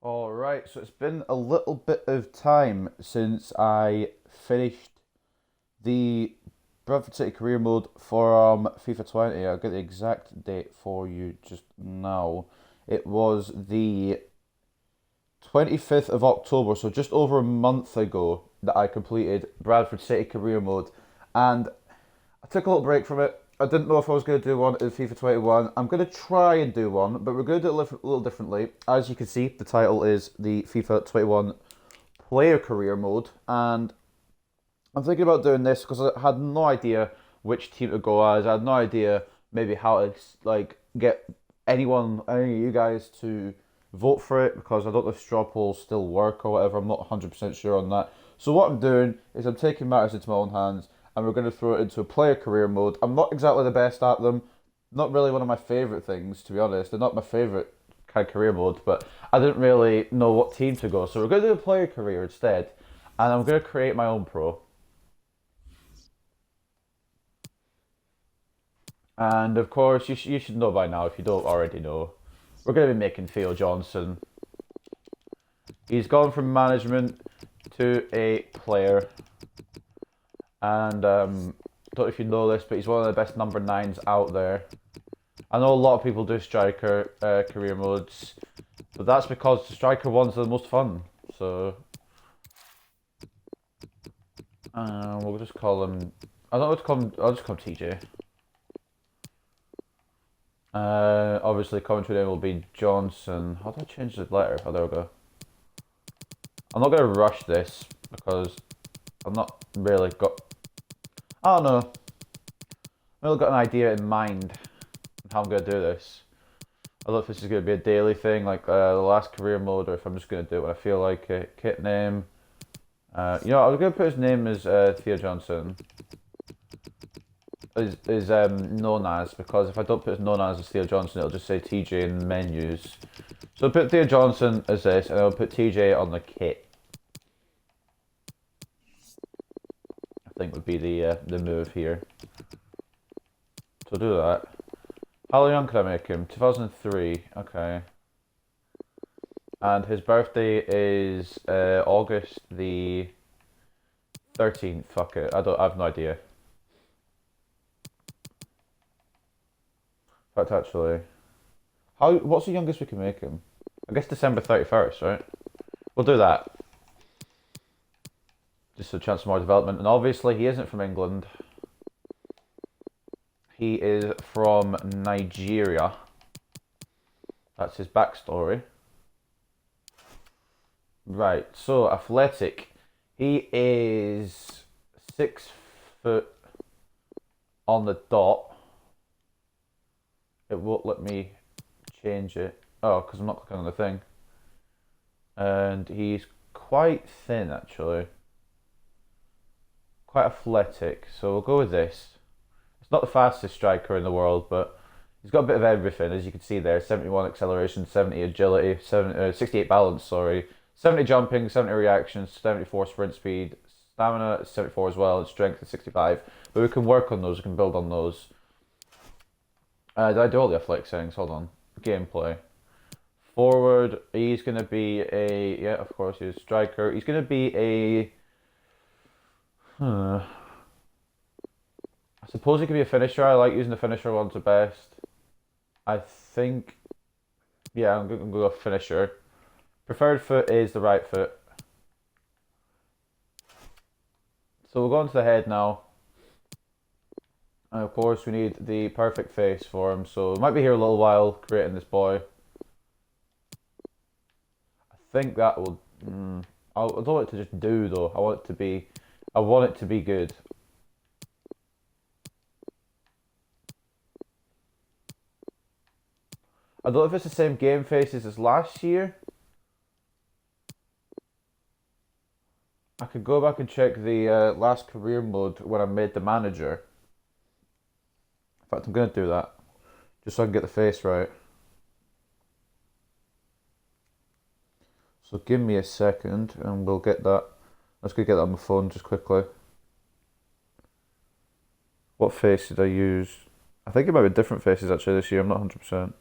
Alright, so it's been a little bit of time since I finished the Bradford City career mode from FIFA 20. I'll get the exact date for you just now. It was the 25th of October, so just over a month ago, that I completed Bradford City career mode. And I took a little break from it. I didn't know if I was going to do one in FIFA 21. I'm going to try and do one, but we're going to do it a little differently. As you can see, the title is the FIFA 21 player career mode, and I'm thinking about doing this because I had no idea which team to go as. I had no idea maybe how to get any of you guys to vote for it because I don't know if straw polls still work or whatever. I'm not 100% sure on that. So what I'm doing is I'm taking matters into my own hands and we're going to throw it into a player career mode. I'm not exactly the best at them. Not really one of my favourite things, to be honest. They're not my favourite kind of career mode, but I didn't really know what team to go. So we're going to do a player career instead, and I'm going to create my own pro. And of course, you should know by now if you don't already know. We're going to be making Theo Johnson. He's gone from management to a player. And don't know if you know this, but he's one of the best number 9s out there. I know a lot of people do striker career modes, but that's because the striker ones are the most fun. So we'll just call him. I don't know what to call him. I'll just call him TJ. Obviously, commentary name will be Johnson. How do I change the letter? Oh, there we go. I'm not going to rush this because I've not really got. I don't know. I've really got an idea in mind on how I'm going to do this. I don't know if this is going to be a daily thing like the last career mode or if I'm just going to do it when I feel like it. Kit name. I was going to put his name as Theo Johnson. Is known as, because if I don't put his known as Theo Johnson, it'll just say TJ in menus. So I'll put Theo Johnson as this, and I'll put TJ on the kit. I think would be the move here. So do that. How young could I make him? 2003. Okay. And his birthday is August the 13th. Fuck it. I have no idea. In fact, actually, what's the youngest we can make him? I guess December 31st, right? We'll do that. Just a chance for more development. And obviously, he isn't from England. He is from Nigeria. That's his backstory. Right, so athletic. He is 6 foot on the dot. It won't let me change it. Oh, because I'm not clicking on the thing. And he's quite thin, actually. Quite athletic. So we'll go with this. It's not the fastest striker in the world, but he's got a bit of everything, as you can see there. 71 acceleration, 70 agility, 68 balance, sorry. 70 jumping, 70 reactions, 74 sprint speed. Stamina is 74 as well, and strength is 65. But we can work on those, we can build on those. Did I do all the athletic settings? Hold on. Gameplay. Forward, he's going to be a... Yeah, of course, he's a striker. He's going to be a... I suppose he could be a finisher. I like using the finisher ones the best. I think... Yeah, I'm going to go finisher. Preferred foot is the right foot. So we'll go into the head now. And of course we need the perfect face for him, so we might be here a little while creating this boy. I think that will... I don't want it to just do though, I want it to be good. I don't know if it's the same game faces as last year. I could go back and check the last career mode when I made the manager. In fact, I'm going to do that, just so I can get the face right. So give me a second and we'll get that. Let's go get that on my phone just quickly. What face did I use? I think it might be different faces actually this year, I'm not 100%.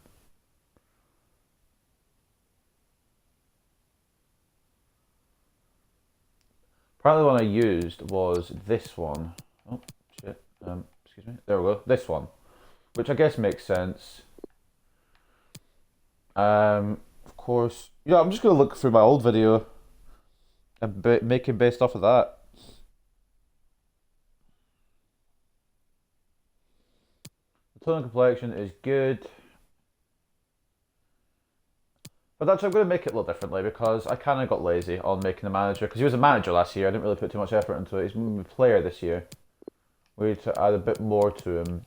Apparently the one I used was this one. Oh, shit. Excuse me. There we go. This one. Which I guess makes sense. Of course. Yeah, I'm just going to look through my old video and make it based off of that. The tone and complexion is good. But actually, I'm going to make it a little differently because I kind of got lazy on making the manager. Because he was a manager last year, I didn't really put too much effort into it. He's a player this year. We need to add a bit more to him.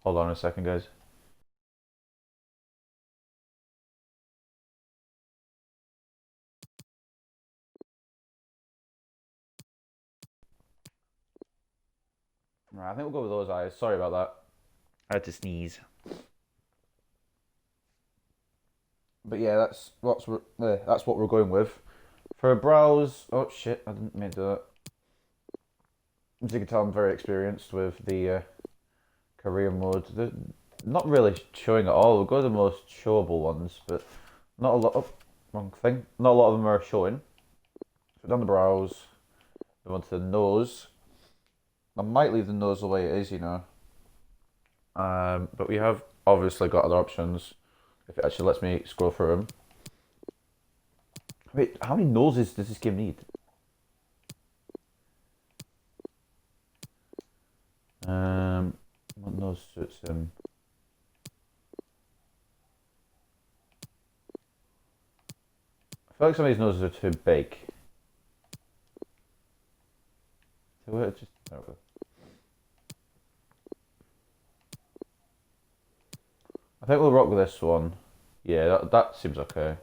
Hold on a second, guys. Right, I think we'll go with those eyes. Sorry about that. I had to sneeze. But yeah, that's what we're going with. For a browse, oh shit, I didn't mean to do that. As you can tell, I'm very experienced with the career mode. They're not really showing at all. We'll go to the most showable ones, but not a lot. Oh, wrong thing. Not a lot of them are showing. So we've done the brows. We want to the nose. I might leave the nose the way it is, you know. But we have obviously got other options. If it actually lets me scroll through them. Wait, how many noses does this game need? What nose suits him? I feel like some of these noses are too big. So we'll just there we go. I think we'll rock with this one. Yeah, that seems okay.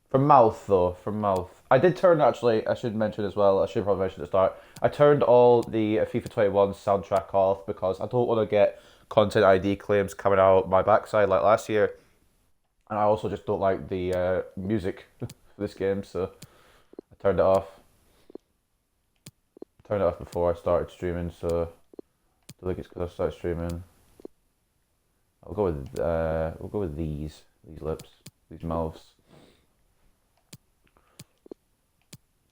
From mouth though, from mouth. I did turn actually, I should mention as well, I should probably mention at the start. I turned all the FIFA 21 soundtrack off because I don't want to get content ID claims coming out my backside like last year. And I also just don't like the music for this game, so I turned it off. Turned it off before I started streaming, so I don't think it's because I started streaming. We'll go with these lips, these mouths.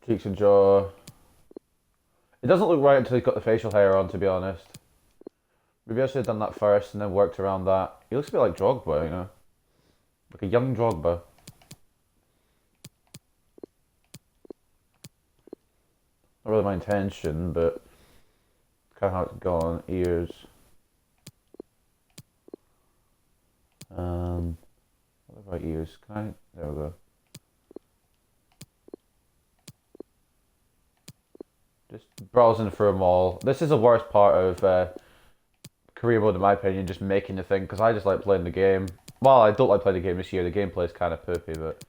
Cheeks and jaw. It doesn't look right until he's got the facial hair on, to be honest. Maybe I should have done that first and then worked around that. He looks a bit like Drogba, you know? Like a young Drogba. Not really my intention, but kind of how it's gone. Ears. What about ears? Can I? There we go. Just browsing through them all. This is the worst part of career mode, in my opinion, just making the thing, because I just like playing the game. Well, I don't like playing the game this year. The gameplay is kind of poopy, but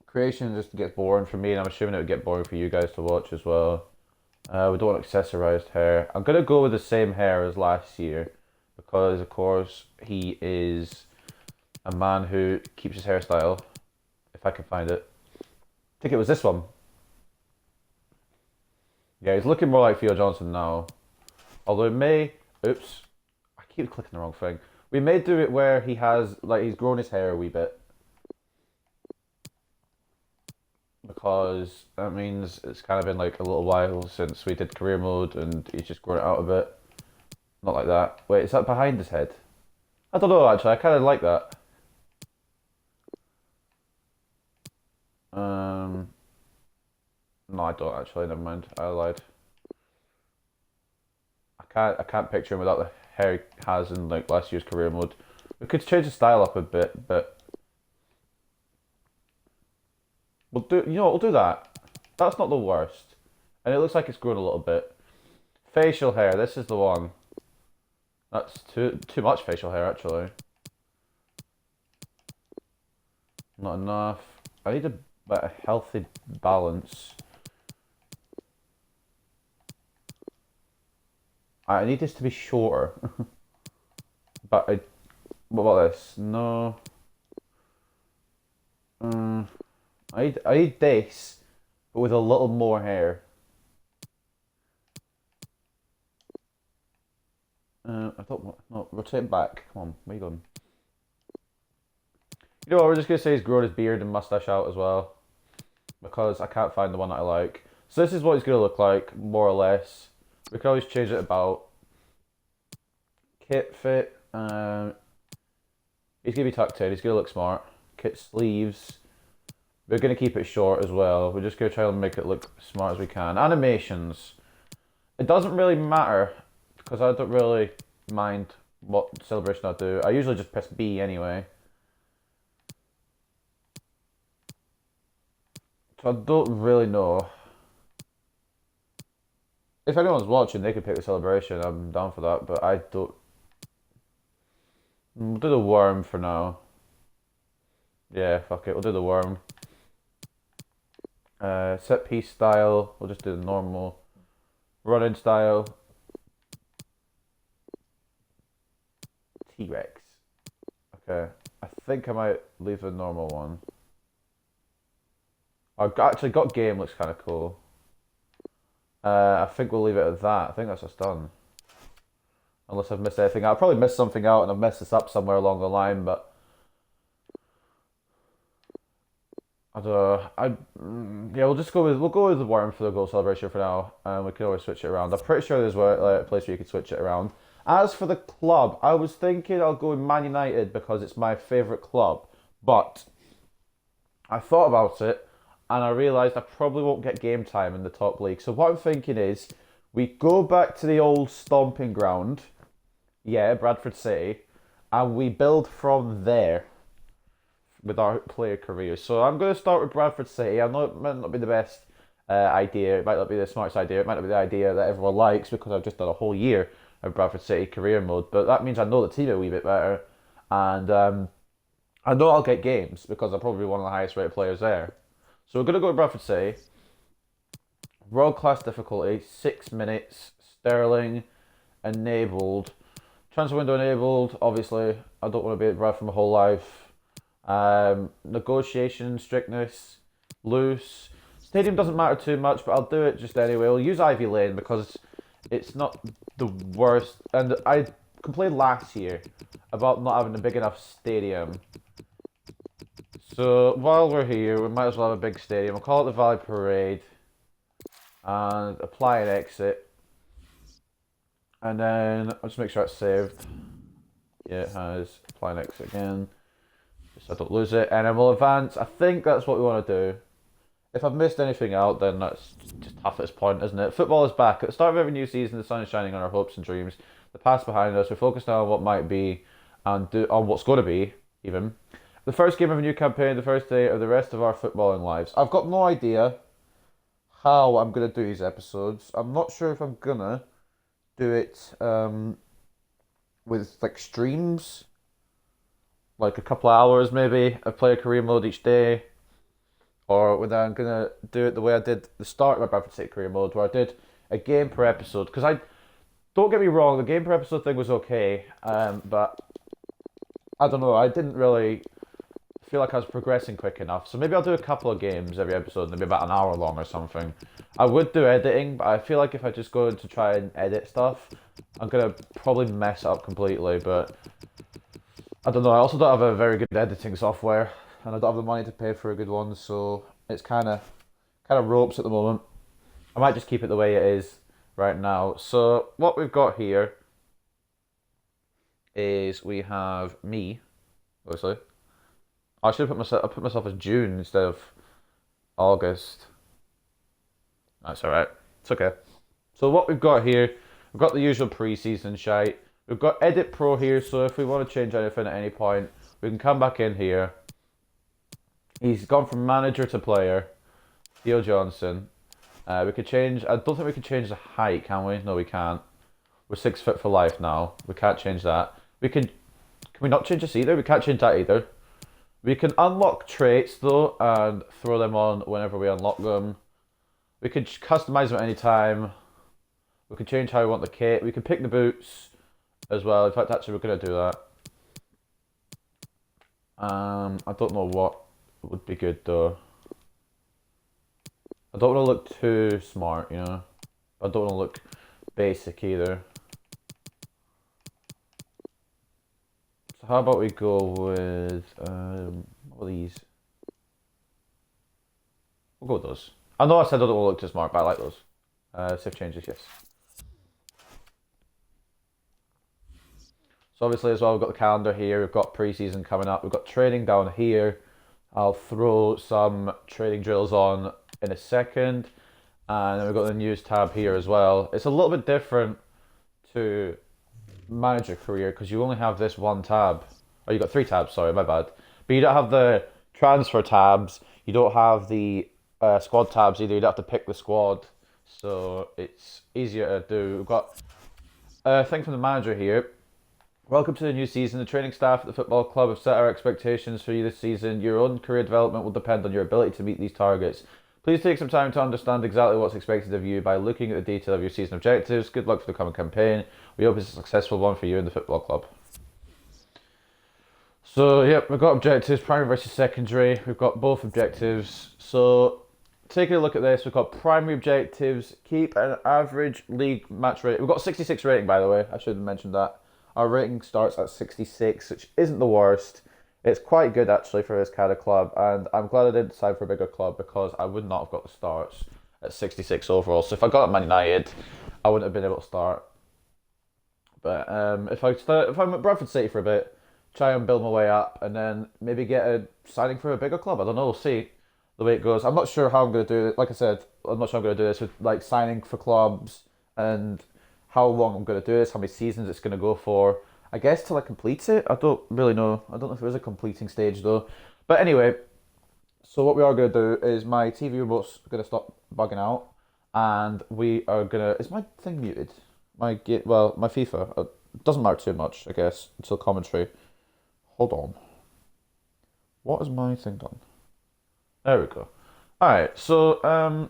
creation just gets boring for me, and I'm assuming it would get boring for you guys to watch as well. We don't want accessorized hair. I'm going to go with the same hair as last year, because, of course, he is a man who keeps his hairstyle, if I can find it. I think it was this one. Yeah, he's looking more like Theo Johnson now. Although it may... Oops. I keep clicking the wrong thing. We may do it where he has... Like, he's grown his hair a wee bit. Because that means it's kind of been like a little while since we did career mode and he's just grown it out a bit. Not like that. Wait, is that behind his head? I don't know, actually. I kind of like that. No, I don't actually. Never mind. I lied. I can't picture him without the hair he has in like last year's career mode. We could change the style up a bit, but we'll do that. That's not the worst. And it looks like it's grown a little bit. Facial hair, this is the one. That's too much facial hair actually. Not enough. I need a healthy balance. I need this to be shorter. But what about this? No. I need this, but with a little more hair. I don't want... No, rotate back. Come on, where you going? You know what, we're just going to say he's grown his beard and mustache out as well. Because I can't find the one that I like. So this is what he's going to look like, more or less. We can always change it about. Kit fit. He's going to be tucked in. He's going to look smart. Kit sleeves. We're going to keep it short as well. We're just going to try and make it look smart as we can. Animations. It doesn't really matter because I don't really mind what celebration I do. I usually just press B anyway. So I don't really know. If anyone's watching, they could pick the celebration. I'm down for that, but I don't. We'll do the worm for now. Yeah, fuck it. We'll do the worm. Set piece style. We'll just do the normal. Running style. T-Rex. Okay. I think I might leave the normal one. I've actually got game. Looks kind of cool. I think we'll leave it at that. I think that's us done. Unless I've missed anything out. I've probably missed something out and I've messed this up somewhere along the line, but I don't know. Yeah, we'll go with the worm for the goal celebration for now, and we can always switch it around. I'm pretty sure there's a place where you can switch it around. As for the club, I was thinking I'll go with Man United because it's my favourite club, but I thought about it and I realised I probably won't get game time in the top league. So what I'm thinking is we go back to the old stomping ground, yeah, Bradford City, and we build from there with our player careers. So I'm going to start with Bradford City. I know it might not be the best idea, it might not be the smartest idea, it might not be the idea that everyone likes because I've just done a whole year of Bradford City career mode, but that means I know the team a wee bit better, and I know I'll get games because I'm probably one of the highest rated players there. So we're going to go to Bradford City. World class difficulty, 6 minutes, Sterling, enabled. Transfer window enabled, obviously. I don't want to be at Bradford for my whole life. Negotiation, strictness, loose. Stadium doesn't matter too much, but I'll do it just anyway. We'll use Ivy Lane because it's not the worst. And I complained last year about not having a big enough stadium. So while we're here, we might as well have a big stadium. We'll call it the Valley Parade. And apply and exit. And then I'll just make sure it's saved. Yeah, it has. Apply and exit again. Just so I don't lose it. And then we'll advance. I think that's what we want to do. If I've missed anything out, then that's just half its point, isn't it? Football is back. At the start of every new season, the sun is shining on our hopes and dreams. The past behind us. We're focused now on what might be and on what's going to be, even. The first game of a new campaign, the first day of the rest of our footballing lives. I've got no idea how I'm going to do these episodes. I'm not sure if I'm going to do it with like streams, like a couple of hours maybe. I play a career mode each day, or whether I'm going to do it the way I did the start of my Bradford City career mode, where I did a game per episode. Because don't get me wrong, the game per episode thing was okay, but I don't know, I didn't really feel like I was progressing quick enough. So maybe I'll do a couple of games every episode, maybe about an hour long or something. I would do editing, but I feel like if I just go in to try and edit stuff, I'm going to probably mess it up completely, but I don't know. I also don't have a very good editing software, and I don't have the money to pay for a good one, so it's kind of ropes at the moment. I might just keep it the way it is right now. So what we've got here is we have me, obviously. I should have put myself as June instead of August. That's alright. It's okay. So what we've got here, we've got the usual pre-season shite. We've got Edit Pro here, so if we want to change anything at any point, we can come back in here. He's gone from manager to player. Theo Johnson. We could change, I don't think we can change the height, can we? No, we can't. We're 6 foot for life now. We can't change that. Can we not change this either? We can't change that either. We can unlock traits though and throw them on whenever we unlock them. We could customize them at any time. We can change how we want the kit. We can pick the boots as well. In fact, actually, we're going to do that. I don't know what would be good though. I don't want to look too smart, you know. I don't want to look basic either. So how about we go with What are these? We'll go with those. I know I said I don't look too smart, but I like those. Save changes, yes. So obviously as well, we've got the calendar here. We've got pre-season coming up. We've got training down here. I'll throw some training drills on in a second. And then we've got the news tab here as well. It's a little bit different to manager career because you only have this one tab. Oh, you got three tabs, sorry, my bad. But you don't have the transfer tabs. You don't have the squad tabs either. You don't have to pick the squad. So it's easier to do. We've got a thing from the manager here. Welcome to the new season. The training staff at the football club have set our expectations for you this season. Your own career development will depend on your ability to meet these targets. Please take some time to understand exactly what's expected of you by looking at the detail of your season objectives. Good luck for the coming campaign. We hope it's a successful one for you and the football club. So, yep, we've got objectives, primary versus secondary. We've got both objectives. So, taking a look at this, we've got primary objectives. Keep an average league match rating. We've got 66 rating, by the way. I should have mentioned that. Our rating starts at 66, which isn't the worst. It's quite good, actually, for this kind of club. And I'm glad I didn't decide for a bigger club because I would not have got the starts at 66 overall. So if I got at Man United, I wouldn't have been able to start. But if I'm at Bradford City for a bit, try and build my way up, and then maybe get a signing for a bigger club. I don't know. We'll see the way it goes. I'm not sure how I'm going to do it. Like I said, I'm not sure I'm going to do this with like signing for clubs and how long I'm going to do this, how many seasons it's going to go for. I guess till I complete it. I don't really know. I don't know if there is a completing stage though. But anyway, so what we are going to do is my TV remote's going to stop bugging out, and we are going to. Is my thing muted? My FIFA. It doesn't matter too much, I guess, until commentary. Hold on. What has my thing done? There we go. Alright, so,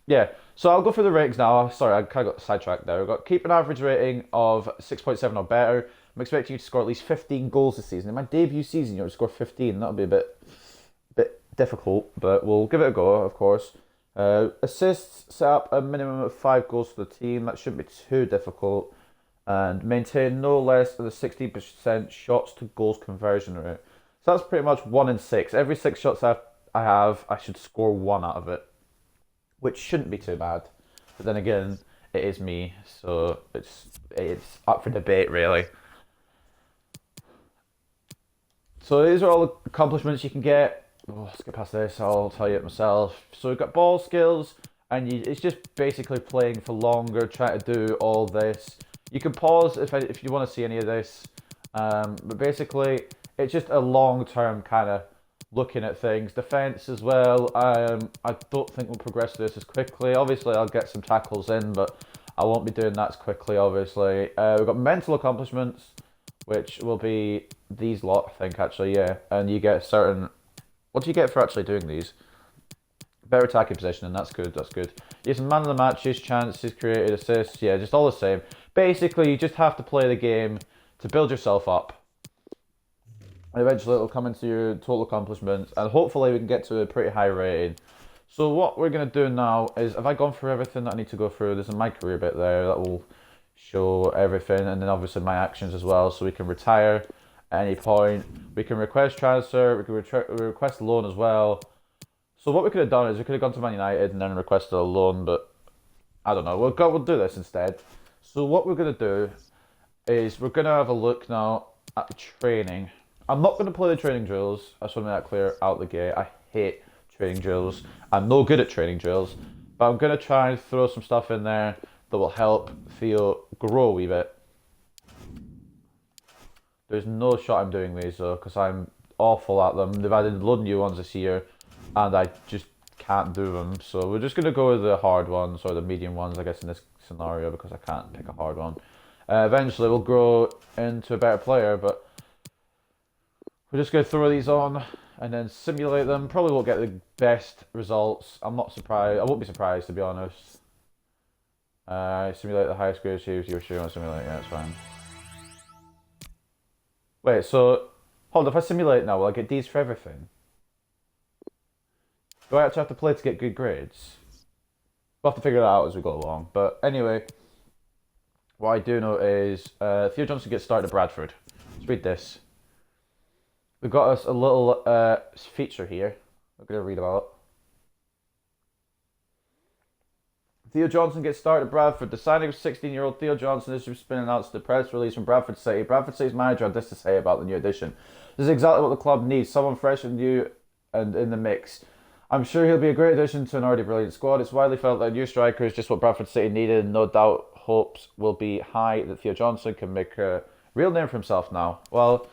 yeah. So I'll go through the ratings now. Sorry, I kind of got sidetracked there. We've got keep an average rating of 6.7 or better. I'm expecting you to score at least 15 goals this season. In my debut season, you're to score 15. That'll be a bit difficult, but we'll give it a go, of course. Assists, set up a minimum of 5 goals for the team. That shouldn't be too difficult. And maintain no less than a 60% shots to goals conversion rate. So that's pretty much 1 in 6. Every 6 shots I have, I should score 1 out of it, which shouldn't be too bad. But then again, it is me, so it's up for debate, really. So these are all the accomplishments you can get. Let's get past this. I'll tell you it myself. So we've got ball skills, and it's just basically playing for longer, trying to do all this. You can pause if you want to see any of this, but basically it's just a long-term kind of looking at things. Defence as well. I don't think we'll progress this as quickly. Obviously, I'll get some tackles in, but I won't be doing that as quickly, obviously. We've got mental accomplishments, which will be these lot, I think, actually, yeah. And you get certain... What do you get for actually doing these? Better attacking positioning, that's good, that's good. You have some man of the matches, chances, created, assists, yeah, just all the same. Basically, you just have to play the game to build yourself up. And eventually it'll come into your total accomplishments, and hopefully we can get to a pretty high rating. So what we're going to do now is, have I gone through everything that I need to go through? There's a my career bit there that will show everything, and then obviously my actions as well, so we can retire at any point. We can request transfer, we can request loan as well. So what we could have done is we could have gone to Man United and then requested a loan, but I don't know. We'll do this instead. So what we're going to do is we're going to have a look now at the training. I'm not going to play the training drills. I just want to make that clear out the gate. I hate training drills. I'm no good at training drills, but I'm going to try and throw some stuff in there that will help Theo grow a wee bit. There's no shot I'm doing these though, because I'm awful at them. They've added a load of new ones this year, and I just can't do them. So we're just going to go with the hard ones, or the medium ones, I guess, in this scenario, because I can't pick a hard one. Eventually we'll grow into a better player, but we're just going to throw these on and then simulate them. Probably won't get the best results. I'm not surprised. I won't be surprised, to be honest. Simulate the highest grade achieved. You're sure you want to simulate? Yeah, that's fine. Wait, so hold on, if I simulate now, will I get D's for everything? Do I actually have to play to get good grades? We'll have to figure that out as we go along. But anyway, what I do know is Theo Johnson gets started at Bradford. Let's read this. We've got us a little feature here. I'm going to read about it. Theo Johnson gets started at Bradford. The signing of 16-year-old Theo Johnson has just been announced in the press release from Bradford City. Bradford City's manager had this to say about the new addition. This is exactly what the club needs, someone fresh and new and in the mix. I'm sure he'll be a great addition to an already brilliant squad. It's widely felt that a new striker is just what Bradford City needed, and no doubt hopes will be high that Theo Johnson can make a real name for himself now. Well,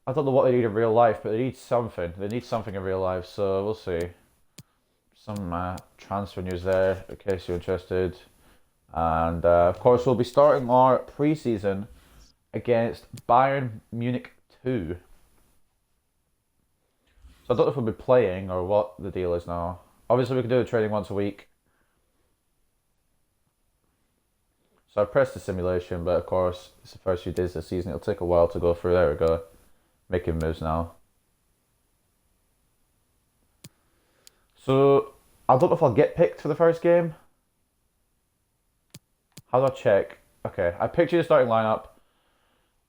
I don't know what they need in real life, but they need something. They need something in real life, so we'll see. Some transfer news there, in case you're interested. And, of course, we'll be starting our pre-season against Bayern Munich 2. So I don't know if we'll be playing or what the deal is now. Obviously, we can do the training once a week. So I pressed the simulation, but of course, it's the first few days of the season. It'll take a while to go through. There we go. Making moves now. So, I don't know if I'll get picked for the first game. How do I check? Okay, I picture the starting lineup.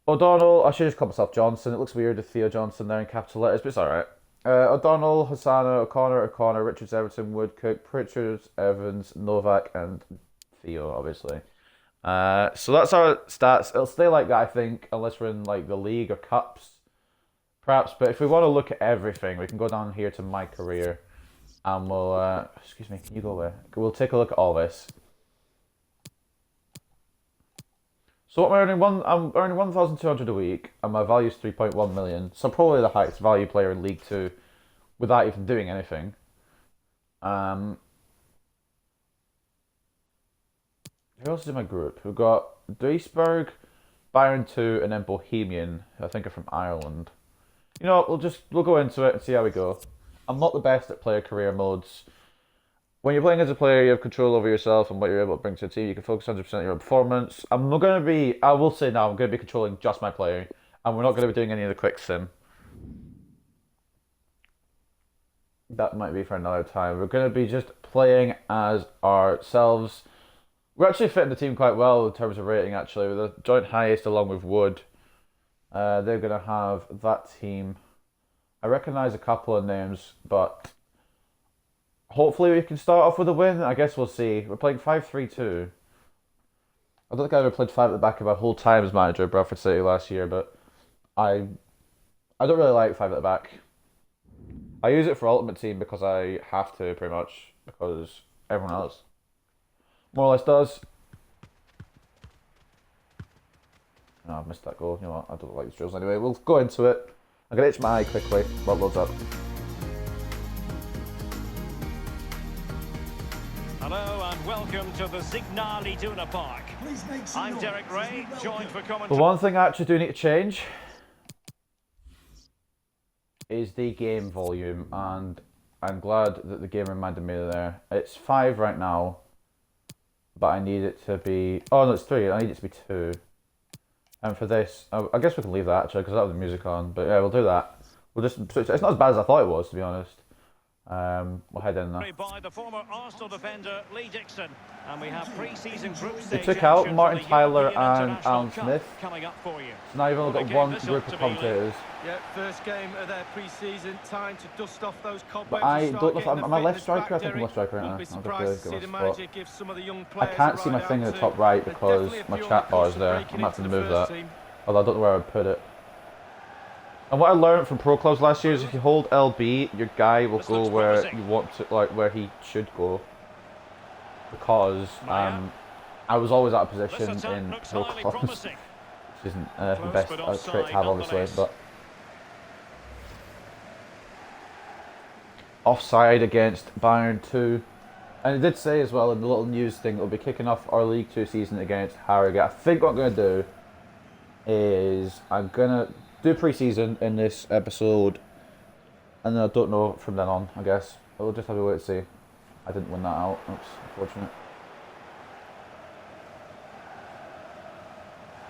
O'Donnell, I should just call myself Johnson. It looks weird with Theo Johnson there in capital letters, but it's alright. O'Donnell, Hosanna, O'Connor, Richards, Everton, Woodcock, Pritchard, Evans, Novak, and Theo, obviously. So that's our stats. It'll stay like that, I think, unless we're in like the league or cups, perhaps. But if we want to look at everything, we can go down here to my career, and we'll. Excuse me, can you go away? We'll take a look at all this. So what I'm earning 1,200 a week, and my value is 3.1 million. So I'm probably the highest value player in League Two, without even doing anything. Who else is in my group? We've got Duisburg, Bayern 2, and then Bohemian, who I think are from Ireland. You know what, we'll go into it and see how we go. I'm not the best at player career modes. When you're playing as a player, you have control over yourself and what you're able to bring to the team. You can focus 100% on your performance. I will say now, I'm going to be controlling just my player, and we're not going to be doing any of the quick sim. That might be for another time. We're going to be just playing as ourselves. We're actually fitting the team quite well in terms of rating, actually. We're the joint highest along with Wood. They're going to have that team. I recognise a couple of names, but hopefully we can start off with a win. I guess we'll see. We're playing 5-3-2. I don't think I ever played 5 at the back of my whole time as manager of Bradford City last year, but I don't really like 5 at the back. I use it for Ultimate Team because I have to, pretty much, because everyone else more or less does. Oh, I've missed that goal. You know what? I don't like these drills anyway. We'll go into it. I'm going to itch my eye quickly while it loads up. Hello and welcome to the Signal Iduna Park. I'm Derek Ray, joined for commentary. The one thing I actually do need to change is the game volume, and I'm glad that the game reminded me there. It's 5 right now, but I need it to be... Oh no, it's 3. I need it to be 2. And for this, I guess we can leave that actually, because I have the music on. But yeah, we'll do that. We'll just switch. It's not as bad as I thought it was, to be honest. We'll head in now. By the former Arsenal defender Lee Dixon, and we have pre-season group They stage took out action Martin for the Tyler European and Alan International Smith. Cup coming up for you. So now you've only got one group of commentators. Yeah, first game of their pre-season, time to dust off those cobwebs. But I don't know if I'm a left striker. I think I'm left striker right now. I'll have to get my spot. I can't see my thing in the top right because my chat bar is there. I'm having to move that. Although I don't know where I would put it. And what I learned from pro clubs last year is if you hold LB, your guy will go where you want to, like where he should go. Because I was always out of position in pro clubs, which isn't the best trait to have, obviously. But offside against Bayern 2. And it did say as well in the little news thing that we'll be kicking off our League 2 season against Harrogate. I think what I'm going to do is I'm going to do pre-season in this episode, and then I don't know from then on, I guess. We'll just have to wait to see. I didn't win that out. Oops, unfortunate.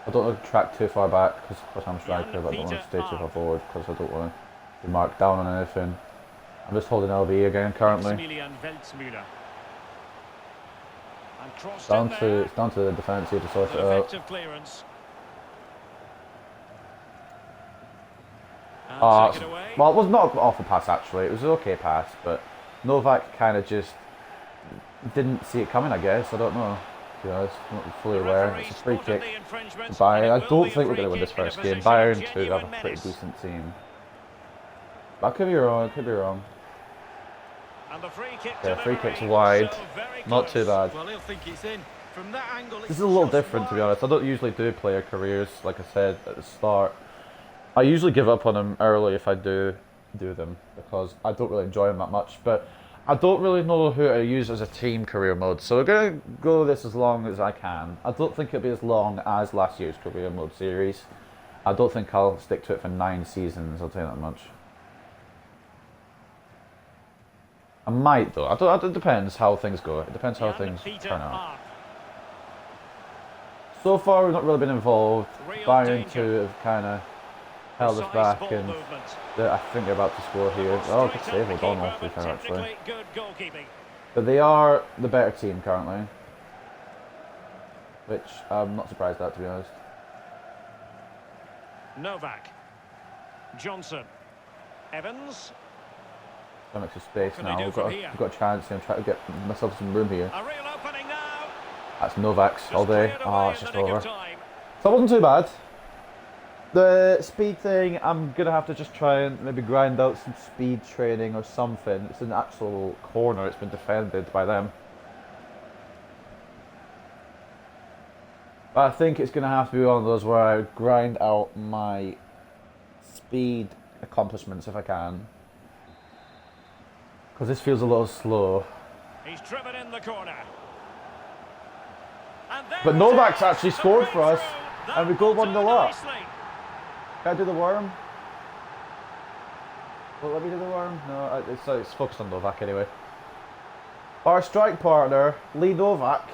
I don't want to track too far back because of course I'm a striker, but I don't want to stay too far forward because I don't want to be marked down on anything. I'm just holding LB again currently. It's down to the defence here to sort it out. Well, it was not an awful pass actually. It was an okay pass, but Novak kind of just didn't see it coming. I guess I don't know. To be honest, I'm not fully aware. It's a free kick to Bayern. I don't think we're going to win this first game. Bayern too have a pretty decent team. But I could be wrong. I could be wrong. Yeah, free kick's wide. Not too bad. Well, he'll think it's in. From that angle, This is a little different, to be honest. I don't usually do player careers, like I said at the start. I usually give up on them early if I do them, because I don't really enjoy them that much. But I don't really know who to use as a team career mode, so we're going to go this as long as I can. I don't think it'll be as long as last year's career mode series. I don't think I'll stick to it for 9 seasons, I'll tell you that much. I might though. It depends how things go. It depends how things turn out. So far we've not really been involved. Bayern 2 have kind of held us back, and I think they're about to score here. Oh, good save, well done off the fair actually. But they are the better team currently, which I'm not surprised at, to be honest. Novak, Johnson, Evans. That makes some space now. We've got a chance here. I'm trying to get myself some room here. A real opening now. That's Novak's all day. Oh, it's just over. So it wasn't too bad. The speed thing, I'm going to have to just try and maybe grind out some speed training or something. It's an actual corner. It's been defended by them. But I think it's going to have to be one of those where I grind out my speed accomplishments if I can. Because this feels a little slow. He's driven in the corner. But Novak's actually scored for us, and we go 1-0 up. Can I do the worm? Well, let me do the worm? No, it's focused on Novak anyway. Our strike partner, Lee Novak,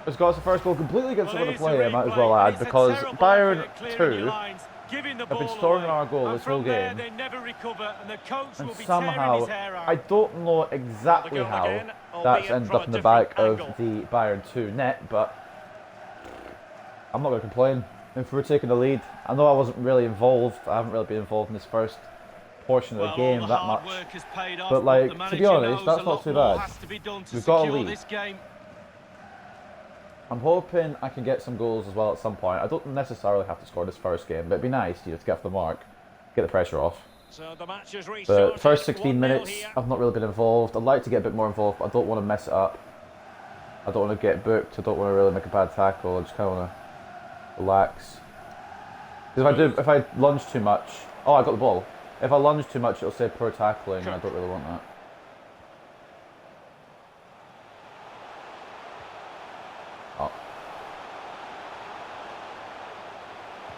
has got us the first goal completely against the play, I might as well add, because Bayern 2 have been storing our goal this whole game, and somehow, I don't know exactly how that's ended up in the back of the Bayern 2 net, but I'm not going to complain if we're taking the lead. I know I wasn't really involved, I haven't really been involved in this first portion of the game that much, but like, to be honest, that's not too bad. We've got a lead. I'm hoping I can get some goals as well at some point. I don't necessarily have to score this first game, but it'd be nice, to get off the mark, get the pressure off. So the match is the first 16 minutes, I've not really been involved. I'd like to get a bit more involved, but I don't want to mess it up. I don't want to get booked. I don't want to really make a bad tackle. I just kind of want to relax. Because if I lunge too much, oh, I got the ball. If I lunge too much, it'll say poor tackling, and I don't really want that.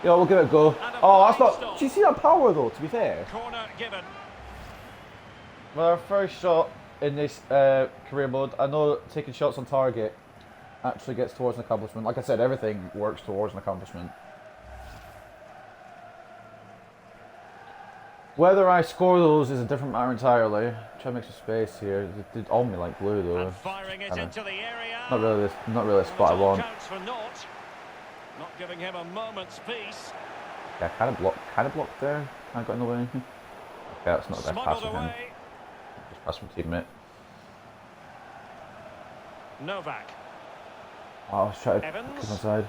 Yeah, we'll give it a go. Oh, that's not... Do you see that power, though, to be fair? Corner given. Well, our first shot in this career mode, I know taking shots on target actually gets towards an accomplishment. Like I said, everything works towards an accomplishment. Whether I score those is a different matter entirely. Try to make some space here. It did on me like glue, though. Firing it into the area. Not really a spot I want. Not giving him a moment's peace. Yeah, kind of blocked there. Kind of got in the way. Okay, that's not the best pass from him. Just pass from teammate. Novak. Oh, I was trying to Evans. keep inside.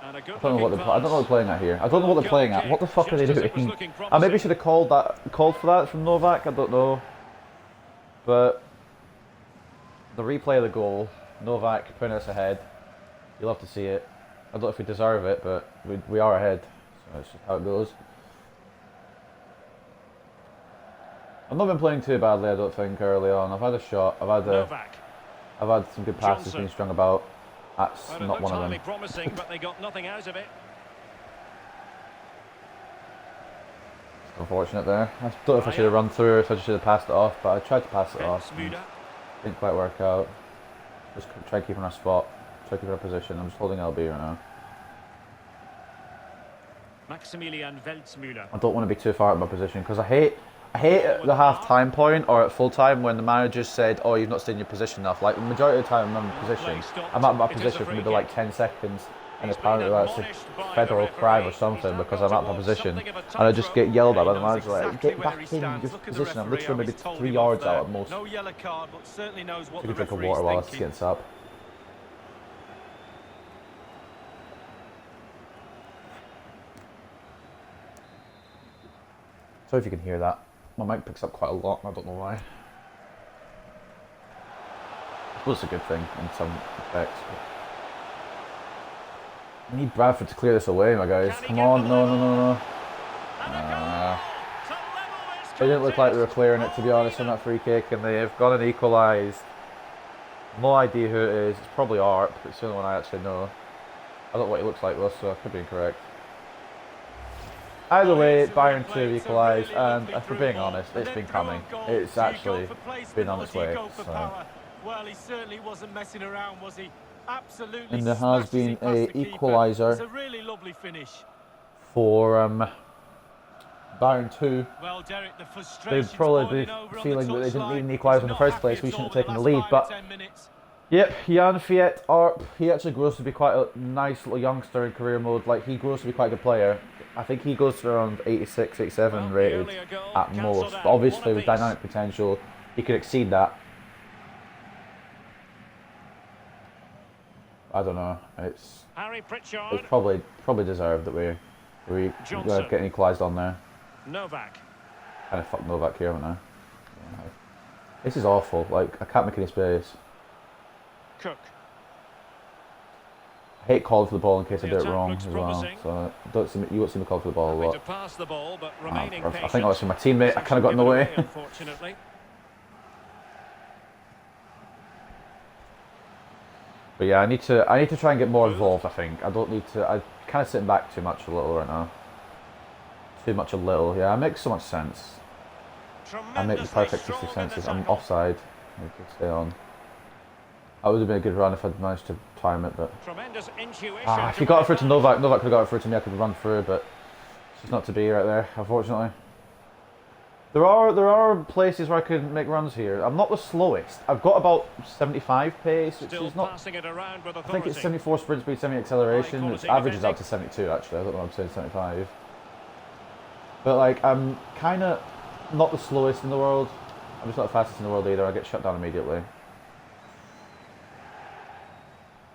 And a good I don't know what they're playing at here. I don't know what they're playing at. What the fuck are they doing? I maybe should have called for that from Novak. I don't know. But the replay of the goal, Novak putting us ahead. You'll have to see it. I don't know if we deserve it, but we are ahead. So that's just how it goes. I've not been playing too badly, I don't think, early on. I've had a shot. I've had some good passes being strung about. That's not one of them. Promising, but they got nothing out of it. Unfortunate there. I don't know if I should have run through or if I should have passed it off, but I tried to pass it off. Didn't quite work out. Just try keeping our spot. Try keeping our position. I'm just holding LB right now. Maximilian Weltsmüller. I don't want to be too far out of my position because I hate at the half-time point or at full-time when the manager said, oh, you've not stayed in your position enough. Like, the majority of the time I'm in my position. I'm out of my position for maybe like 10 seconds. and apparently that's a federal crime or something because I'm out of my position and I just get yelled at by the manager like, get back in your position. I'm literally maybe 3 yards out at most. No yellow card, but certainly knows what Take a drink of water while it gets up. Sorry if you can hear that. My mic picks up quite a lot and I don't know why. I suppose it's a good thing in some respects. I need Bradford to clear this away, my guys. Come on, no. It didn't look like they were clearing it, to be honest, on that free kick, and they have gone and equalised. No idea who it is. It's probably Arp. It's the only one I actually know. I don't know what he looks like though, so I could be incorrect. Either way, Bayern 2 equalised, and if we're being honest, it's been coming. It's actually been on its way. So. Well, he certainly wasn't messing around, was he? Absolutely. And there has been a equaliser. It's a really lovely finish For Bayern 2. Well, Derek, the they'd probably be feeling that they didn't need an equaliser in the first place. We shouldn't have taken the lead, but yep, Jan Fiet Arp, he actually grows to be quite a nice little youngster in career mode. Like, he grows to be quite a good player. I think he goes to around 86, 87 rated at most. But obviously, with dynamic potential, he could exceed that. I don't know. It's probably deserved that we're getting equalised on there. Novak. Kind of fucked Novak here, haven't I? Yeah. This is awful. Like, I can't make any space. Cook. I hate calling for the ball in case I do it wrong as well. So you won't see me call for the ball a lot. I think that's from my teammate. I kind of got in the way. Unfortunately. But yeah, I need to try and get more involved. I think I don't need to. I'm kind of sitting back too much a little right now. Too much a little. Yeah, it makes so much sense. I make the perfect 60 senses. I'm offside. I could stay on. That would have been a good run if I'd managed to time it, but if you got it through to Novak could have got it through to me. I could have run through, but it's just not to be right there, unfortunately. There are places where I could make runs here. I'm not the slowest. I've got about 75 pace, which is not. I think it's 74 sprint speed, 70 acceleration. Its average is up to 72 actually. I don't know why I'm saying 75. But like, I'm kind of not the slowest in the world. I'm just not the fastest in the world either. I get shut down immediately.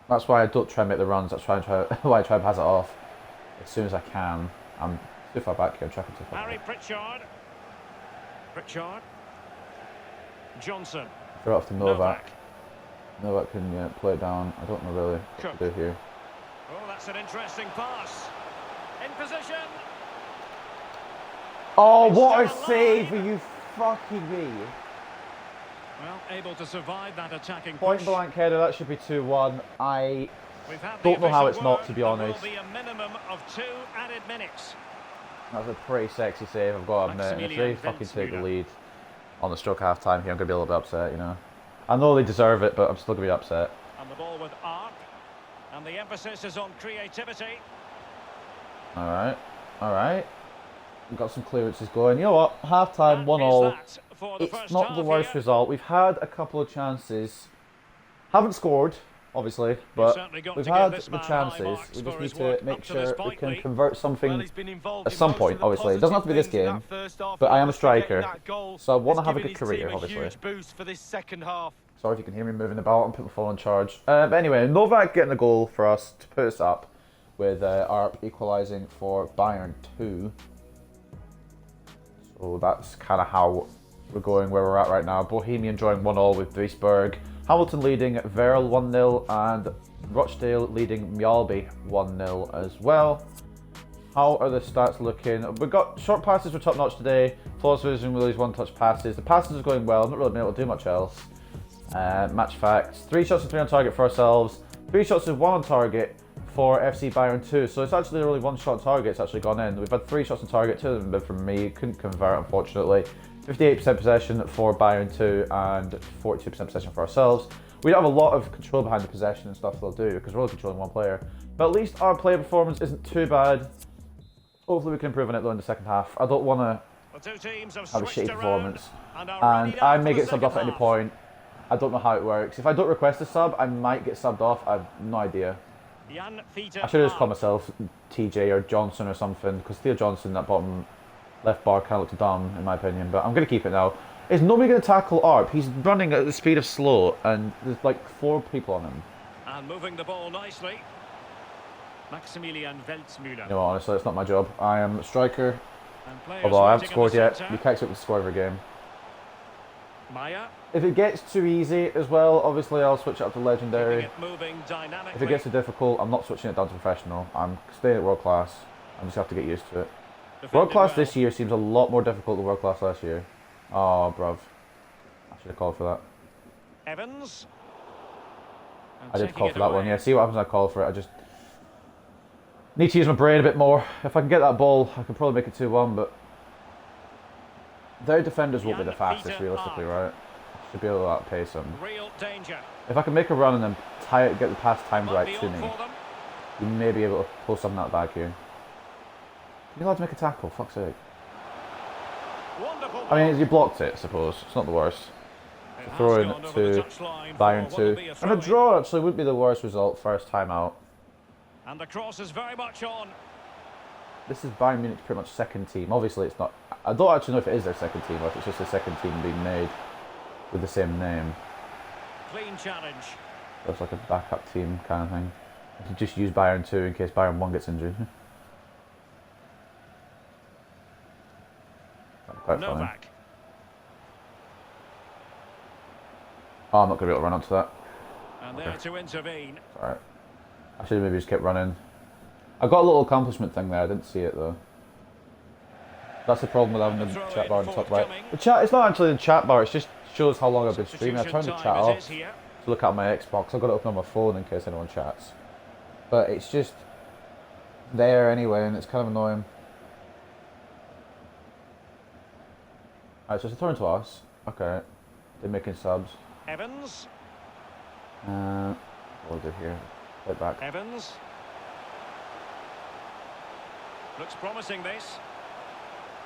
That's why I don't try and make the runs. That's why I try and pass it off as soon as I can. I'm too far back here. I'm tracking too far back. Pritchard. Johnson. Throw it off to Novak. Novak can play it down. I don't know really what to do here. Oh, that's an interesting pass. In position. Oh, what a save! Are you fucking me? Well, able to survive that attacking Point push. blank header, that should be 2-1. I don't know how it's not, to be honest. There will be a minimum of 2 added minutes. That's a pretty sexy save, I've got to admit. If they fucking take the lead on the stroke half time here, I'm going to be a little bit upset, you know. I know they deserve it, but I'm still going to be upset. And the ball with Arp. And the emphasis is on creativity. Alright. We've got some clearances going. You know what? Half time, 1-1. It's not the worst result. We've had a couple of chances. Haven't scored, obviously, but we've had the chances. We just need to make sure we can convert something at some point, obviously. It doesn't have to be this game, but I am a striker, so I want to have a good career, obviously. Sorry if you can hear me moving about. I'm putting my phone on charge. But anyway, Novak getting a goal for us to put us up with Arp equalising for Bayern 2. So that's kind of how we're going where we're at right now. Bohemian drawing 1-1 with Duisburg. Hamilton leading Verl 1-0 and Rochdale leading Mjölby 1-0 as well. How are the stats looking? We've got short passes were top notch today. Flawless vision with these one-touch passes. The passes are going well. Not really been able to do much else. Match facts. 3 shots and 3 on target for ourselves. 3 shots and 1 on target for FC Bayern 2. So it's actually only 1 shot on target. It's actually gone in. We've had 3 shots on target. 2 of them have been from me. Couldn't convert, unfortunately. 58% possession for Bayern 2 and 42% possession for ourselves. We don't have a lot of control behind the possession and stuff they'll do because we're only controlling 1 player. But at least our player performance isn't too bad. Hopefully we can improve on it though in the second half. I don't want to have a shitty performance. And I may get subbed off at any point. I don't know how it works. If I don't request a sub, I might get subbed off. I have no idea. I should have just called myself TJ or Johnson or something, because Theo Johnson, that bottom left bar, kind of looked dumb, in my opinion, but I'm going to keep it now. Is nobody going to tackle Arp? He's running at the speed of slow, and there's like 4 people on him. And moving the ball nicely. Maximilian Weltzmüller. You know what, honestly, it's not my job. I am a striker, although I haven't scored yet. You can't expect to score every game. Maya. If it gets too easy as well, obviously I'll switch it up to legendary. Moving If it gets too difficult, I'm not switching it down to professional. I'm staying at world class. I'm just have to get used to it. World class this year seems a lot more difficult than world class last year. Oh, bruv. I should have called for that. Evans. I did call for that one, yeah. See what happens when I call for it. I just need to use my brain a bit more. If I can get that ball, I could probably make it 2-1, but their defenders won't be the fastest, realistically, right? Should be able to outpace them. Real danger. If I can make a run and then get the pass timed right to me, you may be able to pull something out back here. You're allowed to make a tackle, fuck's sake. Wonderful. I mean, you blocked it, I suppose. It's not the worst. Throw in to Bayern 2. And a draw actually would be the worst result first time out. And the cross is very much on. This is Bayern Munich's pretty much second team. Obviously, it's not. I don't actually know if it is their second team or if it's just a second team being made with the same name. Clean challenge. So it's like a backup team kind of thing. You can just use Bayern 2 in case Bayern 1 gets injured. Quite funny. Novak. Oh, I'm not going to be able to run up to that. And there to intervene. Alright. I should have maybe just kept running. I got a little accomplishment thing there, I didn't see it though. That's the problem with having the chat bar on the top right. The chat, it's not actually the chat bar, it just shows how long I've been streaming. I turned the chat off to look at my Xbox. I've got it open on my phone in case anyone chats. But it's just there anyway, and it's kind of annoying. Alright, so it's a turn to us. Okay. They're making subs. Evans. What will do here? Right back. Evans. Looks promising, this.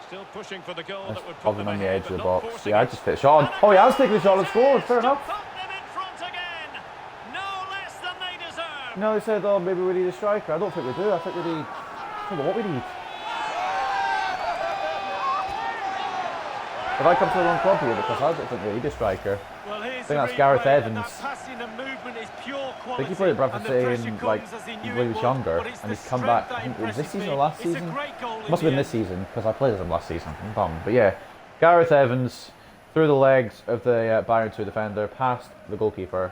Still pushing for the goal that would put them on the ahead, edge of the but not box. forcing Yeah, I it. just hit shot. Oh, he has taken the shot and scored. Fair enough. Put them in front again. No less than they deserve. No, they said, oh, maybe we need a striker. I don't think we do. I think we need. I don't know what we need. If I come to the wrong club here, because I don't think we need a striker. Well, I think that's Gareth Evans. I think he played at Bradford City like when he was younger, and he's come back. I think it was this season or last season. Must have been this season because I played as him last season. I'm bummed, but yeah, Gareth Evans through the legs of the Bayern 2 defender, past the goalkeeper.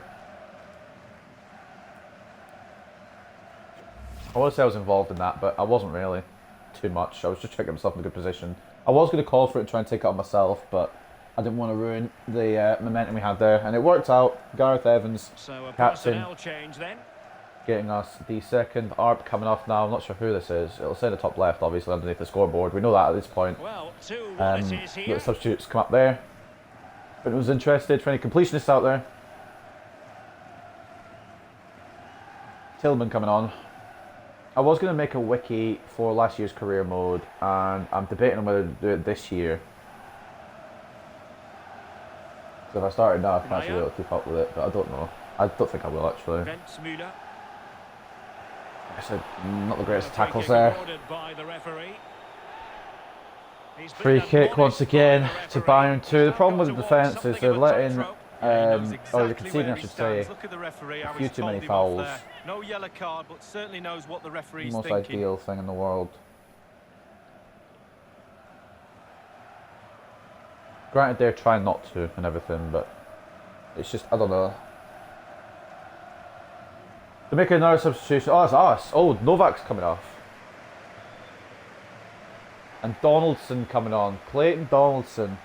I want to say I was involved in that, but I wasn't really too much. I was just trying to get myself in a good position. I was going to call for it and try and take it on myself, but I didn't want to ruin the momentum we had there, and it worked out. Gareth Evans, so a captain, change then. getting us the second. Arp coming off now. I'm not sure who this is. It'll say the top left, obviously, underneath the scoreboard. We know that at this point. Well, the substitutes come up there. But it was interested for any completionists out there. Tillman coming on. I was going to make a wiki for last year's career mode, and I'm debating on whether to do it this year. So if I started now, I can actually be able to keep up with it, but I don't know. I don't think I will actually. Like I said, not the greatest tackles there. Free kick once again to Bayern 2. The problem with the defence is they're letting, or they're conceding, I should say, a few too many fouls. No yellow card, but certainly knows what the referee's Most thinking. ideal thing in the world. Granted, they're trying not to and everything, but it's just, I don't know. They're making another substitution. Oh, it's us. Oh, Novak's coming off. And Donaldson coming on. Clayton Donaldson.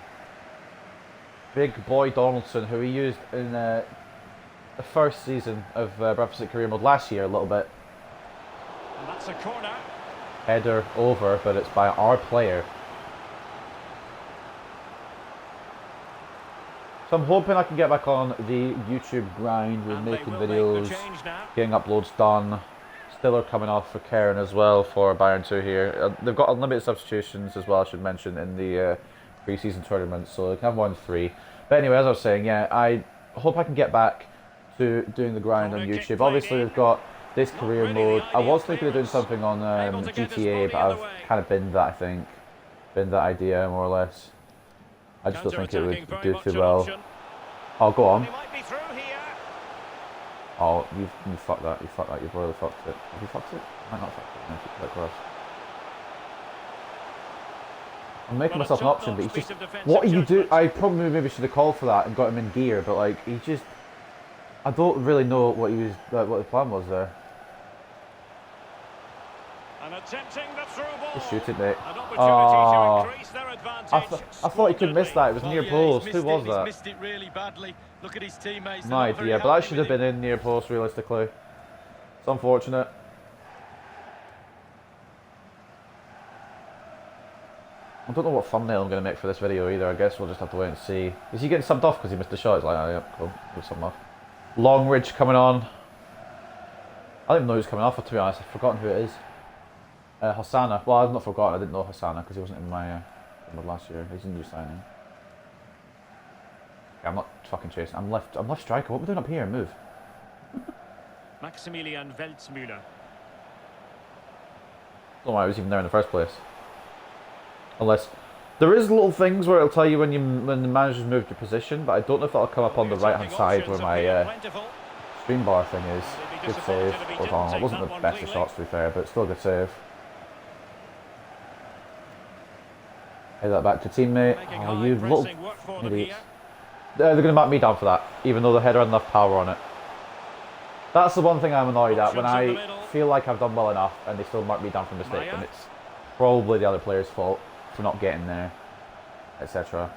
Big boy Donaldson, who we used in the first season of Bradford City career mode last year a little bit. And that's a corner. Header over, but it's by our player. So I'm hoping I can get back on the YouTube grind with making videos, getting uploads done. Stiller coming off for Karen as well for Bayern 2 here. They've got unlimited substitutions as well, I should mention, in the pre-season tournament, so they can have more than 3. But anyway, as I was saying, yeah, I hope I can get back to doing the grind on YouTube. Obviously, we've got this career mode. I was thinking of doing something on GTA, but I've kind of binned that, I think. Binned that idea, more or less. I just don't think it would do too well. Oh, go on. Oh, you fucked that. You fucked that. You've really fucked it. Have you fucked it? I might not fucked it. No, keep that close. I'm making myself an option, but he's just... What are you doing? I probably maybe should have called for that and got him in gear, but like, he just... I don't really know what he was, what the plan was there. Just shoot it, mate. Oh, I thought he could miss that. It was near post. Who was that? Missed it really badly. Look at his teammates. No idea, but that should have been in near post, realistically. It's unfortunate. I don't know what thumbnail I'm going to make for this video either. I guess we'll just have to wait and see. Is he getting subbed off because he missed the shot? It's like, oh yeah, cool. Get subbed off. Longridge coming on. I don't even know who's coming off, to be honest. I've forgotten who it is. Hosanna. Well, I've not forgotten. I didn't know Hosanna because he wasn't in my last year. He's a new signing. Yeah, I'm not fucking chasing. I'm left striker. What are we doing up here? Move. Maximilian Weltzmüller. Don't know why I was even there in the first place. Unless there is little things where it'll tell you when the manager's moved your position, but I don't know if that'll come up on the right hand side where my screen bar thing is. Good save. It wasn't the best of shots, to be fair, but still a good save. Head that back to teammate. Oh, you little idiots. They're going to mark me down for that, even though the header had enough power on it. That's the one thing I'm annoyed at, when I feel like I've done well enough and they still mark me down for a mistake, and it's probably the other player's fault for not getting there, etc.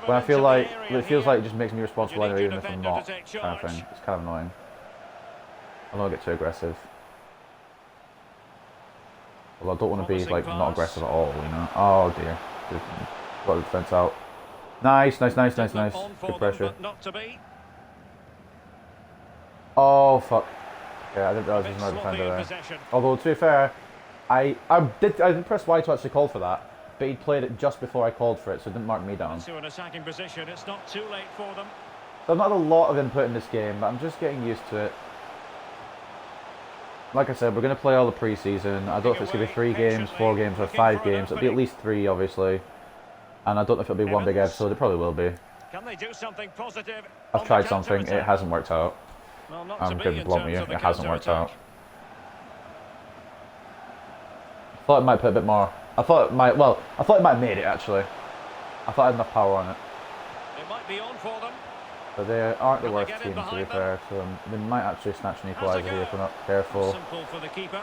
When I feel like, it feels like it just makes me responsible anyway, even if I'm not, kind of thing. It's kind of annoying. I don't get too aggressive. Well, I don't want to be like not aggressive at all, you know. Oh dear, got the defence out. Nice. Good pressure. Oh fuck. Yeah, I didn't realise there was no defender there. Although to be fair, I did press Y to actually call for that, but he played it just before I called for it, so it didn't mark me down. To an attacking position, it's not too late for them. So I've not had a lot of input in this game, but I'm just getting used to it. Like I said, we're going to play all the pre-season. I don't know if it's going to be 3 games, 4 games, or 5 games. It'll be at least 3, obviously. And I don't know if it'll be one big episode. It probably will be. Can they do something positive? I've tried something. It hasn't worked out. I'm going to be blunt with you. It hasn't worked out. I thought it might put a bit more. I thought it might have made it, actually. I thought I had enough power on it. It might be on for them. But they aren't the worst team, to be fair, so they might actually snatch an equaliser here if we're not careful. Simple for the keeper.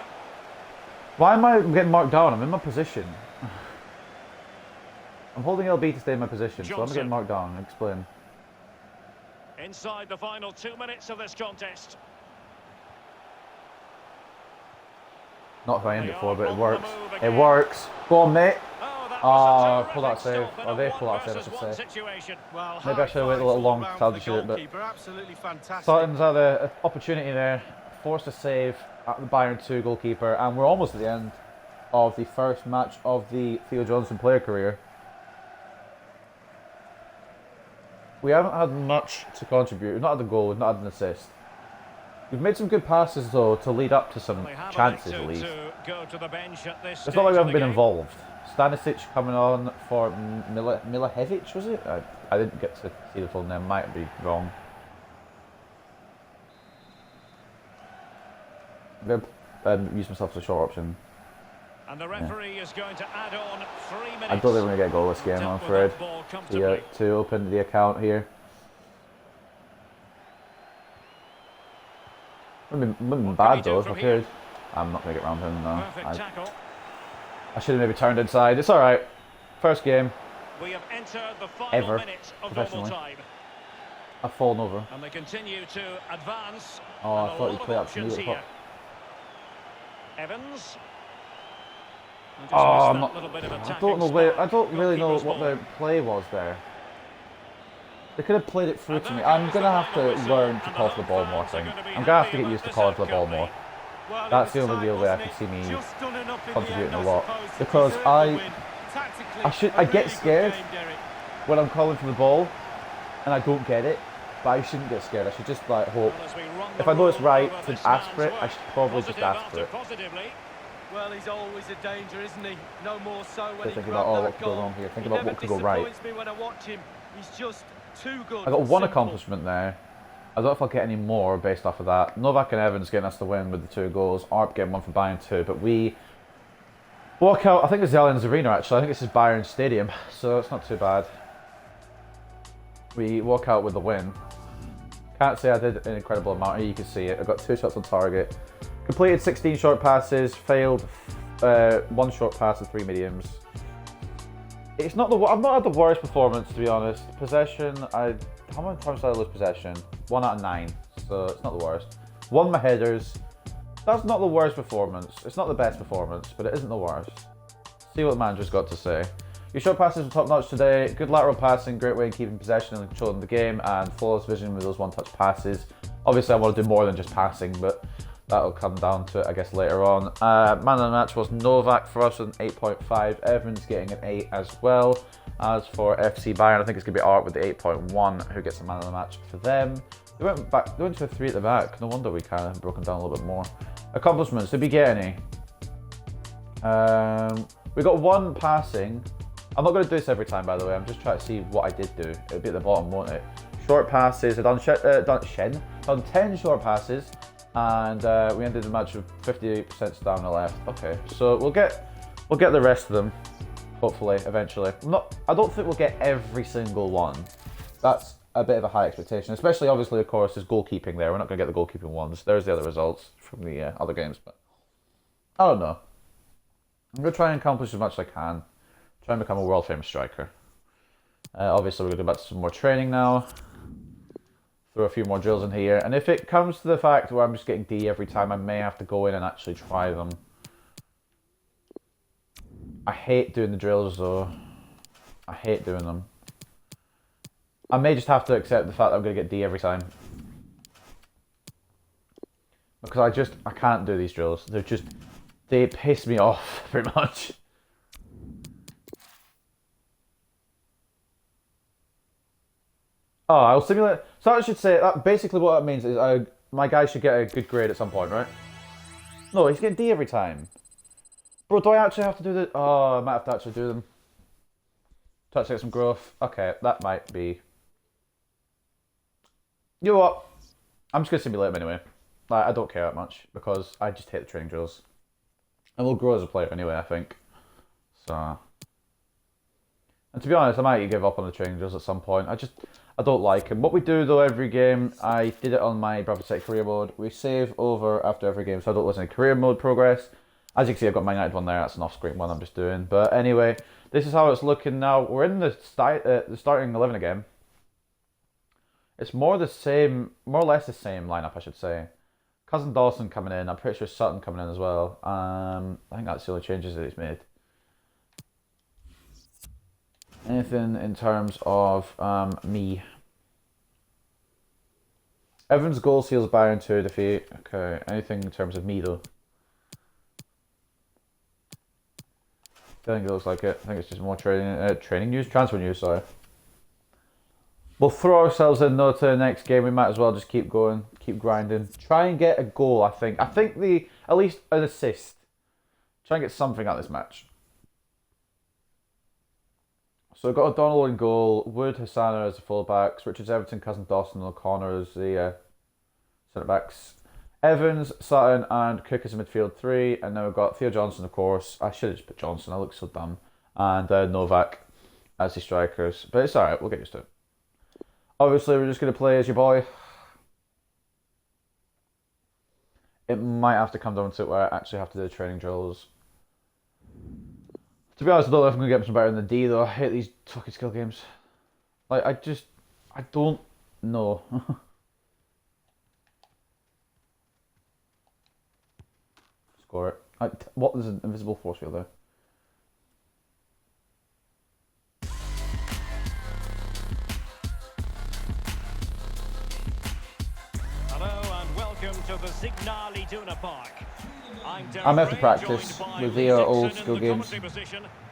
Why am I getting marked down? I'm in my position. I'm holding LB to stay in my position, so I'm getting marked down. Explain. Inside the final 2 minutes of this contest. Not if I end it for, but it works. It works. Go on, mate. Oh, pull that save. Oh, they pull that save, I should say. Maybe I should have waited a little long to tell the shoot, but Sarton's had an opportunity there, forced a save at the Bayern 2 goalkeeper, and we're almost at the end of the first match of the Theo Johnson player career. We haven't had much to contribute. We've not had a goal, we've not had an assist. We've made some good passes though to lead up to some chances at least. It's not like we haven't been involved. Stanisic coming on for Milajevic, was it? I didn't get to see the full name, might be wrong. I'm going to use myself as a short option. And the referee is going to add on 3 minutes. I don't think we're going to get a goal this game, I'm afraid. To open the account here. Wouldn't have been bad though if I could. I'm not going to get round him now. I should have maybe turned inside. It's alright. First game. We have entered the final ever minute of professionally. time. I've fallen over. And they continue to advance. Oh, I thought you played up to me. Evans. Oh, I'm not. I don't know where. I don't really know what the play was there. They could have played it through to me. I'm gonna have to learn to call for the ball more. I think I'm gonna have to get used to calling for the ball more. That's the only real way I can see me contributing a lot, because I get scared when I'm calling for the ball and I don't get it, But I shouldn't get scared. I should just like hope. If I know it's right to ask for it, I should probably just ask for it. Well, he's always a danger, isn't he? No more so when he Think grabbed about that what could go goal. wrong here. Think He about never what could go right. disappoints me when I watch him. He's just too good. I got one Simple. accomplishment there. I don't know if I'll get any more based off of that. Novak and Evans getting us the win with the 2 goals. Arp getting one for Bayern too. But we walk out. I think it's the Allianz Arena actually. I think this is Bayern Stadium, so it's not too bad. We walk out with the win. Can't say I did an incredible amount. Here you can see it. I got 2 shots on target. Completed 16 short passes. Failed 1 short pass and 3 mediums. It's not the. I've not had the worst performance, to be honest. Possession. How many times did I lose possession? 1 out of 9. So it's not the worst. Won my headers. That's not the worst performance. It's not the best performance, but it isn't the worst. See what the manager's got to say. Your short passes were top notch today. Good lateral passing, great way of keeping possession and controlling the game, and flawless vision with those one-touch passes. Obviously, I want to do more than just passing, but that'll come down to it, I guess, later on. Man of the match was Novak for us with an 8.5. Evans getting an 8 as well. As for FC Bayern, I think it's going to be Art with the 8.1 who gets the man of the match for them. They went back. They went to a 3 at the back. No wonder we kind of broken down a little bit more. Accomplishments. Did we get any? We got 1 passing. I'm not going to do this every time, by the way. I'm just trying to see what I did do. It'll be at the bottom, won't it? Short passes. I've done 10 short passes, and we ended the match with 58% stamina left. Okay, so we'll get the rest of them, hopefully, eventually. I don't think we'll get every single one. That's a bit of a high expectation, especially, obviously, of course, there's goalkeeping there. We're not going to get the goalkeeping ones. There's the other results from the other games, but I don't know. I'm going to try and accomplish as much as I can. Try and become a world famous striker. Obviously, we're going to go back to some more training now. Throw a few more drills in here. And if it comes to the fact where I'm just getting D every time, I may have to go in and actually try them. I hate doing the drills though. I hate doing them. I may just have to accept the fact that I'm going to get D every time. Because I can't do these drills. They piss me off pretty much. Oh, I'll simulate. So I should say that basically what that means is my guy should get a good grade at some point, right? No, he's getting D every time. Bro, do I actually have to do the? Oh, I might have to actually do them. To actually get some growth. Okay, that might be. You know what? I'm just gonna simulate them anyway. Like, I don't care that much because I just hate the training drills, and we'll grow as a player anyway. I think. So. And to be honest, I might give up on the training drills at some point. I don't like them. What we do though every game, I did it on my Bradford City career mode. We save over after every game, so I don't lose any career mode progress. As you can see, I've got my United one there. That's an off-screen one I'm just doing. But anyway, this is how it's looking now. We're in the starting 11 again. It's more or less the same lineup, I should say. Cousin Dawson coming in. I'm pretty sure Sutton coming in as well. I think that's the only changes that he's made. Anything in terms of me? Evans' goal seals Bayern 2 defeat. Okay, anything in terms of me though? I think it looks like it. I think it's just more training news, transfer news, sorry. We'll throw ourselves in though to the next game. We might as well just keep going, keep grinding. Try and get a goal, I think. At least an assist. Try and get something out of this match. So we've got O'Donnell in goal, Wood, Hassana as the full-backs, Richards, Everton, Cousin Dawson, O'Connor as the centre-backs. Evans, Sutton and Cook as a midfield 3, and then we've got Theo Johnson, of course. I should have just put Johnson, I look so dumb. And Novak as the strikers. But it's alright, we'll get used to it. Obviously, we're just going to play as your boy. It might have to come down to it where I actually have to do the training drills. To be honest, I don't know if I'm going to get some better than D though. I hate these fucking skill games. Like, I don't know. Score it. What is an invisible force field there? Hello and welcome to the Iduna Park. I'm going to have to practice with the old skill games.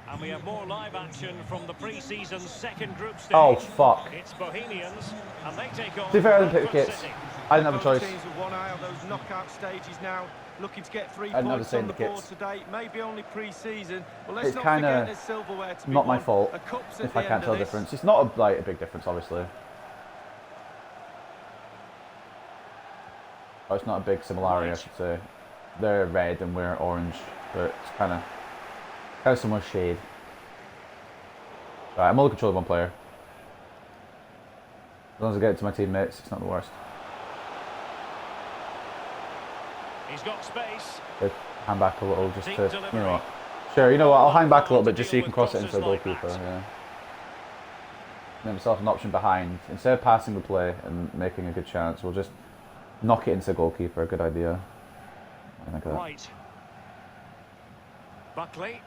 And we have more live action from the pre-season second group stage. Oh, fuck. It's Bohemians, and they take on To be fair, I didn't pick the Bradford kits. City. I didn't have a Both choice. teams with one eye on those knockout stages now, looking to get 3 I'd never points seen on the the board kits. today. Maybe only pre-season. Well, let's It's not kinda forget there's silverware to be Not my won. fault A cup's at if the I end can't of tell the this. difference. It's not a big difference, obviously. Oh, it's not a big similarity, I should say. They're red and we're orange, but it's kind of similar shade. Right, I'm only controlling one player. As long as I get it to my teammates, it's not the worst. He's got space. Good. Hang back a little just to, you know what. Sure, you know what, I'll hang back a little bit just so you can cross it into the goalkeeper. Yeah. Make myself an option behind. Instead of passing the play and making a good chance, we'll just knock it into the goalkeeper. Good idea. I think of that. Right. Buckley.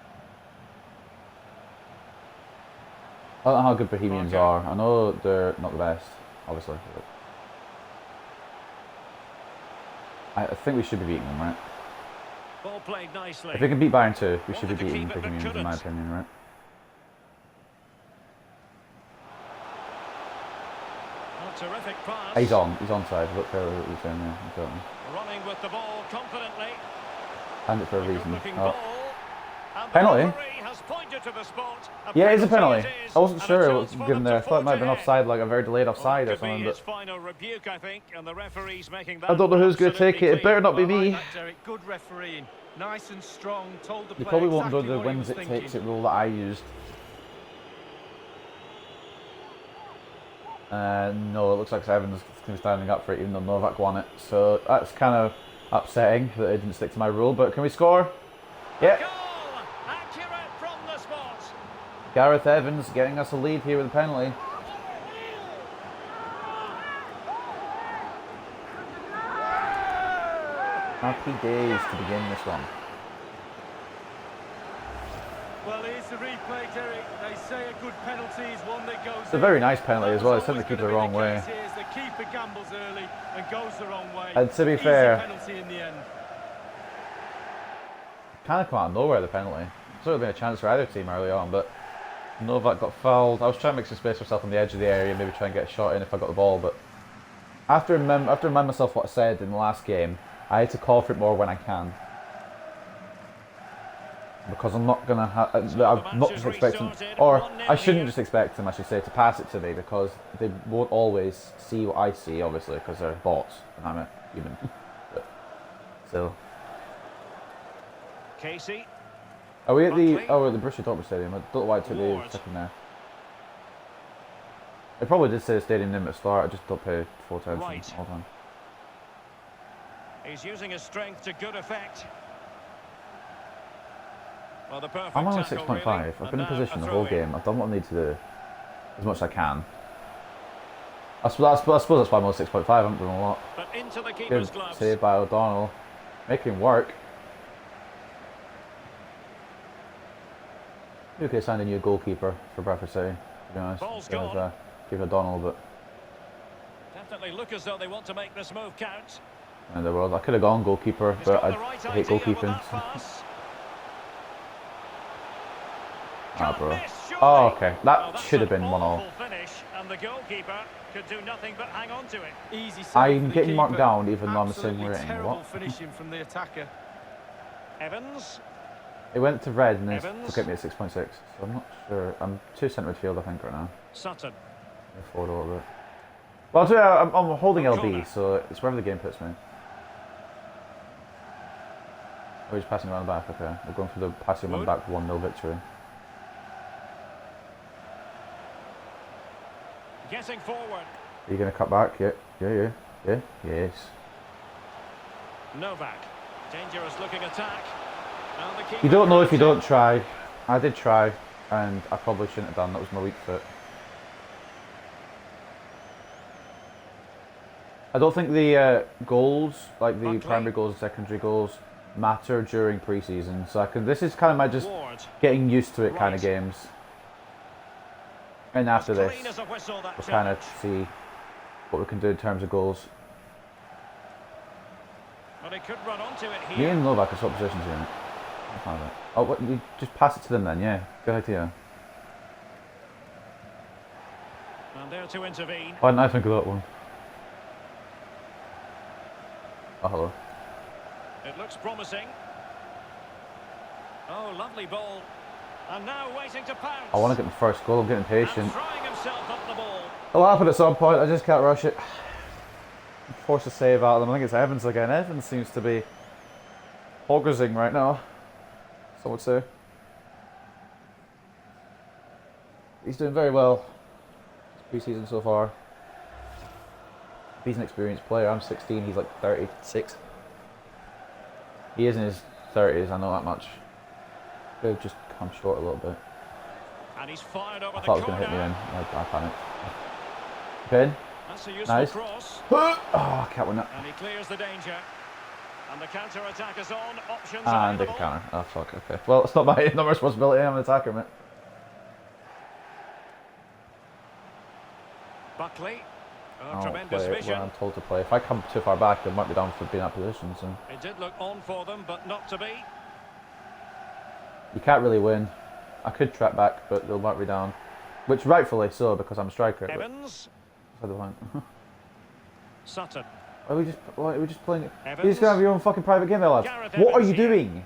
I don't know how good Bohemians are. I know they're not the best, obviously. I think we should be beating them, right? Ball played nicely. If we can beat Bayern too, we should be beating Bohemians, in my opinion, right? A terrific pass. He's onside. Look how he's saying there. Exactly. Running with the ball confidently. And it for a Good reason. looking Oh. ball. And Penalty? the referee has pointed to the spot. Yeah, it's a penalty. it is, I wasn't and sure a it was chance for given them there. I to thought it might have been forge offside, like a very delayed offside or Could be something. his But final rebuke, I think, and the referee's making that. I don't know who's going to take it. It better not be Well, I me. like that, Derek. Good refereeing. Nice and strong. Told the You player probably won't do exactly the what he wins was it thinking. takes it rule that I used. No, it looks like Evans is standing up for it, even though Novak won it. So that's kind of upsetting that it didn't stick to my rule. But can we score? Yeah. Goal! Accurate from the spot. Gareth Evans getting us a lead here with a penalty. Happy days to begin this one. Well, here's the replay, Derek. They say a good penalty is one that goes. It's a very nice penalty as well. It's sent the keeper the wrong way. The keeper gambles early and goes the wrong way. And to be Easy fair, penalty in the end. kind of come out of nowhere, the penalty. It's sort of been a chance for either team early on, but Novak got fouled. I was trying to make some space for myself on the edge of the area, maybe try and get a shot in if I got the ball, but after remind myself what I said in the last game, I had to call for it more when I can. Because I'm not going to have... I'm not just expecting... Or, I shouldn't just expect them, I should say, to pass it to me, because they won't always see what I see, obviously, because they're bots, and I'm a human. But, still. Casey. Are we at the... Oh, we're at the Borussia Dortmund Stadium. I don't know why I took the Ward. second there. It probably did say the stadium name at the start, I just don't pay full attention Right. all the time. He's using his strength to good effect. Well, the perfect I'm only tackle, 6.5. really. I've And been in now position a the whole throw-in. game. I've done what I need to do. As much as I can. I suppose that's why I'm only 6.5. I haven't done a lot. But into the Good keeper's gloves. save by O'Donnell. Making work. Maybe we could have signed a new goalkeeper for Bradford City, to be honest. Ball's Instead of, gone. give O'Donnell, but... Definitely look as though they want to make this move count. In the world. I could have gone goalkeeper, He's but got I the right hate idea with goalkeeping. that pass. Ah, bro. Can't miss, surely. Oh, okay. Well, That that's should have an been 1-all. awful finish, and the goalkeeper could do nothing but hang on to it. Easy save I'm for the getting marked keeper. down even though I'm the same Absolutely rating. terrible What? finishing from the attacker. Evans. It went to red and then Evans. took me at 6.6. So I'm not sure. I'm 2 centre midfield, I think, right now. Sutton. Forward a little bit. Well, I'm holding LB, Corner. so it's wherever the game puts me. Oh, he's passing around the back, okay. We're going for the passing around the back 1-0 victory. Getting forward. Are you going to cut back? Yeah. Yes. Novak. Dangerous looking attack. And the keeper You don't know if you grabs don't try. I did try, and I probably shouldn't have done. That was my weak foot. I don't think the goals, like the Buckley. primary goals and secondary goals, matter during pre-season. So this is kind of my just Ward. getting used to it kind of Right. games. And after this, Clean as a whistle, that we'll kind of challenge. see what we can do in terms of goals. But he could run onto it Me here. and Novak are swap positions here. Oh, what, you just pass it to them then, yeah. Good idea. And there to intervene. Why didn't I think of that one? Oh, hello. It looks promising. Oh, lovely ball. And now waiting to pounce. I want to get the first goal, I'm getting patient. And throwing himself up the ball. It'll happen at some point, I just can't rush it. Force a save out of them. I think it's Evans again. Evans seems to be hogging right now, some would say. He's doing very well this pre-season so far. He's an experienced player. I'm 16, he's like 36. He is in his 30s, I know that much. Could have just come short a little bit. And he's fired over I the thought it was going to hit me then. I panicked. Pin. That's a useful Nice. cross. Oh, I can't win that. And he clears the danger. And the counter-attack is on. Options And they available. can counter. Oh, fuck, okay. Well, it's not my responsibility, I'm an attacker, mate. Buckley. Oh, I'll tremendous play it vision. when I'm told to play. If I come too far back, they might be down for being in that position, so... It did look on for them, but not to be. You can't really win. I could track back, but they'll mark me down. Which rightfully so, because I'm a striker. Evans. But the point. Sutton. Why are we just playing it? Evans. You just gonna have your own fucking private game there, lads. Gareth What are Evans you here. doing?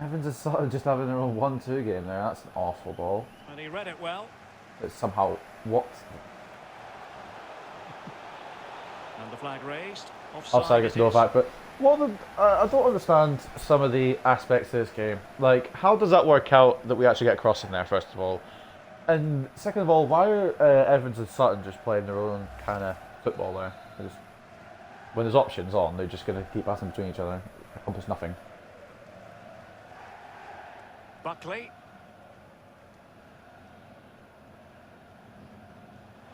Evans is sort of just having their own 1-2 game there. That's an awful ball. And he read it well. It's somehow... What? And the flag raised. Offside gets it no is. back, but what I don't understand some of the aspects of this game. Like, how does that work out that we actually get crossing there, first of all? And second of all, why are Evans and Sutton just playing their own kind of football there? When there's options on, they're just going to keep passing between each other, accomplish nothing. Buckley.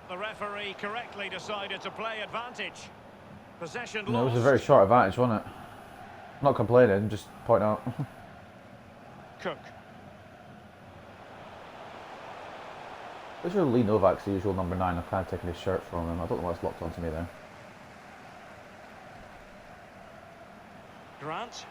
The referee correctly decided to play advantage. Possession No, it was a lost. very short advantage, wasn't it? I'm not complaining, just pointing out. Cook. Where's your Lee Novak's the usual number 9? I've kind of taken his shirt from him. I don't know what's locked onto me there. Grant.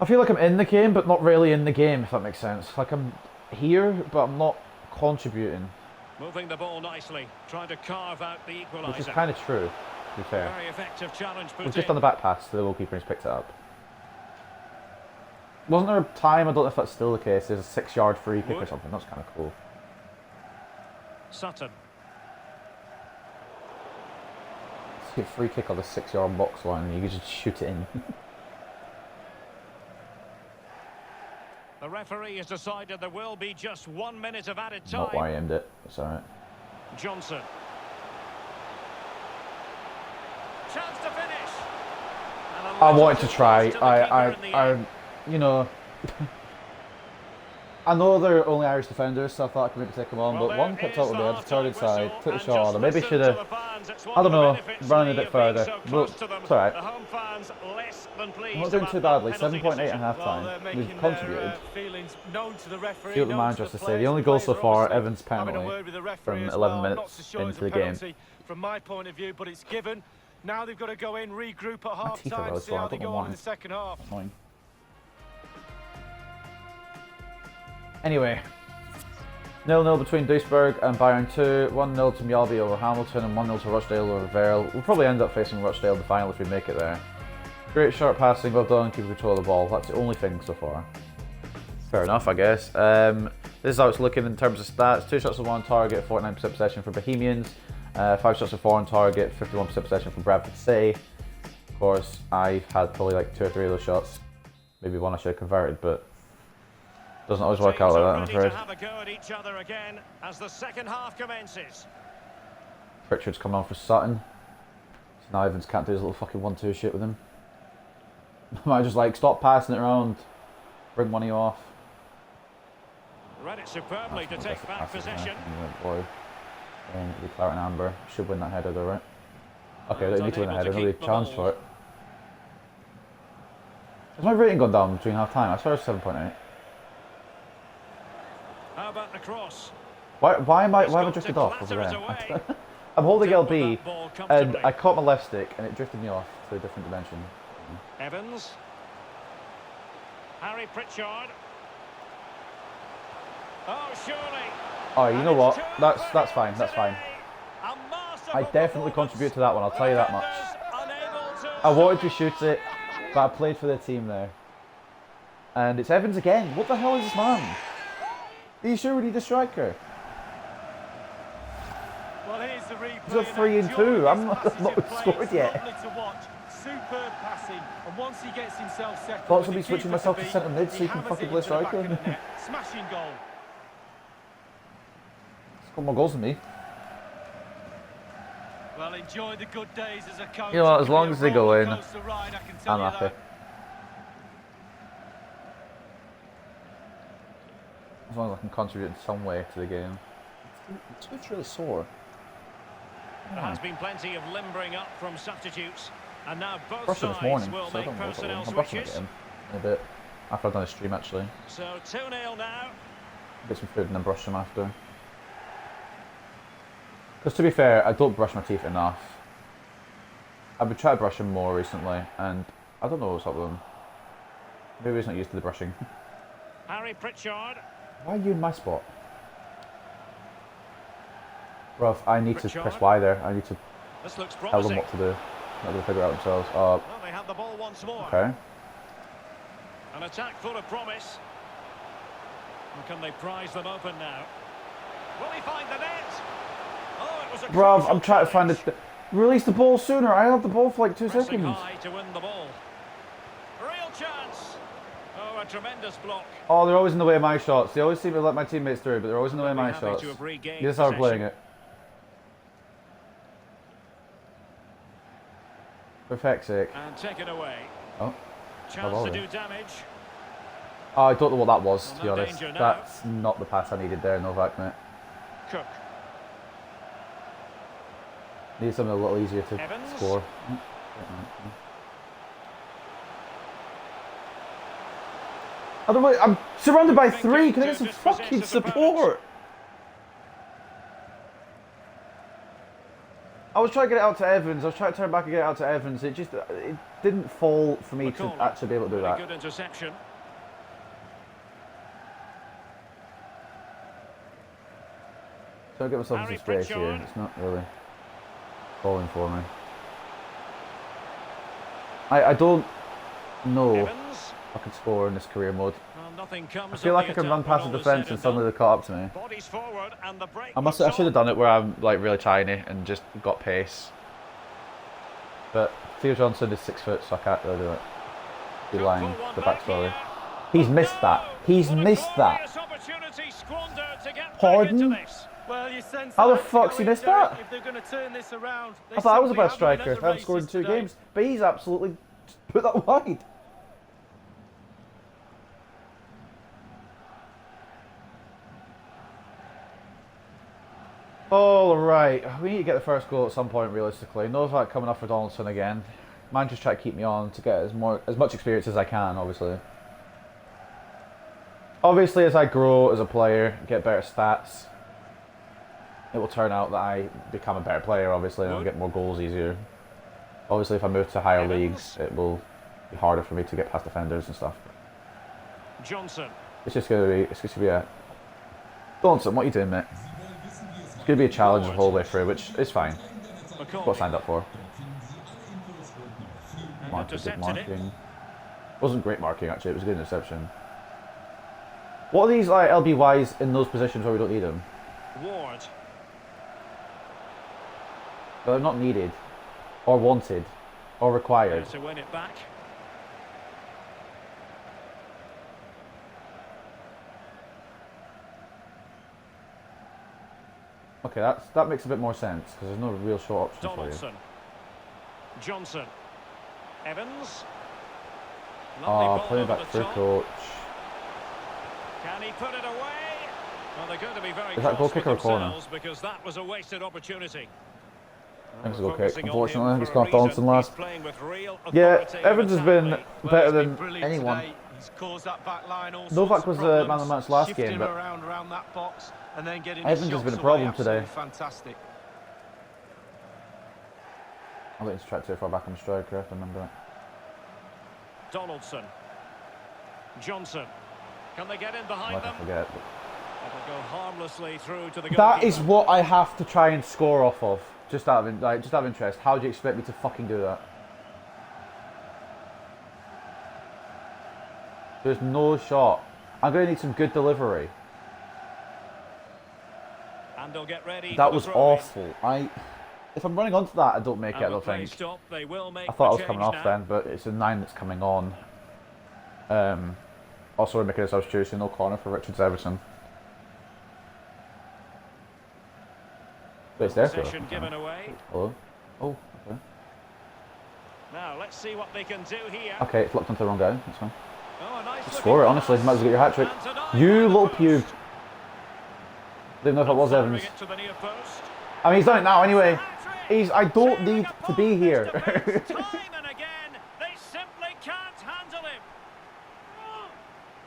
I feel like I'm in the game, but not really in the game, if that makes sense. Like I'm here, but I'm not contributing. Moving the ball nicely, trying to carve out the equaliser. Which is kind of true, to be fair. Very effective challenge put We've just in. done the back pass to the goalkeeper and he's picked it up. Wasn't there a time, I don't know if that's still the case, there's a 6-yard free kick or something. That's kind of cool. Sutton. See a free kick on the 6-yard box line and you can just shoot it in. The referee has decided there will be just 1 minute of added time. Not why I aimed it, it's alright. Johnson. Chance to finish. And a I little wanted to try. close to the keeper in the end. You know, I know they're only Irish defenders, so I thought I could maybe take them on, Well, but one there kept is out of the the edge, turned half-time inside, whistle, took the and shot on, just or maybe listen should to have, the fans. It's one I don't of the know, benefits, running a Lee, bit of being further. so But close to them. it's alright. The home fans less than pleased I'm not doing about too that badly, penalty 7.8 at decision. Well, half-time. they're We've making contributed. their feelings known to the referee. See what the known manager to has to the say. The players. only goal so Players are far, obviously Evans' having a penalty word with the referee from as 11 well. minutes Not so sure it's into a the game. penalty from my point of view, but it's given. Now they've got to go in, regroup at half teeth are time, really see sore, how I they don't know go on why. in the second half. Annoying. Anyway, 0-0 between Duisburg and Bayern 2, 1-0 to Mjolby over Hamilton and 1-0 to Rochdale over Verl. We'll probably end up facing Rochdale in the final if we make it there. Great short passing, well done, keeping control of the ball. That's the only thing so far. Fair enough, I guess. This is how it's looking in terms of stats. 2 shots on 1 target, 49% possession for Bohemians. 5 shots on 4 on target, 51% possession for Bradford City. Of course, I've had probably like 2 or 3 of those shots. Maybe one I should have converted, but doesn't always work out like that, I'm Teams are afraid. ready to have a go at each other again as the second half commences. Pritchard's coming on for Sutton. So now Evans can't do his little fucking 1-2 shit with him. I just like, stop passing it around. Bring one of you off. Read it superbly to take back possession. Boy. And the Claret and Amber should win that header though, right? Okay, And they need to win the unable header, to nobody keep the challenged ball. for it. Has my rating gone down between half time? I swear it's 7.8. How about the cross? Why have I He's got drifted to off over clatter there? it away. I'm holding Dealt with LB, that ball and comfortably. I caught my left stick, and it drifted me off to a different dimension. Evans. Harry Pritchard. Oh, surely. Oh, you know And what? it's That's fine. That's fine. a masterful I definitely performance. contribute to that one. I'll tell you that much. Unable to I wanted to shoot it, but I played for the team there. And it's Evans again. What the hell is this man? Are you sure we need a striker? Well, here's the replay. It's a 3 and 2. I'm not scored yet. Lovely to watch. Superb passing, and once he gets himself settled, Thought I'd be switching myself to centre mid so you can fucking play striker. Smashing goal. Got more goals than me. Well, enjoy the good days as a coach. You know what, as long as they go in, I'm happy. As long as I can contribute in some way to the game. It's really sore. There has been plenty of limbering up from substitutes, and now both Brushed him this sides morning, will so I make don't know what personnel I'll brush him switches. again in a bit. After I've done a stream actually. So 2-0 now. Get some food and then brush them after. Because to be fair, I don't brush my teeth enough. I've been trying to brush them more recently, and I don't know what's up with them. Maybe he's not used to the brushing. Harry Pritchard. Why are you in my spot? Bruv, I need to press Y there. I need to This looks tell them promising. what to do. They're going to figure it out themselves. Well, they have the ball once more. Okay. An attack full of promise. And can they prize them open now? Will he find the net? Oh, it was a Bruv, crucial I'm trying to find challenge. it. Release the ball sooner. I had the ball for like 2 Pressing seconds. high to win the ball. Real chance. Oh, a tremendous block. Oh, they're always in the way of my shots. They always seem to let my teammates through, but they're always in the way of my Happy shots. to have regained This is how we're playing possession. it. For feck's sake. And taken away. Oh. Chance volley. to do damage. Oh, I don't know what that was, to be no honest. danger now. That's not the pass I needed there, Novak, mate. Cook. Need something a little easier to Evans. score. I don't know, I'm surrounded by 3. Can I get some fucking support? I was trying to get it out to Evans. I was trying to turn back and get it out to Evans. It didn't fall for me to McCall. actually be able to do Very that. good interception. Don't get myself Harry into space here. Pritchard. It's not really falling for me. I don't know if Evans. I can score in this career mode. Well, nothing comes I feel of like the I can attack run past when the all is defence said and suddenly done. they caught up to me. Bodies forward and the break. I should have done it where I'm like really tiny and just got pace. But Theo Johnson is 6 foot, so I can't really do it. Be lying the backstory. He's missed that. He's missed that. Pardon? Well, you sense How the that's fuck's he going, missed that? Derek. If they're going to turn this around, they I thought I was a simply best striker haven't if I haven't scored in races 2 today. games. But he's absolutely put that wide. All right, we need to get the first goal at some point realistically. Novak coming off for Donaldson again. Man just try to keep me on to get as much experience as I can, obviously. Obviously, as I grow as a player, get better stats, it will turn out that I become a better player, obviously, and I'll get more goals easier. Obviously, if I move to higher leagues, it will be harder for me to get past defenders and stuff. Johnson. It's just gonna be a... Donaldson, what are you doing, mate? It's gonna be a challenge the whole way through, which is fine. That's what I signed up for. Good marking. Wasn't great marking actually, it was a good interception. What are these like LBYs in those positions where we don't need them? Ward. They're not needed, or wanted, or required. To win it back. Okay, that makes a bit more sense because there's no real short options for Donaldson. you. Johnson. Evans. Oh, Lovely ball playing over back the through, top. coach. Can he put it away? Well, they're going to be very Is that cross goal kick with or corner? themselves because that was a wasted opportunity. I think it's a goal kick. Focusing on Unfortunately, him he's for got a reason. Donaldson last. He's playing with real Yeah, authority Evans has been attack. better he's been than brilliant anyone. today. He's caused that back line all Novak sorts of was the man of the problems, match last shifting game, but around that box and then getting Evans his has been a shots problem away. today. Absolutely fantastic. I'm waiting to track too far back on the striker, I have to remember it. Donaldson. Johnson. Can they get in behind them? I forget. It'll go harmlessly through to the goalkeeper. That is what I have to try and score off of. Just out of interest. How do you expect me to fucking do that? There's no shot. I'm going to need some good delivery. And they'll get ready. That was awful. If I'm running onto that, I don't make it, I don't think. I thought I was coming off then, but it's a 9 that's coming on. Also, we're making a substitution, no corner for Richards Everton. But it's there, though. Given away. Hello? Oh, okay. Now, let's see what they can do here. Okay, it's locked onto the wrong guy, that's fine. Oh, nice Score it, honestly. Might as well get your hat trick. You little pube. Didn't know if it was Evans. I mean, he's done it now anyway. I don't need to be here.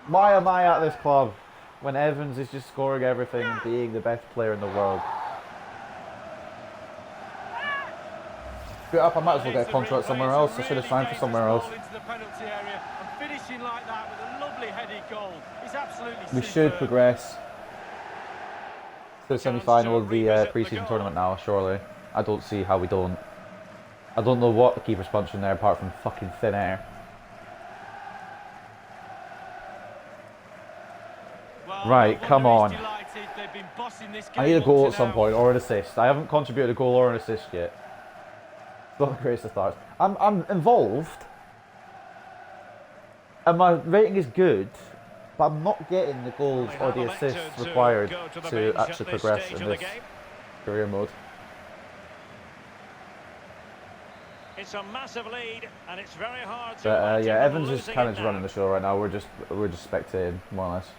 Why am I at this club when Evans is just scoring everything and being the best player in the world? Screw it up, I might as well get a contract somewhere else. I should have signed for somewhere else. We should progress to the semi-final of the pre-season tournament now, surely. I don't see how we don't. I don't know what the keeper's punching there apart from fucking thin air. Right, come on. I need a goal at some point, or an assist. I haven't contributed a goal or an assist yet. It's not the greatest of starts. I'm involved. And my rating is good, but I'm not getting the goals or the assists required to actually progress in this career mode. It's a massive lead, and it's very hard to. But yeah, Evans is kind of just running the show right now. We're just spectating, more or less.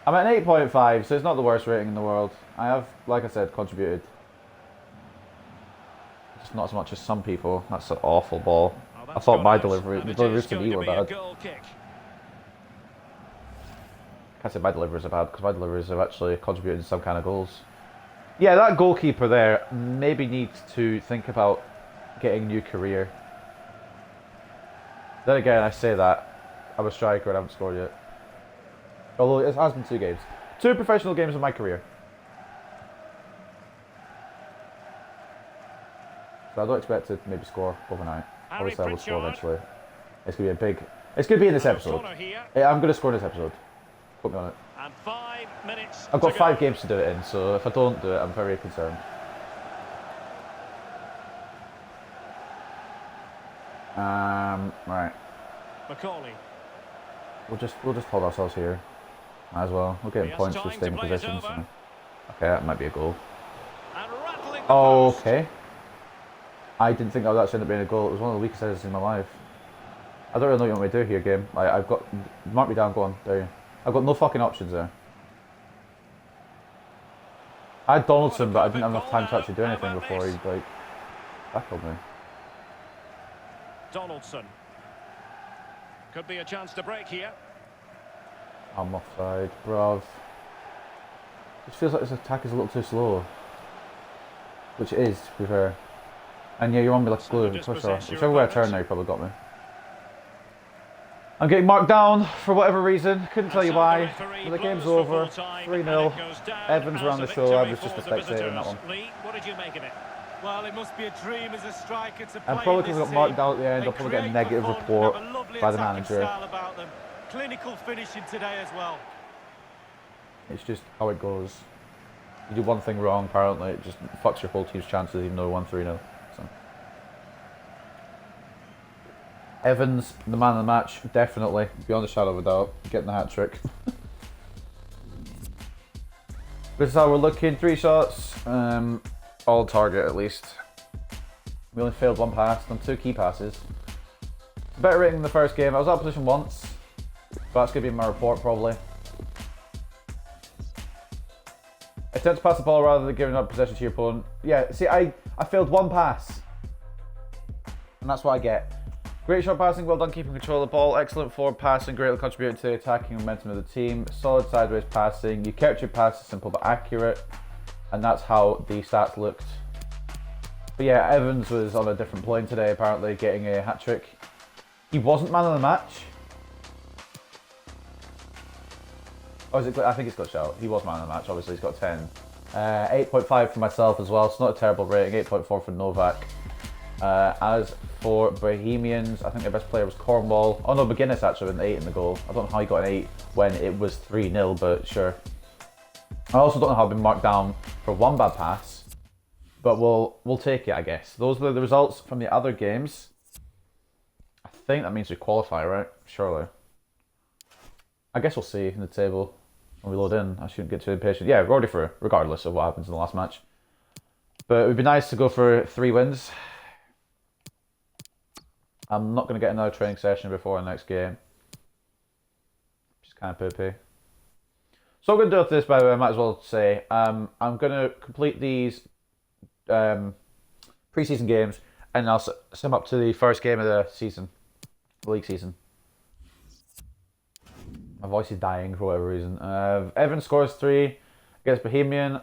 I'm at an 8.5, so it's not the worst rating in the world. I have, like I said, contributed. Just not as much as some people. That's an awful ball. I thought my deliveries to me were bad. I say my deliveries are bad because my deliveries have actually contributed to some kind of goals. Yeah, that goalkeeper there maybe needs to think about getting a new career. Then again, I say that I'm a striker and I haven't scored yet. Although it has been 2 games. 2 professional games in my career. So I don't expect to maybe score overnight. Obviously I will score eventually. It's going to be a big... It's going to be in this episode. I'm going to score in this episode. Put me on it. And 5 minutes. I've got 5 games to do it in, so if I don't do it, I'm very concerned. Right. Macaulay. We'll just hold ourselves here. Might as well. We're getting points for staying in position. So. Okay, that might be a goal. Oh, okay. I didn't think that would actually end up being a goal. It was one of the weakest headers in my life. I don't really know what you want me to do here, game. I've got... Mark me down, go on. There you. I've got no fucking options there. I had Donaldson, but I didn't have enough time to actually do anything before he, like, tackled me. Donaldson. Could be a chance to break here. I'm offside, bruv. It feels like this attack is a little too slow. Which it is, to be fair. And yeah, you're on me like glue. Whichever way I turn now, you probably got me. I'm getting marked down for whatever reason. Couldn't tell you why. But the game's over. 3-0. Evans around the show. I was just a spectator in that one. What did you make of it? Well, it must be a dream as a striker to play. And probably because I got marked down at the end, I'll probably get a negative report by the manager. Clinical finishing today as well. It's just how it goes. You do one thing wrong, apparently, it just fucks your whole team's chances, even though we won 3-0. So. Evans, the man of the match, definitely, beyond a shadow of a doubt, getting the hat trick. This is how we're looking. 3 shots, all target at least. We only failed 1 pass, done 2 key passes. Better rating than the first game. I was out of position once, but that's going to be in my report probably. Attempt to pass the ball rather than giving up possession to your opponent. Yeah, see, I failed 1 pass. And that's what I get. Great short passing, well done keeping control of the ball. Excellent forward passing, greatly contributing to the attacking momentum of the team. Solid sideways passing. You kept your passes simple but accurate. And that's how the stats looked. But yeah, Evans was on a different plane today, apparently, getting a hat-trick. He wasn't man of the match. Oh, is it? I think he's got shout. He was man of the match, obviously. He's got 10. 8.5 for myself as well. It's not a terrible rating. 8.4 for Novak. As for Bohemians, I think their best player was Cornwall. Oh no, McGuinness actually with an 8 in the goal. I don't know how he got an 8 when it was 3-0, but sure. I also don't know how I've been marked down for one bad pass, but we'll take it, I guess. Those were the results from the other games. I think that means we qualify, right? Surely. I guess we'll see in the table when we load in. I shouldn't get too impatient. Yeah, we're already through, regardless of what happens in the last match. But it would be nice to go for 3 wins. I'm not going to get another training session before the next game. Just kind of poopy. So what I'm going to do with this, by the way, I might as well say, I'm going to complete these pre-season games, and I'll sum up to the first game of the season, the league season. My voice is dying for whatever reason. Evans scores 3 against Bohemian.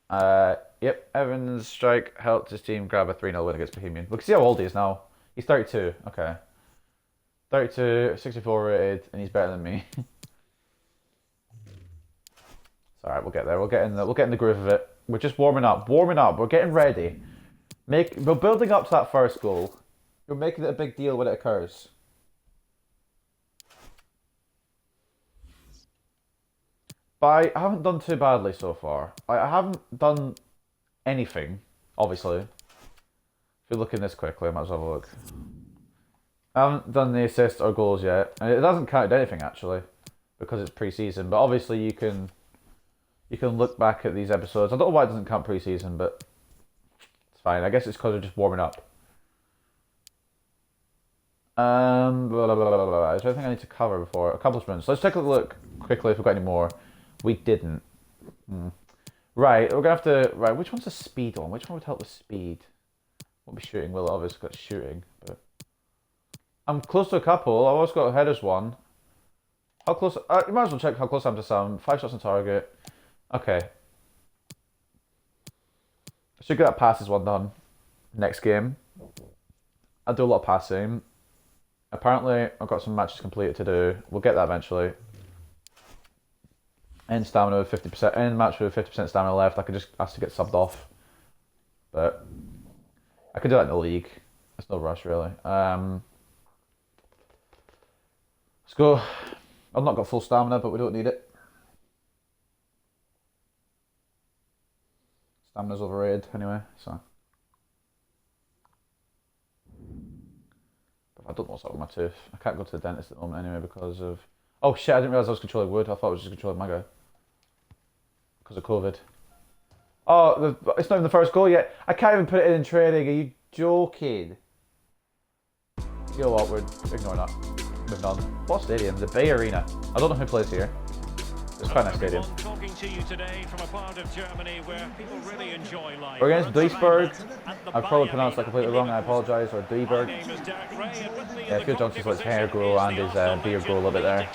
Yep, Evans' strike helped his team grab a 3-0 win against Bohemian. We can see how old he is now. He's 32, okay. 32, 64 rated, and he's better than me. It's alright, we'll get there. We'll get in the groove of it. We're just warming up. We're getting ready. We're building up to that first goal. We're making it a big deal when it occurs. But I haven't done too badly so far. I haven't done anything, obviously. If you're looking this quickly, I might as well have a look. I haven't done the assists or goals yet. And it doesn't count anything, actually, because it's pre-season. But obviously you can look back at these episodes. I don't know why it doesn't count pre-season, but it's fine. I guess it's because we're just warming up. Blah, blah, blah, blah, blah. Is there anything I need to cover before? Accomplishments. Let's take a look quickly if we've got any more. We didn't. Right, we're going to have to... Right, which one's the speed one? Which one would help with speed? Won't be shooting, will it? Obviously got shooting, but... I'm close to a couple. I've always got a headers one. How close... you might as well check how close I am to some. 5 shots on target. Okay. I should get that passes one done. Next game. I do a lot of passing. Apparently, I've got some matches completed to do. We'll get that eventually. End stamina with 50%. End match with 50% stamina left. I could just ask to get subbed off. But I could do that in the league. There's no rush really. Let's go. I've not got full stamina, but we don't need it. Stamina's overrated anyway, so. But I don't know what's up with my tooth. I can't go to the dentist at the moment anyway because of... Oh shit, I didn't realise I was controlling wood. I thought I was just controlling my guy. Because of COVID. Oh, it's not even the first goal yet. I can't even put it in training. Are you joking? You know what, we're ignoring that. Moving on. What stadium? The BayArena. I don't know who plays here. It's quite a nice stadium. Talking to you today from a part of Germany where people really enjoy life. We're against Duisburg. I probably pronounced that completely wrong. I apologise. Or Duisburg. Yeah, Theo Johnson let his hair grow and his beard grow a little bit there.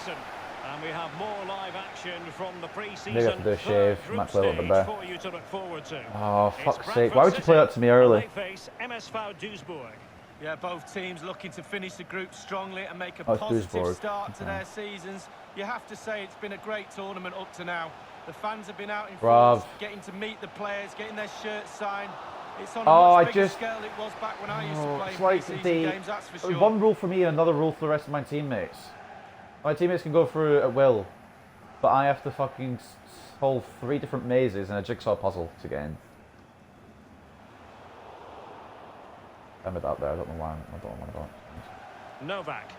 And we have more live action from the pre-season. Maybe I have to do a shave. Might play a little bit better. Oh, fuck's sake. Why would you play that to me early? Yeah, both teams looking to finish the group strongly and make a positive start to their seasons. You have to say it's been a great tournament up to now. The fans have been out in force, getting to meet the players, getting their shirts signed. It's on a much bigger scale it was back when I used to play pre-season games, that's for sure. One rule for me and another rule for the rest of my teammates. My teammates can go through at will, but I have to fucking solve 3 different mazes and a jigsaw puzzle to get in. I'm out there, I don't know why. I don't want to go. Novak.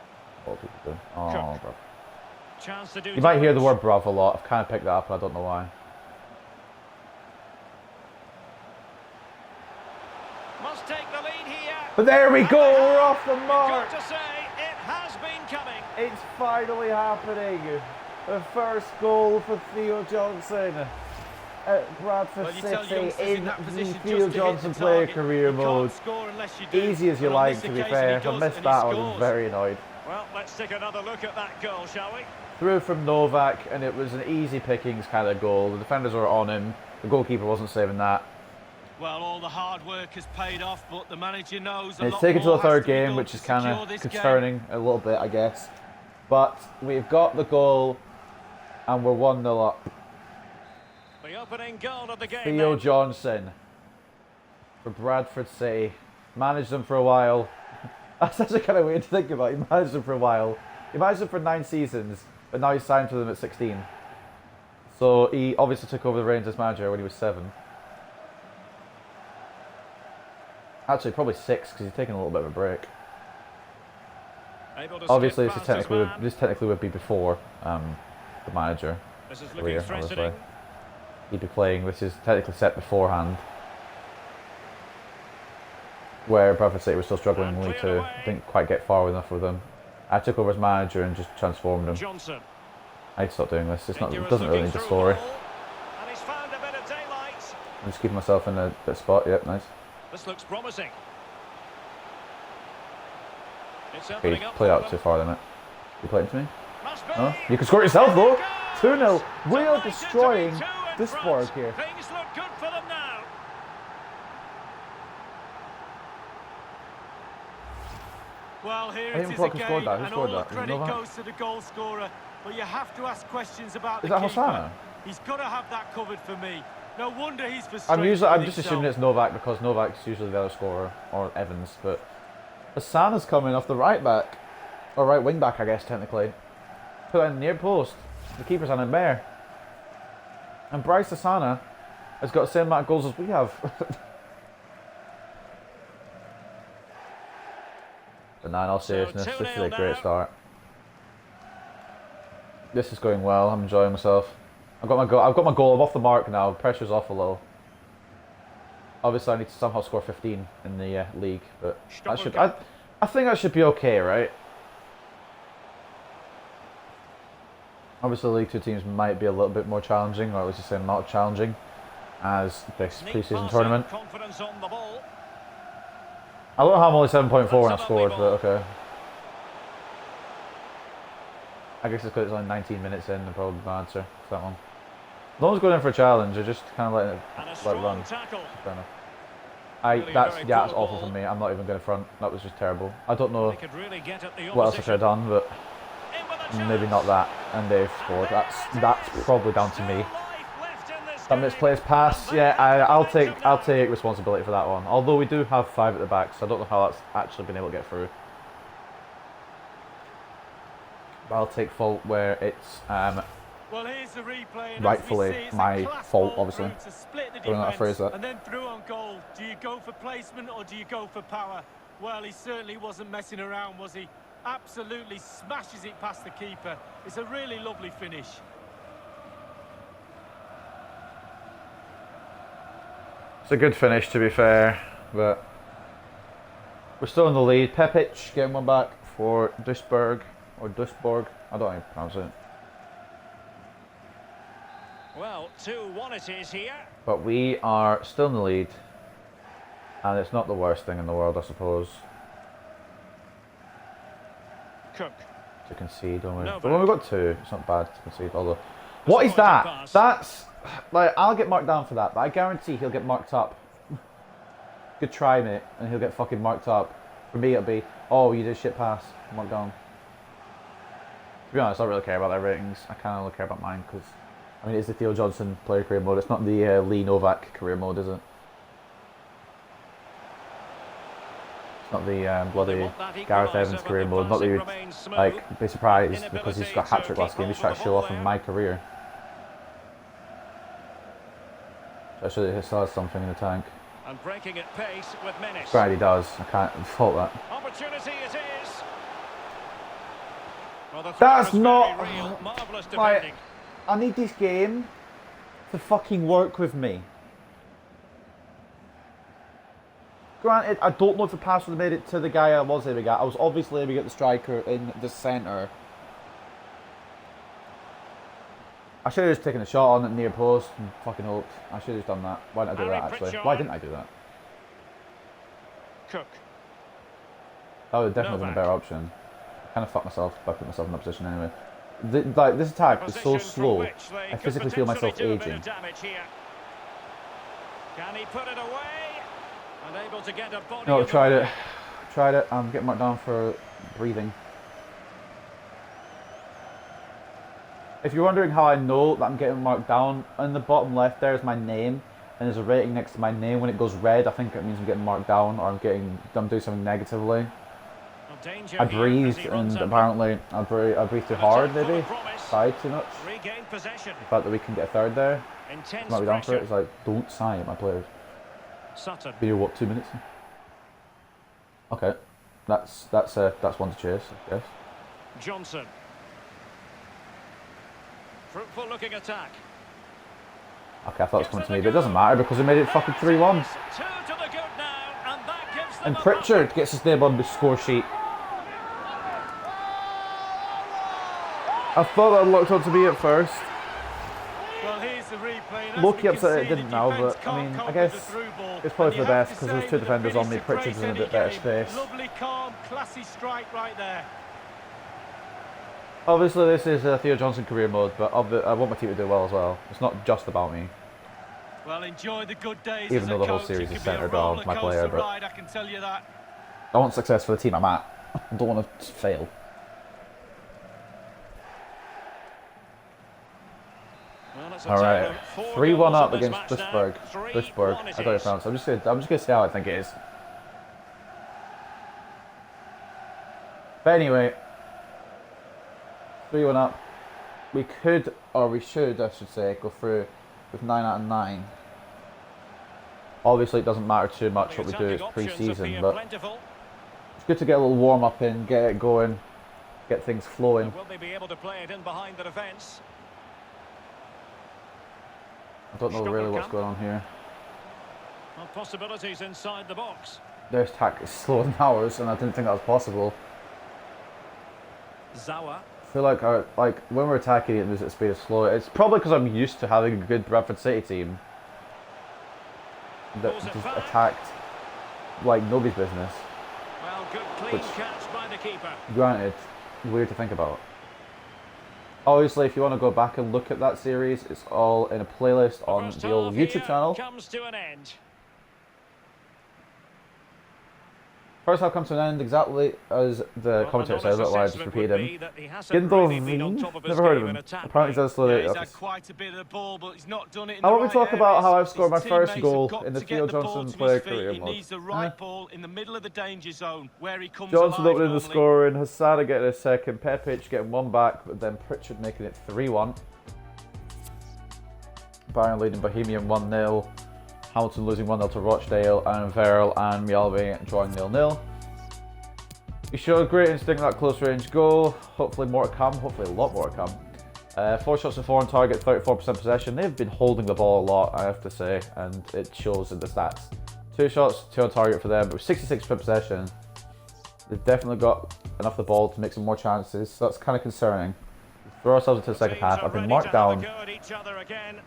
What people do. Oh, bro. Chance to do. You might hear the word bruv a lot. I've kind of picked that up, but I don't know why. Must take the lead here. But there we go, we're off the mark. Got to say, it has been coming. It's finally happening. The first goal for Theo Johnson at Bradford City in the Theo Johnson player career mode. Easy as you like, to be fair. If I missed that, I would have been very annoyed. Well, let's take another look at that goal, shall we? Through from Novak, and it was an easy pickings kind of goal. The defenders were on him. The goalkeeper wasn't saving that. Well, all the hard work has paid off, but the manager knows it's taken to the third game, which is kind of concerning a little bit, I guess. But we've got the goal, and we're 1-0 up. The opening goal of the game. Theo Johnson for Bradford City. Managed them for a while. That's actually kind of weird to think about. He managed them for a while. He managed them for 9 seasons, but now he's signed for them at 16. So he obviously took over the reins as manager when he was 7. Actually, probably 6 because he's taken a little bit of a break. Obviously, this technically would be before the manager career. Obviously, he'd be playing. This is technically set beforehand, where Bradford City was still struggling in League 2. Didn't quite get far enough with them. I took over as manager and just transformed him. Johnson. I need to stop doing this. It's not. It doesn't really need a story. And he's found a bit of daylight. I'm just keeping myself in a bit spot. Yep, nice. This looks promising. It's Okay, you play out too far, then it. You play it to me? No? You can score it yourself though. 2-0. We are destroying Duisburg here. Things look good for them now. Well, here it is again, and all the credit Novak? goes to the goal scorer. But you have to ask questions about the keeper. Hosanna? He's got to have that covered for me. No wonder he's frustrated. I'm just assuming it's Novak because Novak's usually the other scorer, or Evans, but Hosanna's coming off the right back, or right wing back, I guess technically. Put it in the near post. The keeper's on a bear, and Bryce Hosanna has got the same amount of goals as we have. But nah, in all seriousness, this is a great start. This is going well. I'm enjoying myself. I've got my goal. I'm off the mark now. Pressure's off a little. Obviously, I need to somehow score 15 in the league, but I think I should be okay, right? Obviously, League 2 teams might be a little bit more challenging, or at least say not challenging, as this pre-season tournament. I don't know how I'm only 7.4 when I scored, but okay. I guess it's because it's only 19 minutes in, and probably the answer to that one. No one's going in for a challenge, they're just kind of letting it run. Fair enough. That's awful for me. I'm not even going to front. That was just terrible. I don't know what else I could have done, but maybe not that. And they've scored. That's probably down to me. That misplaced pass. Yeah, I'll take responsibility for that one. Although we do have 5 at the back, so I don't know how that's actually been able to get through. But I'll take fault where it's well, here's the replay, rightfully my fault, obviously. I don't know how to phrase that. And then through on goal. Do you go for placement or do you go for power? Well, he certainly wasn't messing around, was he? Absolutely smashes it past the keeper. It's a really lovely finish. It's a good finish, to be fair, but we're still in the lead. Pepic getting one back for Duisburg, or Duisburg. I don't know how you pronounce it. Well, 2-1 it is here. But we are still in the lead, and it's not the worst thing in the world, I suppose. Cook. To concede, don't we? But when we've got 2, it's not bad to concede. Although, what is that? That's like, I'll get marked down for that, but I guarantee he'll get marked up. Good try, mate, and he'll get fucking marked up. For me, it'll be, oh, you did shit pass, marked down. To be honest, I don't really care about their ratings. I kind of only care about mine because, I mean, it's the Theo Johnson player career mode. It's not the Lee Novak career mode, is it? It's not the bloody Gareth Evans career mode. Not that you'd like be surprised because he's got a hat-trick last game. He's trying to show off in my career. So I should have still has something in the tank. And breaking at pace with menace. Right, he does. I can't fault that. Opportunity it is. Well, that's not like, I need this game to fucking work with me. Granted, I don't know if the pass would have made it to the guy I was aiming at. I was obviously aiming at the striker in the centre. I should have just taken a shot on it near post and fucking hoped. I should have just done that. Why didn't I do that, actually? Why didn't I do that? Cook. That would have definitely been a better option. I kind of fucked myself by putting myself in that position anyway. Like, this attack is so slow, I physically feel myself aging. Can he put it away? And able to get a body. No, tried it. I'm getting marked down for breathing. If you're wondering how I know that I'm getting marked down, on the bottom left there is my name, and there's a rating next to my name. When it goes red, I think it means I'm getting marked down, or I'm doing something negatively. I breathed, and apparently I breathed too hard, maybe. Sighed too much. The fact that we can get a third there, might be down for it. It's like, don't sigh at my players. Be what, 2 minutes? Okay, that's one to chase, I guess. Johnson. Fruitful looking attack. Okay, I thought it was coming to me, but it doesn't matter because we made it fucking 3-1. And Pritchard gets his name on the score sheet. I thought that looked on to me at first. Well, here's the replay. Lucky upset it didn't now, but I mean, I guess it's probably for the best because there's two defenders on me. Pritchard's in a bit better space. Lovely, calm, classy strike right there. Obviously, this is Theo Johnson career mode, but I want my team to do well as well. It's not just about me. Well, enjoy the good days. Even though the whole series is centered around my player, but I can tell you that. I want success for the team I'm at. I don't want to fail. All right, 3-1 up against Duisburg. Duisburg. I don't know pronounce. I'm just gonna say how I think it is. But anyway, 3-1 up. We could, or we should, I should say, go through with 9 out of 9. Obviously, it doesn't matter too much what we do. It's pre-season, but it's good to get a little warm up in, get it going, get things flowing. Will they be able to play it in behind the defence? I don't know really what's going on here. Well, possibilities inside the box. Their attack is slower than ours, and I didn't think that was possible. Zawa. I feel like when we're attacking, it moves at speed of slow. It's probably because I'm used to having a good Bradford City team that just attacked like nobody's business. Well, good clean catch by the keeper. Granted, weird to think about. Obviously, if you want to go back and look at that series, it's all in a playlist on the old YouTube channel. Comes to an end. First half comes to an end exactly as the commentator says, that's why I just repeat him. Gindovi, never heard of him. Apparently he's done slowly. I want to talk about how I've scored my first goal in the Theo Johnson player career mode. Needs the right ball in the middle of the danger zone where he comes Johnson opening the scoring, Hassana getting a second, Pepic getting one back, but then Pritchard making it 3-1. Bayern leading Bohemian 1-0. Hamilton losing 1-0 to Rochdale, and Verl and Mjällby drawing 0-0. He showed great instinct in that close range goal. Hopefully more to come, hopefully a lot more to come. 4 shots to 4 on target, 34% possession. They've been holding the ball a lot, I have to say, and it shows in the stats. 2 shots, 2 on target for them, but 66% possession. They've definitely got enough of the ball to make some more chances, so that's kind of concerning. We throw ourselves into the second half. I've been marked down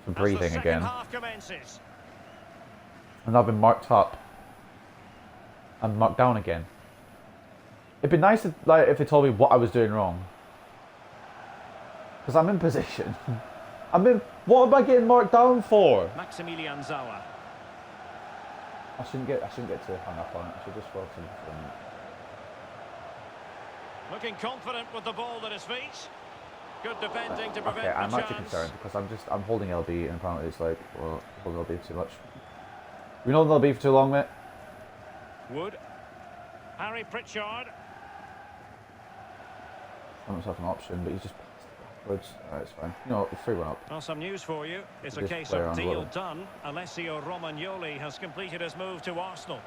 for breathing again. And I've been marked up and marked down again. It'd be nice if they told me what I was doing wrong. Because I'm in position. What am I getting marked down for? Maximilian Zawa. I shouldn't get too hung up on it. I should just focus on it. Looking confident with the ball at his feet. Good defending to prevent okay, I'm the actually chance. concerned because I'm holding LB and apparently it's like, well, holding LB too much. We know they'll be for too long, mate. Wood. Harry Pritchard. I don't have an option, but he's just passed it backwards. Alright, it's fine. No, it's 3-1 up. Well, some news for you. It's a case of deal done. Alessio Romagnoli has completed his move to Arsenal.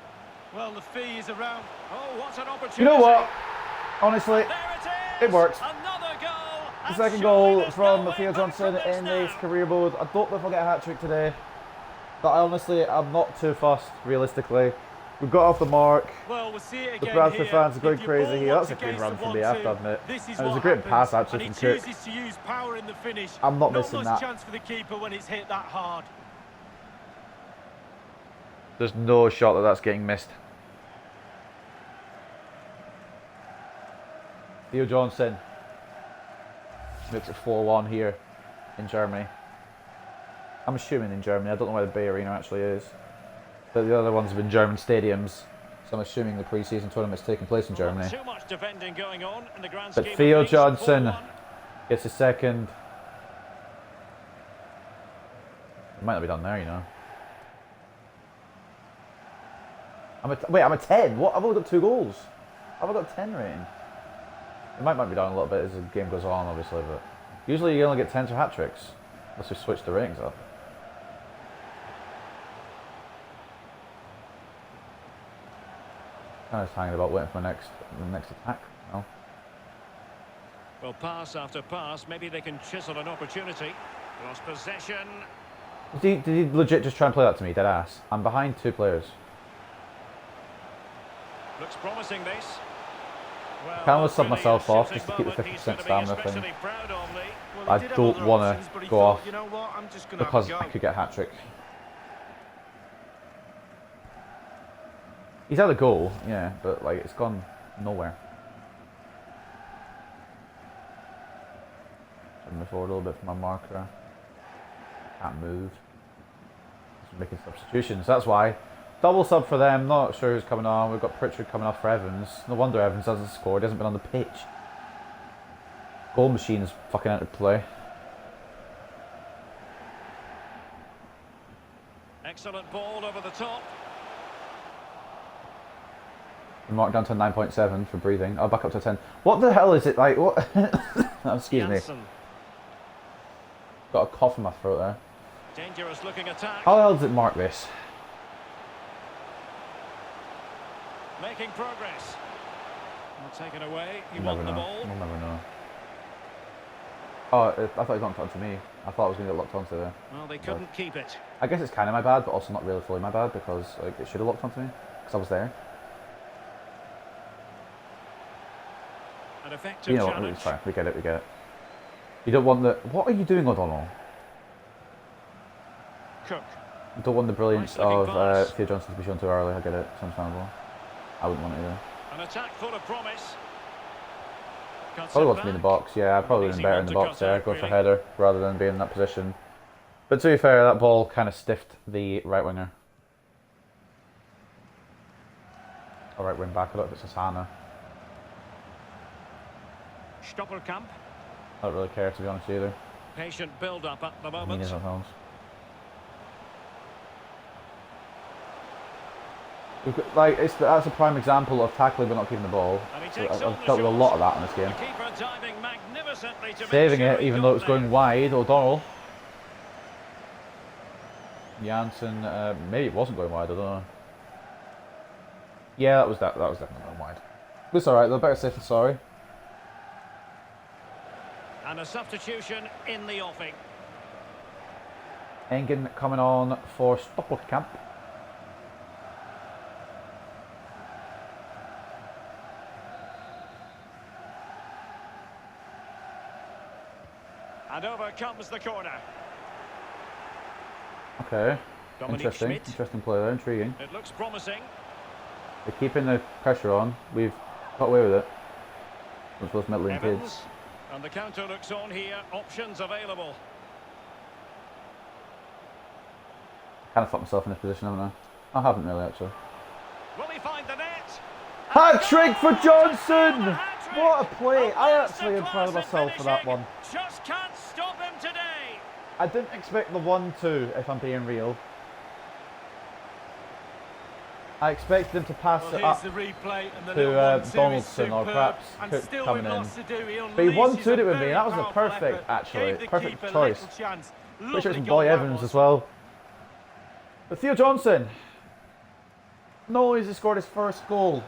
Well, the fee is around. Oh, what an opportunity. You know what? Honestly, it worked. Another goal. The second goal from Theo Johnson in his career mode. I don't know if I'll get a hat-trick today. But I'm not too fussed, realistically. We've got off the mark. Well, we'll see it again. The Bradford fans are going crazy here. That's a clean run from me, I have to admit. And it was a great pass, actually, from Cook. To use power in the finish. I'm not missing that. Not much chance for the keeper when it's hit that hard. There's no shot that that's getting missed. Theo Johnson makes it 4-1 here in Germany. I'm assuming in Germany. I don't know where the BayArena actually is. But the other ones have been German stadiums. So I'm assuming the pre-season tournament's taking place in Germany. Too much defending going on in the grand But scheme Theo of things. Johnson 4-1. gets a second. It might not be done there, you know. I'm a 10. What? I've only got 2 goals. I've only got 10 rating. It might be down a little bit as the game goes on, obviously, but usually you only get 10s or hat tricks. Unless we switch the ratings up. Kind of just hanging about waiting for the next attack. No. Well, pass after pass, maybe they can chisel an opportunity. Lost possession. Did he legit just try and play that to me, dead ass? I'm behind 2 players. Looks promising, this. Well, I kind of sub really myself off shooting just to keep the moment he's 50% gonna be stamina thing. especially proud of, Lee. Well, I he did don't have other want options, to but he go thought, off you know what, I'm just gonna because have a I go. could get a hat trick. He's had a goal, yeah, but like it's gone nowhere. So move forward a little bit from my marker. Can't move. Just making substitutions. That's why. Double sub for them. Not sure who's coming on. We've got Pritchard coming off for Evans. No wonder Evans hasn't scored. He hasn't been on the pitch. Goal machine's fucking out of play. Excellent ball over the top. Marked down to 9.7 for breathing. I'll back up to 10. What the hell is it like? What? Excuse me. Janssen. Got a cough in my throat there. Dangerous looking attack. How the hell does it mark this? Making progress. Not taken away. You We'll want never the know. ball. We'll never know. Oh, I thought he locked onto me. I thought I was going to get locked onto there. Well, they couldn't keep it. I guess it's kind of my bad, but also not really fully my bad because like it should have locked onto me because I was there. An effective You know what? challenge. It's fine. We get it. We get it. You don't want the. What are you doing, O'Donnell? Cook. You don't want the brilliance Nice looking of pass. Theo Johnson to be shown too early. I get it. It's understandable. I wouldn't want it either. An attack full of promise. Cuts Probably it wants to be in the back. box. Yeah, I probably would have Easy been better one in the to box cut there. out, Go for really. header rather than being in that position. But to be fair, that ball kind of stiffed the right winger. Or right wing back. I don't know if it's Asana. Stoppelkamp. I don't really care to be honest either. Patient build-up at the He moment. is at home. Like that's a prime example of tackling but not keeping the ball. And he So takes on I've the dealt with a shot. lot of that in this The game. keeper diving magnificently to make Saving sure it, he even got though it's there. going wide. O'Donnell. Janssen, maybe it wasn't going wide. I don't know. Yeah, that was definitely going wide. But it's all right. They're better safe than sorry. And a substitution in the offing. Engen coming on for Stoppelkamp. And over comes the corner. Okay. Dominic Interesting. Schmidt. Interesting play there. Intriguing. It looks promising. They're keeping the pressure on. We've got away with it. We're both middling Evans. kids. And the counter looks on here. Options available. Kind of fucked myself in this position, haven't I? I haven't really, actually. Will he find the net? Hat trick for Johnson! Hat-trick! What a play! A I actually am proud of masterclass myself in for that finishing. one. Just can't stop him today. I didn't expect the 1-2, if I'm being real. I expected him to pass Well, it here's up the replay, and the to little 1-2 is Donaldson or superb. perhaps And Cook still coming with in. lots to do, he But he unleashes 1-2'd it a with me, very that was a powerful perfect, effort. actually, Gave the perfect keeper choice. little chance. Pretty sure Lovely it's goal Boy that Evans was. as well. But Theo Johnson. No, he's scored his first goal.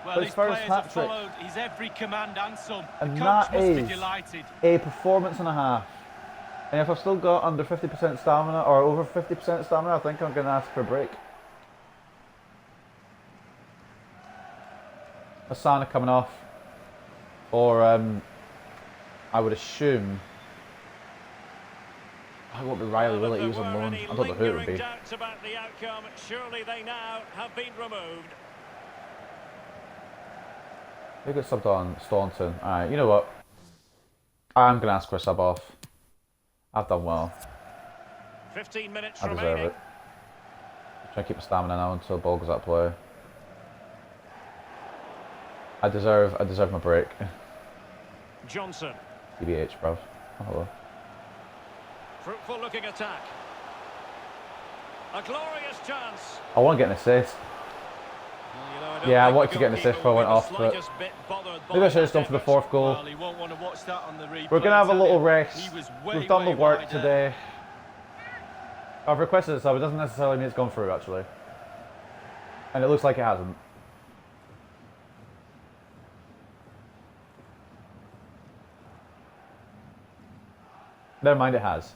Well, his his first players have hat-trick. followed his every command and some. And The coach that must be is delighted. a performance and a half. And if I've still got under 50% stamina, or over 50% stamina, I think I'm going to ask for a break. Asana coming off. Or, I would assume... I won't be Riley, will it? He was on loan. I don't know who it would be. Doubts about the outcome. Surely they now have been removed. Who got subbed on? Staunton. Alright, you know what? I'm going to ask for a sub off. I've done well. 15 minutes I deserve remaining. it. Trying to keep my stamina now until the ball goes out of play. I deserve my break. Johnson. TBH, bro. Oh, hello. Fruitful looking attack. A glorious chance. I want to get an assist. Well, you know, I wanted to get an assist before I went off, but maybe I should have gone for the fourth goal. Well, he won't want to watch that on the replay. We're going to have a little rest. Way, We've done the work wide today. I've requested it, so it doesn't necessarily mean it's gone through, actually. And it looks like it hasn't. Never mind, it has.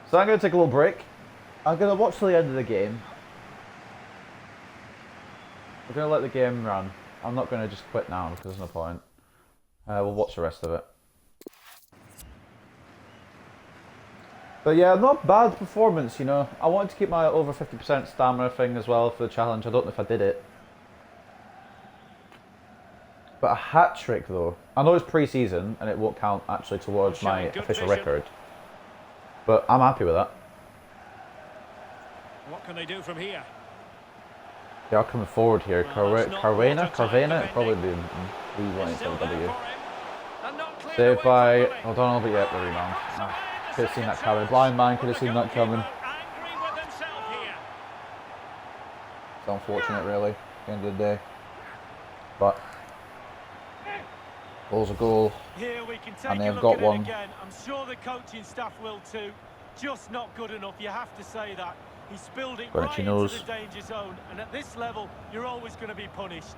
So I'm going to take a little break. I'm going to watch till the end of the game. We're going to let the game run. I'm not going to just quit now because there's no point. We'll watch the rest of it. But yeah, not bad performance, you know. I wanted to keep my over 50% stamina thing as well for the challenge. I don't know if I did it. But a hat-trick though. I know it's pre-season and it won't count actually towards my official record. But I'm happy with that. What can they do from here? They are coming forward here. Carvena? It'd probably be W. Saved by O'Donnell, but yeah, the rebound. Could have seen that coming. Blind man could have seen that coming. It's unfortunate, really, at the end of the day. But goal's a goal, and they've got one. Again. I'm sure the coaching staff will too. Just not good enough, you have to say that. He spilled it right into the danger zone, and at this level, you're always going to be punished.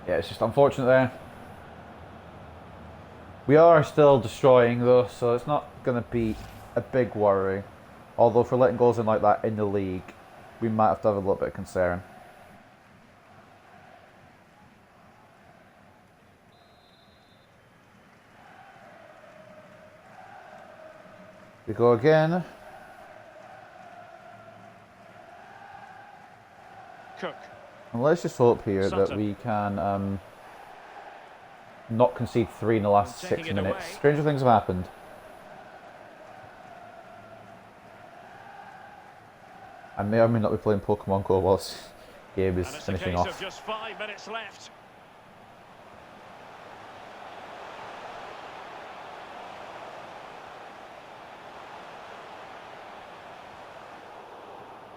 Yeah, it's just unfortunate there. We are still destroying though, so it's not going to be a big worry. Although for letting goals in like that in the league, we might have to have a little bit of concern. We go again. Cook. And let's just hope here that we can not concede 3 in the last 6 minutes. Stranger things have happened. I may or may not be playing Pokemon Go whilst Gabe is finishing off. Just 5 minutes left.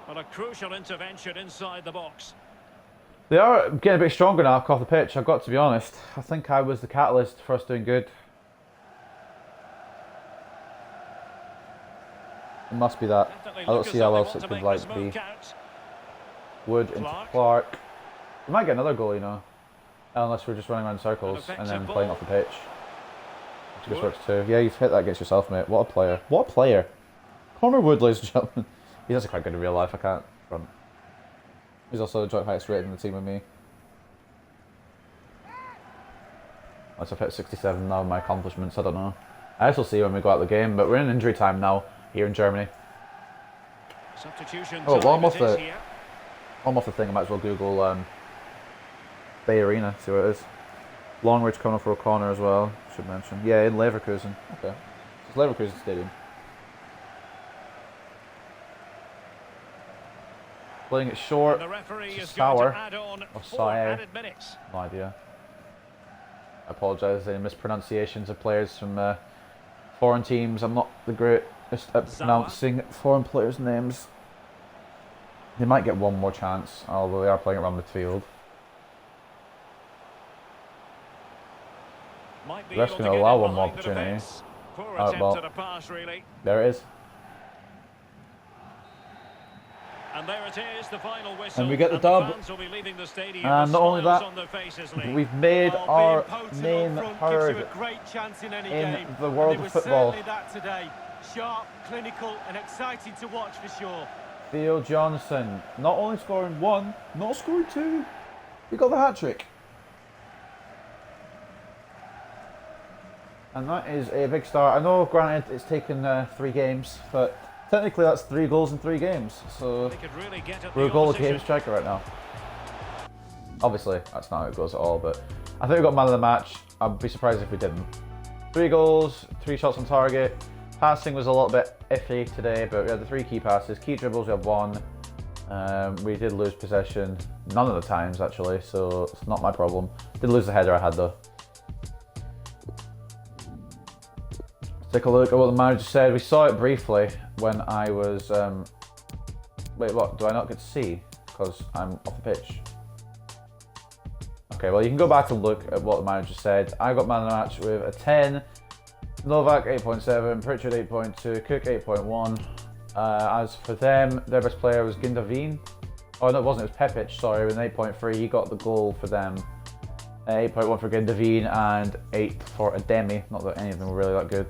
Well, a crucial intervention inside the box. They are getting a bit stronger now off the pitch, I've got to be honest. I think I was the catalyst for us doing good. It must be that. I don't see how else it could like be. Wood into Clark. We might get another goal, you know. Unless we're just running around in circles and then playing off the pitch. Which just works too. Yeah, you've hit that against yourself, mate. What a player. What a player. Connor Wood, ladies and gentlemen. He's actually quite good in real life, I can't front. He's also the joint highest rated in the team with me. Unless I've hit 67 now, my accomplishments, I don't know. I guess we'll see when we go out the game, but we're in injury time now, here in Germany. Oh, while I'm off the thing, I might as well Google BayArena, see what it is. Long Ridge coming up for a corner as well, should mention. Yeah, in Leverkusen. Okay. It's Leverkusen Stadium. Playing it short, Sour, or Sayer, no idea. I apologise for any mispronunciations of players from foreign teams. I'm not the greatest at pronouncing foreign players' names. They might get one more chance, although they are playing around midfield. The ref's going to allow one more opportunity. There it is. And there it is, the final whistle. And we get the dub. And not only that, but we've made our name heard in the world of football. Sharp, clinical, and exciting to watch for sure. Theo Johnson, not only scoring 1, not scoring 2. He got the hat-trick. And that is a big start. I know, granted, it's taken 3 games, but technically that's 3 goals in 3 games. So we're a goal a game striker right now. Obviously, that's not how it goes at all, but I think we got man of the match. I'd be surprised if we didn't. 3 goals, 3 shots on target. Passing was a little bit iffy today, but we had the 3 key passes. Key dribbles, we had 1. We did lose possession none of the times actually, so it's not my problem. Did lose the header I had though. Let's take a look at what the manager said. We saw it briefly when I was... wait, what? Do I not get to see? Because I'm off the pitch. Okay, well you can go back and look at what the manager said. I got man of the match with a 10. Novak 8.7, Pritchard 8.2, Cook 8.1. As for them, their best player was Gindavin. Oh no, it wasn't, it was Pepic, sorry, with an 8.3. He got the goal for them. 8.1 for Gindavin and 8 for Ademi. Not that any of them were really that good.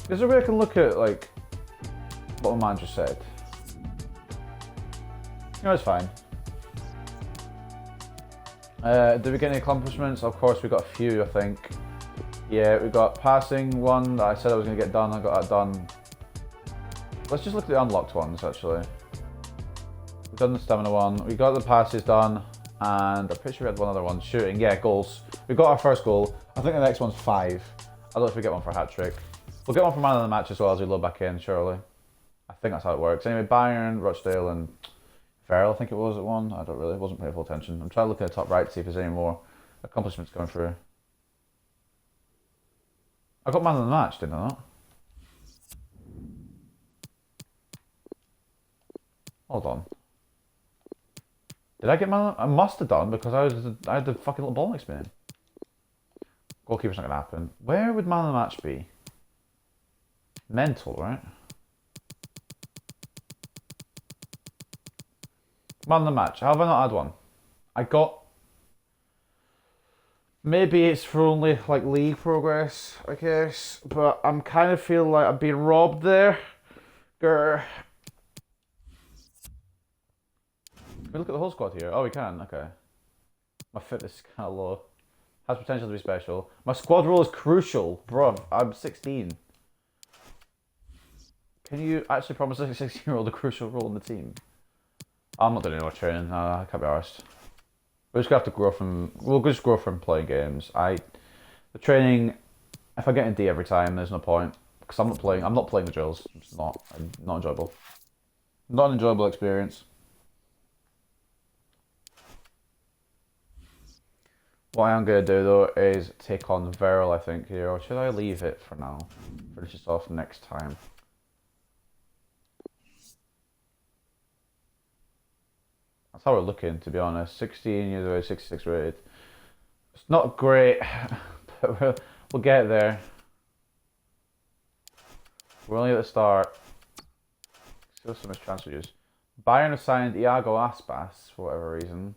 Is there a way I can look at like what the manager said? No, it's fine. Did we get any accomplishments? Of course, we got a few, I think. Yeah, we got passing one that I said I was going to get done. I got that done. Let's just look at the unlocked ones, actually. We've done the stamina one. We got the passes done. And I'm pretty sure we had one other one. Shooting, yeah, goals. We got our first goal. I think the next one's 5. I don't know if we get one for a hat-trick. We'll get one for man of the match as well as we load back in, surely. I think that's how it works. Anyway, Bayern, Rochdale, and Verl, I think it was at one. I wasn't paying full attention. I'm trying to look at the top right to see if there's any more accomplishments coming through. I got man of the match, didn't I not? Hold on. Did I get man of the... I must have done because I had the fucking little ball next to me. Goalkeeper's not going to happen. Where would man of the match be? Mental, right? Man of the match. How have I not had one? I got... Maybe it's for only like league progress, I guess. But I'm kind of feeling like I'm being robbed there. Grr. Can we look at the whole squad here? Oh, we can. Okay. My fitness is kind of low. Has potential to be special. My squad role is crucial. Bruv, I'm 16. Can you actually promise a 16-year-old a crucial role in the team? I'm not doing any more training. I can't be arsed. We're just gonna have to grow from. We'll just grow from playing games. The training. If I get in D every time, there's no point because I'm not playing the drills. It's not enjoyable. Not an enjoyable experience. What I am gonna do though is take on Verl, I think here, or should I leave it for now? Finish this off next time. That's how we're looking, to be honest. 16 years old, 66 rated. It's not great, but we'll get there. We're only at the start. Still so much transfer use. Bayern have signed Iago Aspas for whatever reason.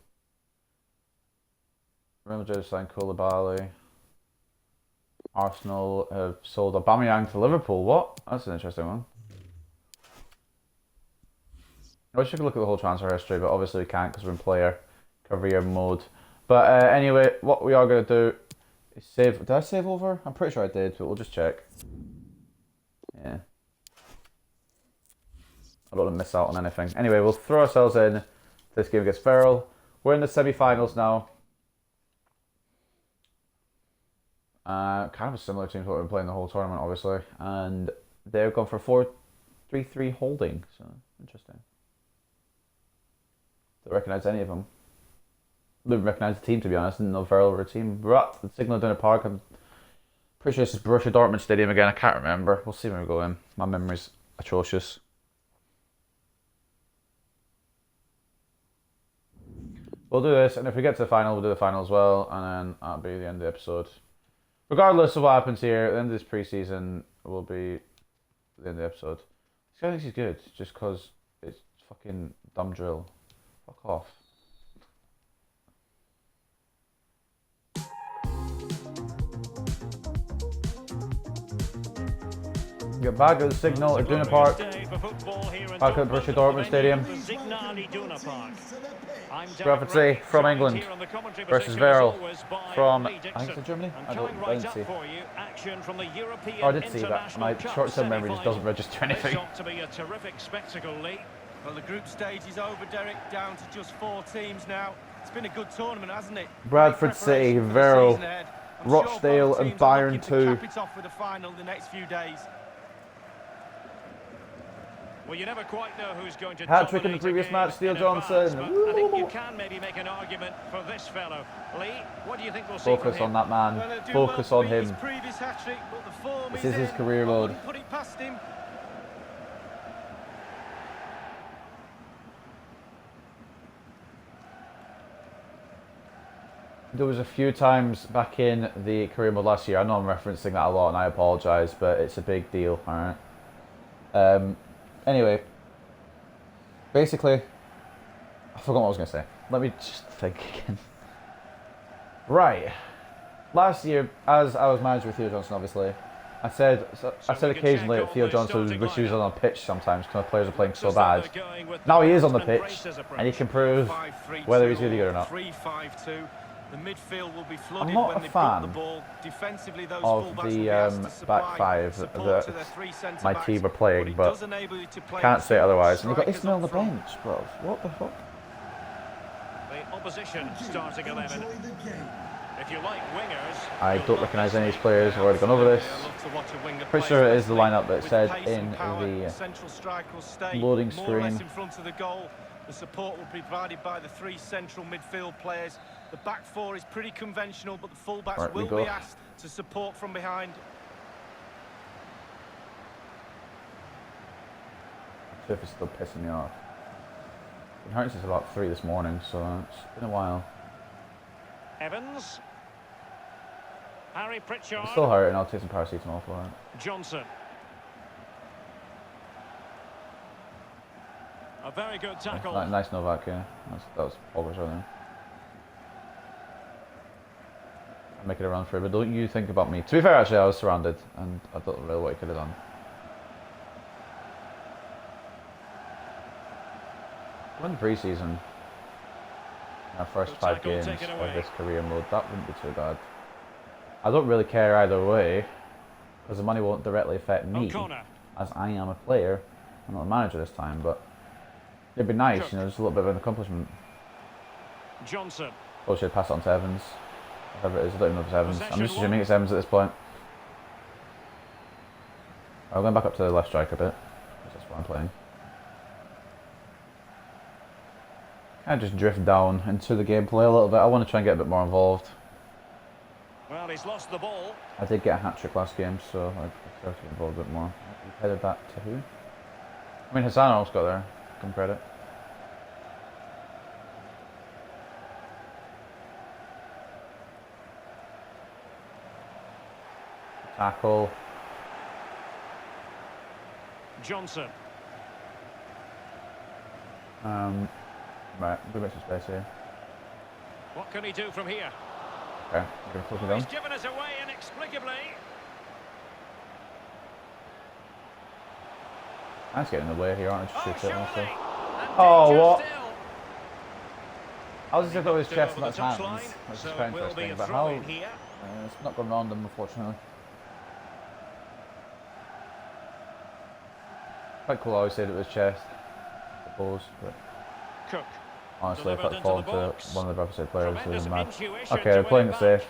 Real Madrid signed Koulibaly. Arsenal have sold Aubameyang to Liverpool. What? That's an interesting one. I wish I could look at the whole transfer history, but obviously we can't because we're in player career mode. But anyway, what we are going to do is save. Did I save over? I'm pretty sure I did, but we'll just check. Yeah. I don't want to miss out on anything. Anyway, we'll throw ourselves in this game against Verl. We're in the semi-finals now. Kind of a similar team to what we've been playing the whole tournament, obviously. And they're going for 4-3-3 holding, so interesting. Don't recognise any of them. Didn't recognise the team, to be honest. Didn't know Verl were a team. We're at the Signal Iduna Park. I'm pretty sure this is Borussia Dortmund Stadium again. I can't remember. We'll see when we go in. My memory's atrocious. We'll do this, and if we get to the final, we'll do the final as well, and then that'll be the end of the episode. Regardless of what happens here, the end of this pre-season will be the end of the episode. This guy thinks he's good, just because it's fucking dumb drill. Fuck off. Get back at the Signal at Iduna Park. Back at Borussia Dortmund Stadium. Bradford City from England versus Verl from, I think it's Germany? I didn't see. Oh, I did see that. My short-term memory just doesn't register anything. Well, the group stage is over, Derek, down to just 4 teams now. It's been a good tournament, hasn't it? Bradford City, Verl, Rochdale and Bayern 2. Cap it off with a final the next few days. Well, you never quite know who's going to hat-trick in the previous match, Theo Johnson. I think you can maybe make an argument for this fellow. Lee, what do you think we'll see from him? Focus on that man. Focus on him. This is his career mode. Put it past him. There was a few times back in the career mode last year. I know I'm referencing that a lot, and I apologise, but it's a big deal. All right. Anyway, basically, I forgot what I was going to say. Let me just think again. Right. Last year, as I was manager with Theo Johnson, obviously, I said occasionally that Theo Johnson was wish he was on the pitch sometimes because the players are playing so bad. Now he is on the pitch, and he can prove whether he's really good or not. The midfield will be flooded I'm not when a they fan the ball. Defensively, those of the back five that my team are playing, but can't say otherwise. And you've got Ismail on the bench, bro. What the fuck? The opposition starting 11. If you like wingers, I don't recognise any of these players. I've already gone over this. Pretty sure it is the lineup that it said in the loading screen. The support will be provided by the three central midfield players. The back four is pretty conventional, but the fullbacks will be asked to support from behind. The surface is still pissing me off. It hurts since about 3 this morning, so it's been a while. Evans. Harry Pritchard. It's still hurting. I'll take some paracetamol for it. Johnson. A very good tackle. Nice Novak, yeah. That was progress right there. I'm making a run for it, but don't you think about me. To be fair, actually, I was surrounded, and I don't know really what he could have done. Win pre-season, our first 5 games of this career mode, that wouldn't be too bad. I don't really care either way, because the money won't directly affect me, as I am a player. I'm not a manager this time, but it'd be nice, you know, just a little bit of an accomplishment. Johnson. Probably should pass it on to Evans. Whatever it is, I don't even know if it's Evans. I'm just assuming it's Evans at this point. I'm going back up to the left striker a bit, because that's what I'm playing. Kind of just drift down into the gameplay a little bit. I want to try and get a bit more involved. Well, he's lost the ball. I did get a hat-trick last game, so I'd prefer to get involved a bit more. You headed that to who? I mean, Hassan almost got there. Give him credit. Tackle. Johnson. Right, we'll make some space here. What can he do from here? Okay, we're going to close it down. He's given us away inexplicably. I'm just getting in the way here, aren't I? Just shoot it also. Oh, what? I was just thinking it was chest and that's hands. That's just quite interesting, but how? It's not gone round them, unfortunately. Quite cool, I always said it was chest. Suppose, but Cook. Honestly, if I'd fallen to one of the Bradford City players, it would mad. Okay, they're playing it safe.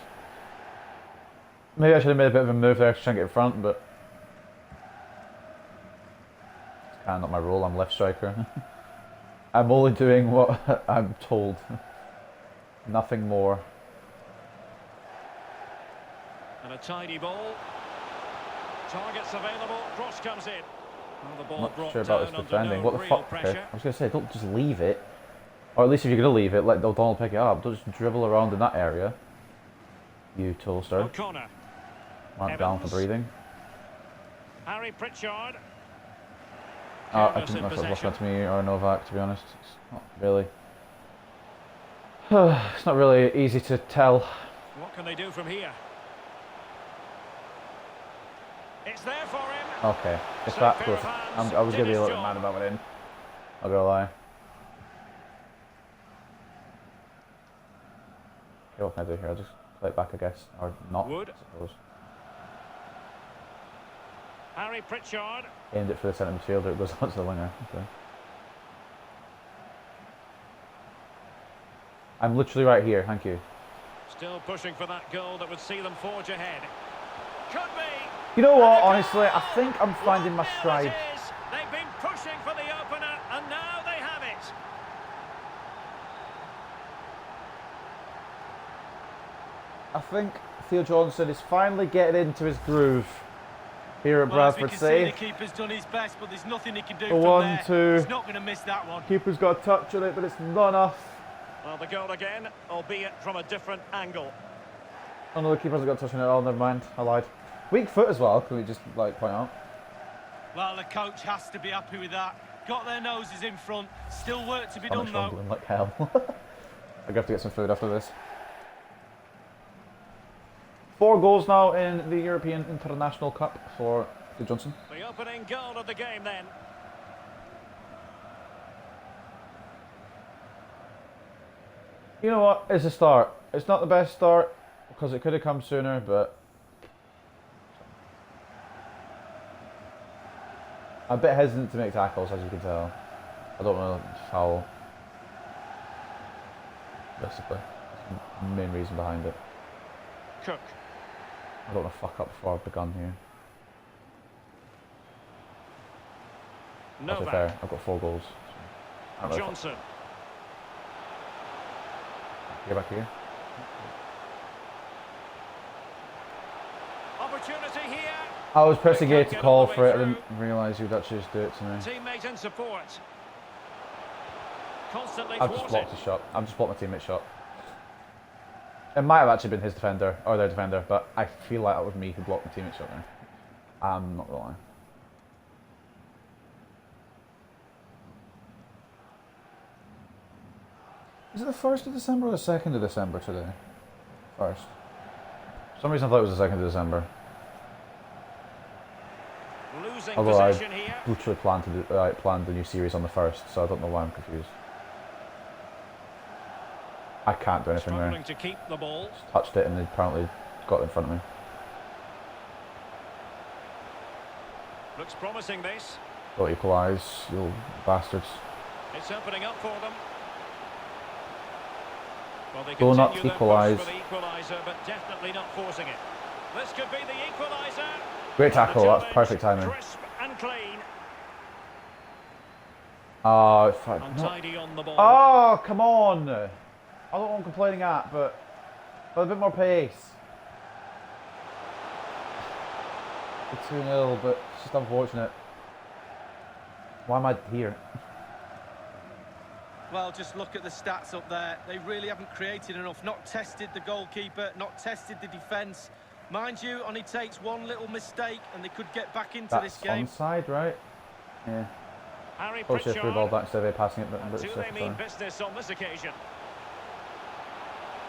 Maybe I should have made a bit of a move there to try and get in front, but it's kind of not my role. I'm left striker. I'm only doing what I'm told. Nothing more. And a tidy ball. Targets available. Cross comes in. I'm not sure about this defending. What the fuck? Okay. I was going to say, don't just leave it. Or at least if you're going to leave it, let O'Donnell pick it up. Don't just dribble around in that area. You toaster. Mark down for breathing. Harry Pritchard. I think that's what's looking to me or Novak, to be honest. It's not really. It's not really easy to tell. What can they do from here? It's there for him. Okay, if that goes, I was going to be a little mad about it in. I'll go lie. Okay, what can I do here? I'll just play it back, I guess, or not. I suppose. Harry Pritchard. Aimed it for the centre midfielder. It goes out to the winger. Okay. I'm literally right here. Thank you. Still pushing for that goal that would see them forge ahead. Could be. You know what? Honestly, I think I'm finding my stride. They've been pushing for think Theo Johnson is finally getting into his groove here at Bradford City. The keeper's done his best, but there's nothing he can do from there. 1-2. He's not going to miss that one. Keeper's got a touch on it, but it's not enough. Well, the goal again, albeit from a different angle. Oh no, the keeper hasn't got a touch on it at all. Never mind, I lied. Weak foot as well. Can we just point out? Well, the coach has to be happy with that. Got their noses in front. Still work to be done though. Like hell. I'm gonna have to get some food after this. 4 goals now in the European International Cup for Theo Johnson. The opening goal of the game then. You know what? It's a start. It's not the best start because it could have come sooner, but I'm a bit hesitant to make tackles, as you can tell. I don't know foul. Basically, that's the main reason behind it. Cook. I don't want to fuck up before I've begun here. That's fair. I've got 4 goals. So Johnson. Get back here. Opportunity here. I was pressing A to call for it. I didn't realise you'd actually just do it to me. Teammate in support. Constantly I've just blocked his shot. I've just blocked my teammate's shot. It might have actually been his defender or their defender, but I feel like that was me who blocked my teammate's shot there. I'm not gonna lie. Is it the 1st of December or the 2nd of December today? 1st. For some reason I thought it was the 2nd of December. Losing although I here. literally planned the new series on the 1st, so I don't know why I'm confused. I can't do anything there. To keep the ball. Just touched it and they apparently got it in front of me. Looks promising this. Don't equalise, you bastards. It's opening up for them. Well, they do not continue equalise. For the equaliser, but definitely not forcing it. This could be the equaliser. Great tackle, that's perfect timing. Crisp and clean. Oh, Untidy on the ball. Oh, come on! I don't know what I'm complaining at, but a bit more pace. It's 2-0, but it's just unfortunate. Why am I here? Well, just look at the stats up there. They really haven't created enough. Not tested the goalkeeper, not tested the defence. Mind you, only takes one little mistake and they could get back into this game. That's onside, right? Yeah. Harry Probably should through ball back instead of passing it, but do they mean business on this occasion?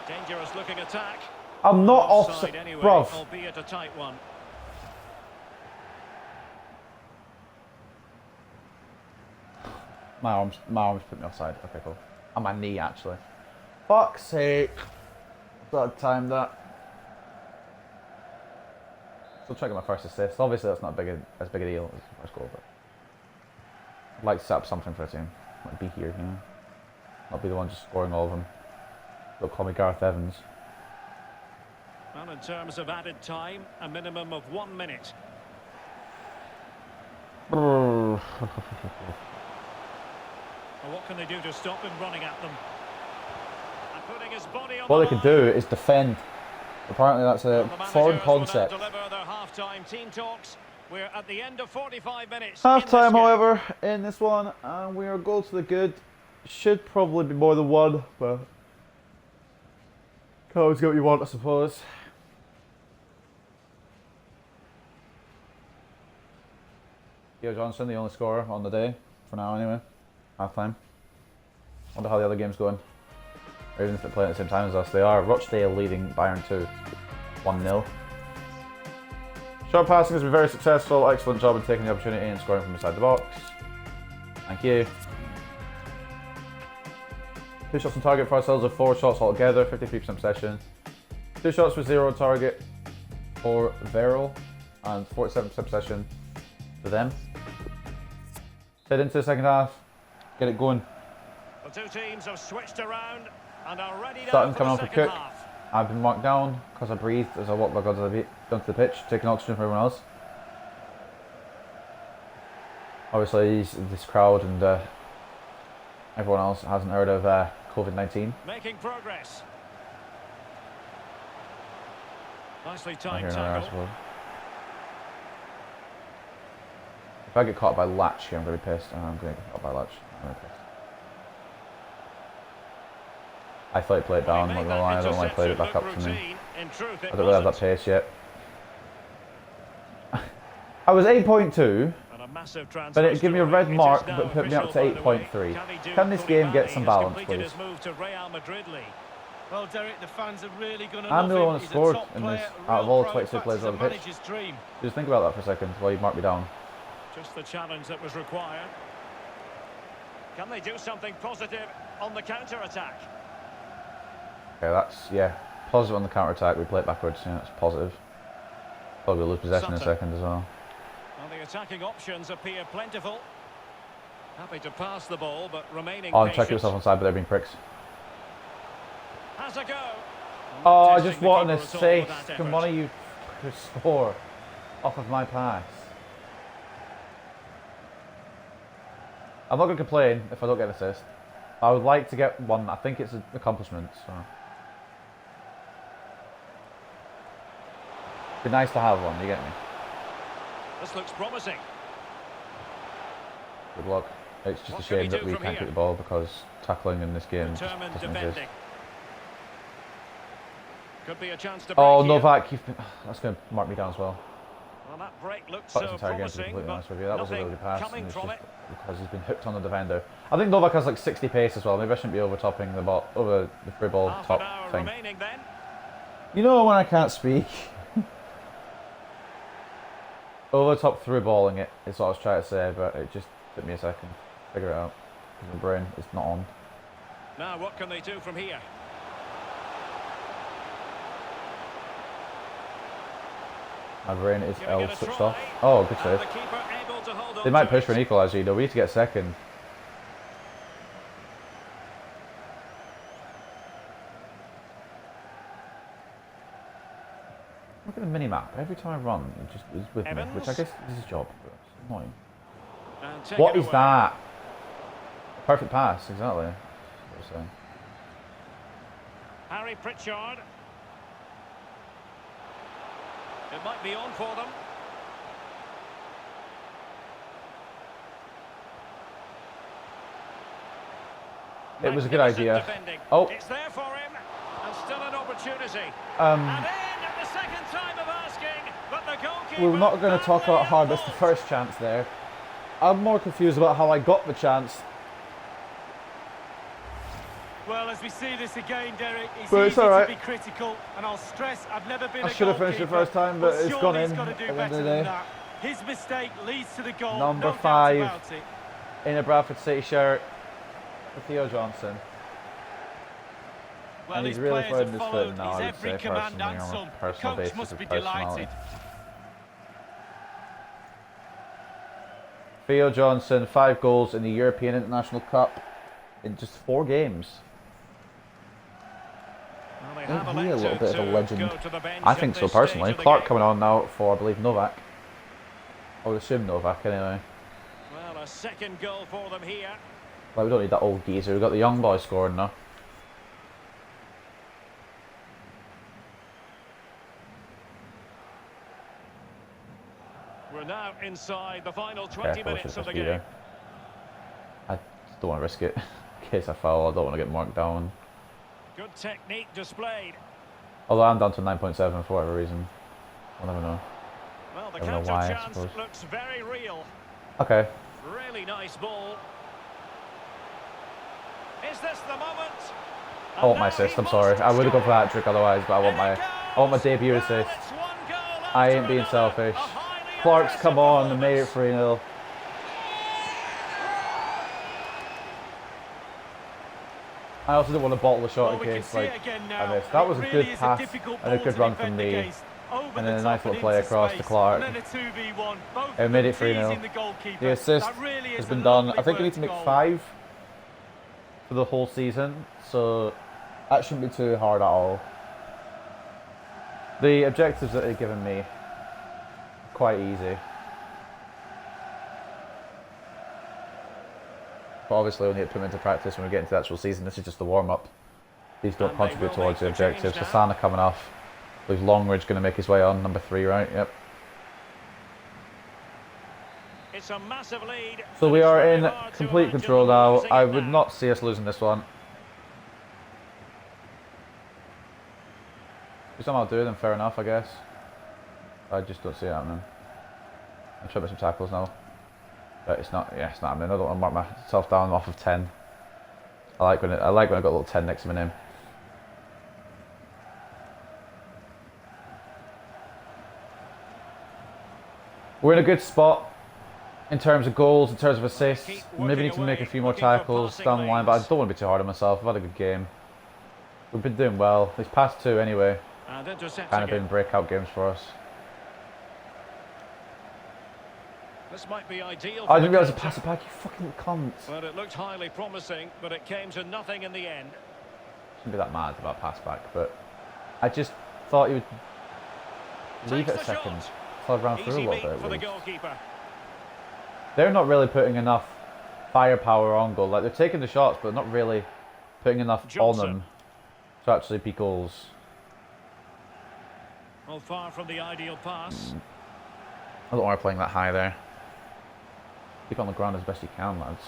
Dangerous looking attack. I'm not offside, anyway, bruv. Albeit a tight one. My arms put me offside. Okay, cool. On my knee, actually. Fuck's sake. Thought I'd timed that. Still checking my first assist. Obviously, that's not as big a deal as the first goal, but I'd like to set up something for a team. Like be here, you know. Not be the one just scoring all of them. Don't call me Gareth Evans. Well, in terms of added time, a minimum of 1 minute. Well, what can they do to stop him running at them? And putting his body on what they could do is defend. Apparently that's a foreign concept. Deliver their half-time team talks. We're at the end of 45 minutes. Half-time, however, in this one, and we are goal to the good. Should probably be more than one, but can't always get what you want, I suppose. Theo Johnson, the only scorer on the day, for now anyway. Half-time. Wonder how the other game's going. Or even if they're playing at the same time as us. They are. Rochdale leading Bayern 2. 1-0. Short passing has been very successful. Excellent job in taking the opportunity and scoring from inside the box. Thank you. 2 shots on target for ourselves with 4 shots altogether. 53% possession. 2 shots with 0 on target for Verl. And 47% possession for them. Head into the second half. Get it going. The two teams have switched around and are ready now Starting for coming the off a second Cook. half. I've been marked down because I breathed as I walked back onto the pitch, taking oxygen for everyone else. Obviously, this crowd and everyone else hasn't heard of COVID-19. Making progress. Nicely timed tackle. If I get caught by Latch here, I'm going to be pissed. I'm going to get caught by Latch. I thought he played it down, I'm not going to lie. I don't know why he played it back up to me. I don't really have that pace yet. I was 8.2, but it gave me a red mark, but put me up to 8.3. Can this game get some balance, please? Well, Derek, the fans are really going to I'm the only one that scored in this, out of all 22 players on the pitch. Just think about that for a second while you mark me down. Just the challenge that was required. Can they do something positive on the counter-attack? Okay, that's, yeah, positive on the counter-attack. We play it backwards, yeah, that's positive. Probably lose possession in a second as well. Well, the attacking options appear plentiful. Happy to pass the ball, but remaining I'm checking myself onside, but they're being pricks. Has a go. Oh, I just want an assist. Can one of you score off of my pass? I'm not going to complain if I don't get an assist. I would like to get one. I think it's an accomplishment. So. It'd be nice to have one, you get me? This looks promising. Good luck. It's just a shame that we can't get the ball because tackling in this game just doesn't exist. Could be a chance to oh, Novak, that's going to mark me down as well. Well, that break looks so promising, but that was a really good pass, and it's just because he's been hooked on the defender. I think Novak has like 60 pace as well. Maybe I shouldn't be overtopping the ball, over the free ball top thing. You know when I can't speak. Over top through balling it is what I was trying to say, but it just took me a second to figure it out because my brain is not on. Now what can they do from here? My brain is L switched off. Oh, good save. They might push for an equaliser, you know. We need to get second. Look at the mini-map. Every time I run, it just is with me, which I guess is his job, but it's annoying. What is that? Perfect pass, exactly. That's what I'm saying. Harry Pritchard. It might be on for them. It was a good idea. Oh. It's there for him. And still an opportunity. And in at the second time of asking, but the goalkeeper... We're not going to talk about how I missed the first chance there. I'm more confused about how I got the chance. Well, as we see this again, Derek, it's but easy to be critical, and I'll stress I've never been I should have finished the first time, but it's gone in at the end of the day. His mistake leads to the goal. Number 5 in a Bradford City shirt for Theo Johnson. Well, and he's really throwing his foot now, I would say, personally, on a personal basis of personality. Theo Johnson, 5 goals in the European International Cup in just 4 games. Isn't he a little bit of a legend? I think so personally. Clark coming on now for, I believe, Novak. I would assume Novak anyway. Well, a second goal for them here. Like, we don't need that old geezer. We've got the young boy scoring now. We're now inside the final 20 minutes of the game. I don't want to risk it. In case I foul, I don't want to get marked down. Good technique displayed. Although I'm down to 9.7 for whatever reason. I'll never know. Well, the counter chance looks very real. Okay. Really nice ball. Is this the moment? I want my assist, I'm sorry. I would have gone for that trick otherwise, but I want my debut assist. I ain't being selfish. Clark's come on and made it 3-0. I also didn't want to bottle the shot in case I missed. That was a good pass and a good run from me. And then a nice little play across to Clark. And made it 3-0. The assist has been done. I think we need to make 5 for the whole season. So that shouldn't be too hard at all. The objectives that they've given me, quite easy. But obviously we need to put them into practice when we get into the actual season. This is just the warm-up. These don't contribute towards the objectives. Hasana coming off. Is Longridge going to make his way on? Number 3, right? Yep. It's a massive lead. So we are in complete control now. I would not see us losing this one. If somehow do, then fair enough, I guess. I just don't see it happening. I'm trying to make some tackles now. But it's not, yeah, it's not happening. I don't want to mark myself down off of 10. I like when I've got a little 10 next to my name. We're in a good spot in terms of goals, in terms of assists. Maybe need to make a few more tackles down the line, but I don't want to be too hard on myself. I've had a good game. We've been doing well. These past 2 anyway. Kind of been breakout games for us. This might be ideal. I didn't realise to pass it back, you fucking cunt. Well, it looked highly promising, but it came to nothing in the end. Shouldn't be that mad about pass back, but I just thought he would leave it a second. So I'd ran through a little bit. They're not really putting enough firepower on goal. Like, they're taking the shots, but not really putting enough on them to actually be goals. Well, far from the ideal pass. I don't want to playing that high there. Keep on the ground as best you can, lads.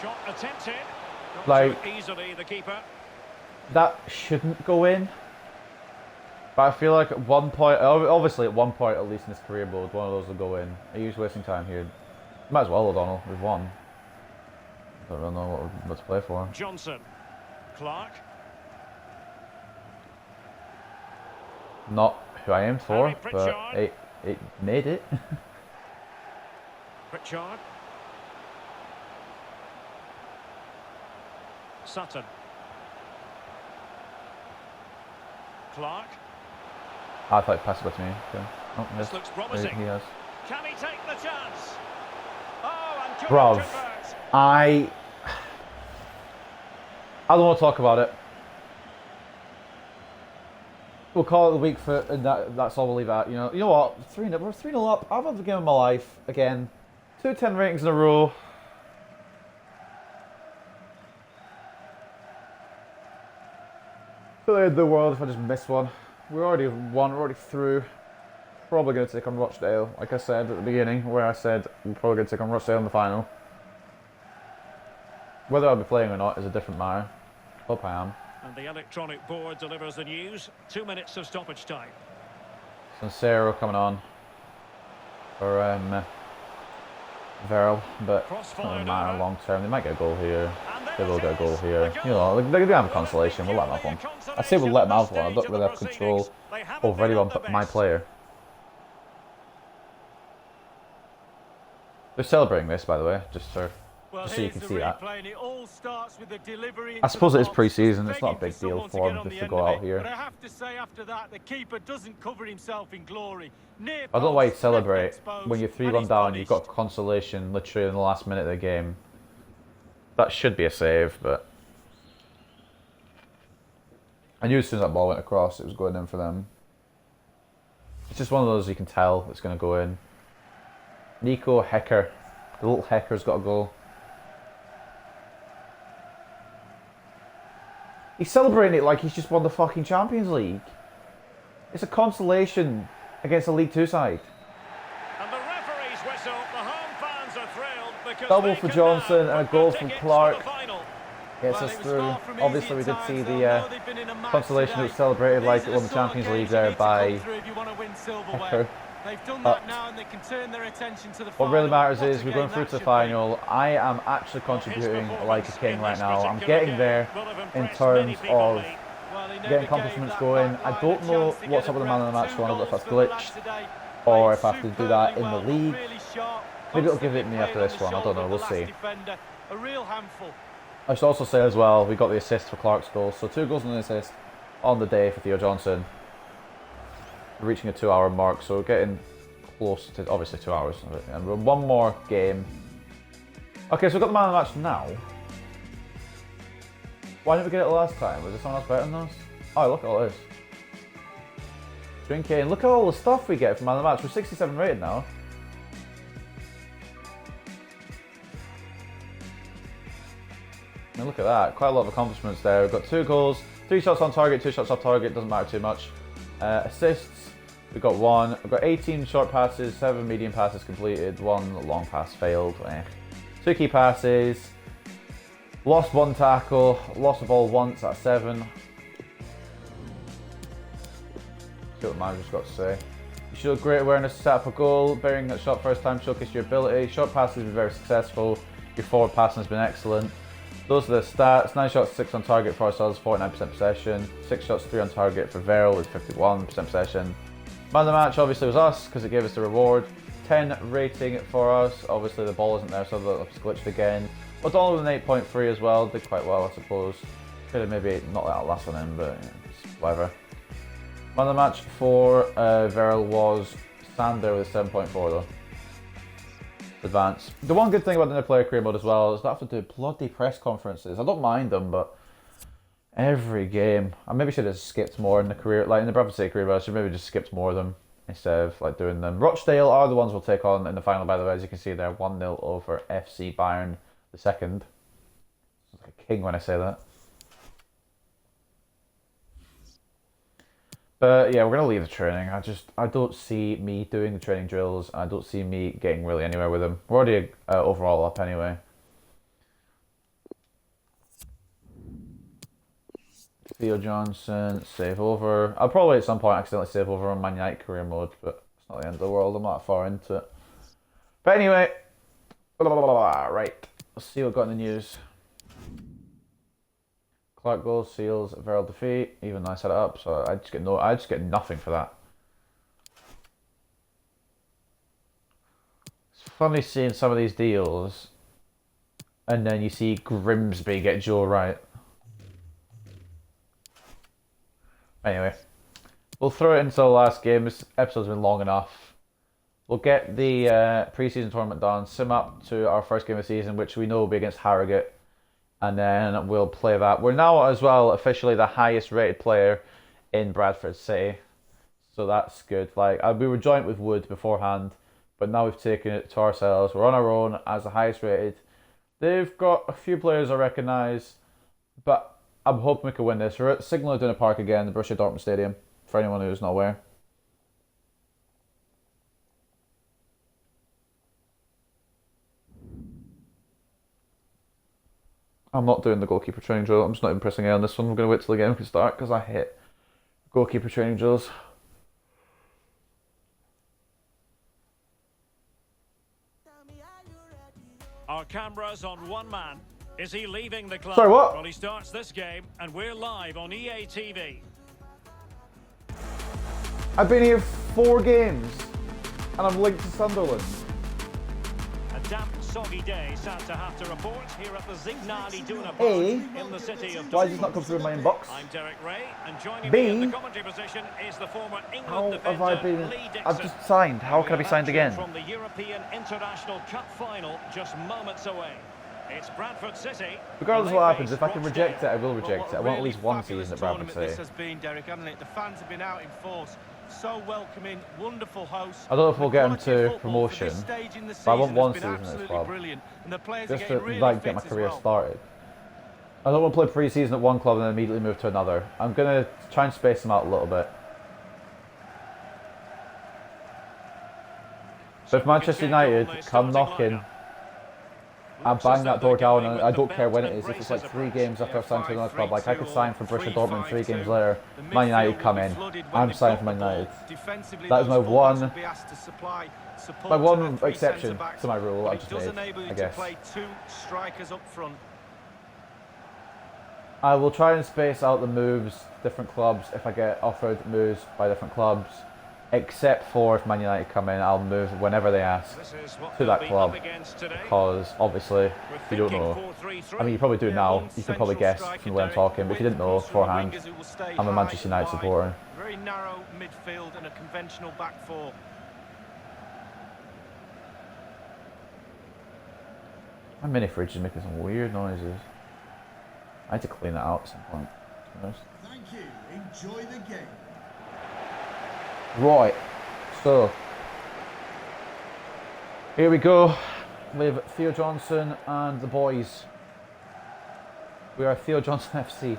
Shot attempted. Like, easily, the keeper. That shouldn't go in. But I feel like at one point, obviously at one point at least in this career mode, one of those will go in. Are you just wasting time here? Might as well, O'Donnell. We've won. I don't really know what to play for. Johnson. Clark. Not who I aimed for, but it made it. Pritchard. Sutton. Clark. I thought he passed it to me. Okay. Oh, yes. This looks promising. He has. Can he take the chance? Oh, and Bruv, I don't want to talk about it. We'll call it the week for, and that's all we'll leave it at. You know what? We're 3-0 up. I've had the game of my life again. 2 10 ratings in a row. For the end of the world if I just miss one. We're already won. We're already through. Probably going to take on Rochdale, like I said at the beginning, where I said we're probably going to take on Rochdale in the final. Whether I'll be playing or not is a different matter. Hope I am. And the electronic board delivers the news. 2 minutes of stoppage time. Sincero coming on for Verl, but it's not going to matter long term. They might get a goal here. They will get a goal here. You know, they do have a consolation. We'll let them have one. I say we'll let them have one. I don't really have control over anyone but my player. They're celebrating this, by the way, just so you can see that. I suppose it is pre-season. It's not a big deal for them just to go out here. But I have to say, after that, the keeper doesn't cover himself in glory. I don't know why you celebrate when you're 3-1 down. You've got consolation literally in the last minute of the game. That should be a save, but I knew as soon as that ball went across, it was going in for them. It's just one of those you can tell it's going to go in. Nico Hecker, the little Hecker's got a goal. He's celebrating it like he's just won the fucking Champions League. It's a consolation against a League 2 side. And the referee's whistle, the home fans are thrilled because double for Johnson and a goal from Clark. Gets us through. Obviously we did see the consolation that was celebrated like it won the Champions League there by Hecker. They've done that now and they can turn their attention to the what really matters is we're going through to the final. I am actually contributing like a king right now. I'm getting there in terms of getting accomplishments going. I don't know what's up with the man of the match one. I don't know if that's glitched or if I have to do that in the league. Maybe it'll give it me after this one. I don't know. We'll see. I should also say as well, we got the assist for Clark's goal. So 2 goals and an assist on the day for Theo Johnson. Reaching a 2-hour mark, so we're getting close to obviously 2 hours, and we're 1 more game. Okay, so we've got the man of the match now. Why didn't we get it last time? Was there someone else better than us? Oh, look at all this. Drinking. Look at all the stuff we get from man of the match. We're 67 rated now. mean, look at that. Quite a lot of accomplishments there. We've got 2 goals, 3 shots on target, 2 shots off target. Doesn't matter too much. Assists. We've got 1. We've got 18 short passes, 7 medium passes completed, 1 long pass failed. 2 key passes. Lost 1 tackle. Lost the ball once at 7. See what the manager's got to say. You showed great awareness to set up a goal. Bearing that shot first time showcased your ability. Short passes have been very successful. Your forward passing has been excellent. Those are the stats. 9 shots, 6 on target for ourselves, 49% possession. 6 shots, 3 on target for Verl with 51% possession. Man of the match obviously was us because it gave us the reward. 10 rating for us. Obviously the ball isn't there, so that's glitched again. O'Donnell with an 8.3 as well. Did quite well, I suppose. Could have maybe not let that last one in, but whatever. Man of the match for Verl was Sander with a 7.4 though. Advance. The one good thing about the new player career mode as well is not have to do bloody press conferences. I don't mind them, but every game, I maybe should have skipped more in the career, like in the Bradford City career mode. I should maybe just skipped more of them instead of like doing them. Rochdale are the ones we'll take on in the final, by the way. As you can see, they're 1-0 over FC Bayern the second. I'm like a king when I say that. But yeah, we're going to leave the training. I don't see me doing the training drills. I don't see me getting really anywhere with them. We're already overall up anyway. Theo Johnson, save over. I'll probably at some point accidentally save over on Man United career mode, but it's not the end of the world. I'm not that far into it. But anyway, right. Let's see what got in the news. Clark goals, seals, Verl defeat. Even though I set it up, so I just get nothing for that. It's funny seeing some of these deals, and then you see Grimsby get Joe Wright. Anyway, we'll throw it into the last game. This episode's been long enough. We'll get the pre-season tournament done, sim up to our first game of the season, which we know will be against Harrogate. And then we'll play that. We're now as well officially the highest rated player in Bradford City. So that's good. Like we were joint with Wood beforehand, but now we've taken it to ourselves. We're on our own as the highest rated. They've got a few players I recognise, but I'm hoping we can win this. We're at Signal Iduna Park again, the Borussia Dortmund Stadium, for anyone who's not aware. I'm not doing the goalkeeper training drill. I'm just not even pressing A on this one. I'm going to wait till the game can start because I hate goalkeeper training drills. Our camera's on one man. Is he leaving the club? Sorry, what? Well, he starts this game, and we're live on EA TV. I've been here 4 games, and I'm linked to Sunderland. A damp, soggy day, sad to have to report here at the Iduna Park in the city of Duisburg. Why does it not come through in my inbox? I'm Derek Ray, and joining B, me in the commentary position is the former England defender, Lee Dixon. I've just signed. How can I be signed again? From the European International Cup final, just moments away. It's Bradford City. Regardless of what happens, if I can reject it, I will reject it. I want at least one season at Bradford City. This has been, Derek, hasn't it? The fans have been out in force. So welcoming, wonderful hosts. I don't know if we'll get them to promotion, but I want one season at this club. Just to like get my career started. I don't want to play pre-season at one club and then immediately move to another. I'm going to try and space them out a little bit. So if Manchester United come knocking, I bang that door down, and I don't care when it is. If it's like 3 games after I've signed to another club, like I could sign for Borussia Dortmund 3 games later, Man United come in, I'm signing for Man United. That is my one exception to my rule I've just made, I guess. I will try and space out the moves, different clubs, if I get offered moves by different clubs. Except for if Man United come in, I'll move whenever they ask to that club, because obviously you don't know. I mean, you probably do now. You can probably guess from the way I'm talking, but if you didn't know beforehand, I'm a Manchester United supporter. Very narrow midfield and a conventional back four. My mini fridge is making some weird noises. I had to clean that out at some point, to be honest. Thank you. Enjoy the game. Right, so here we go with Theo Johnson and the boys. We are Theo Johnson FC.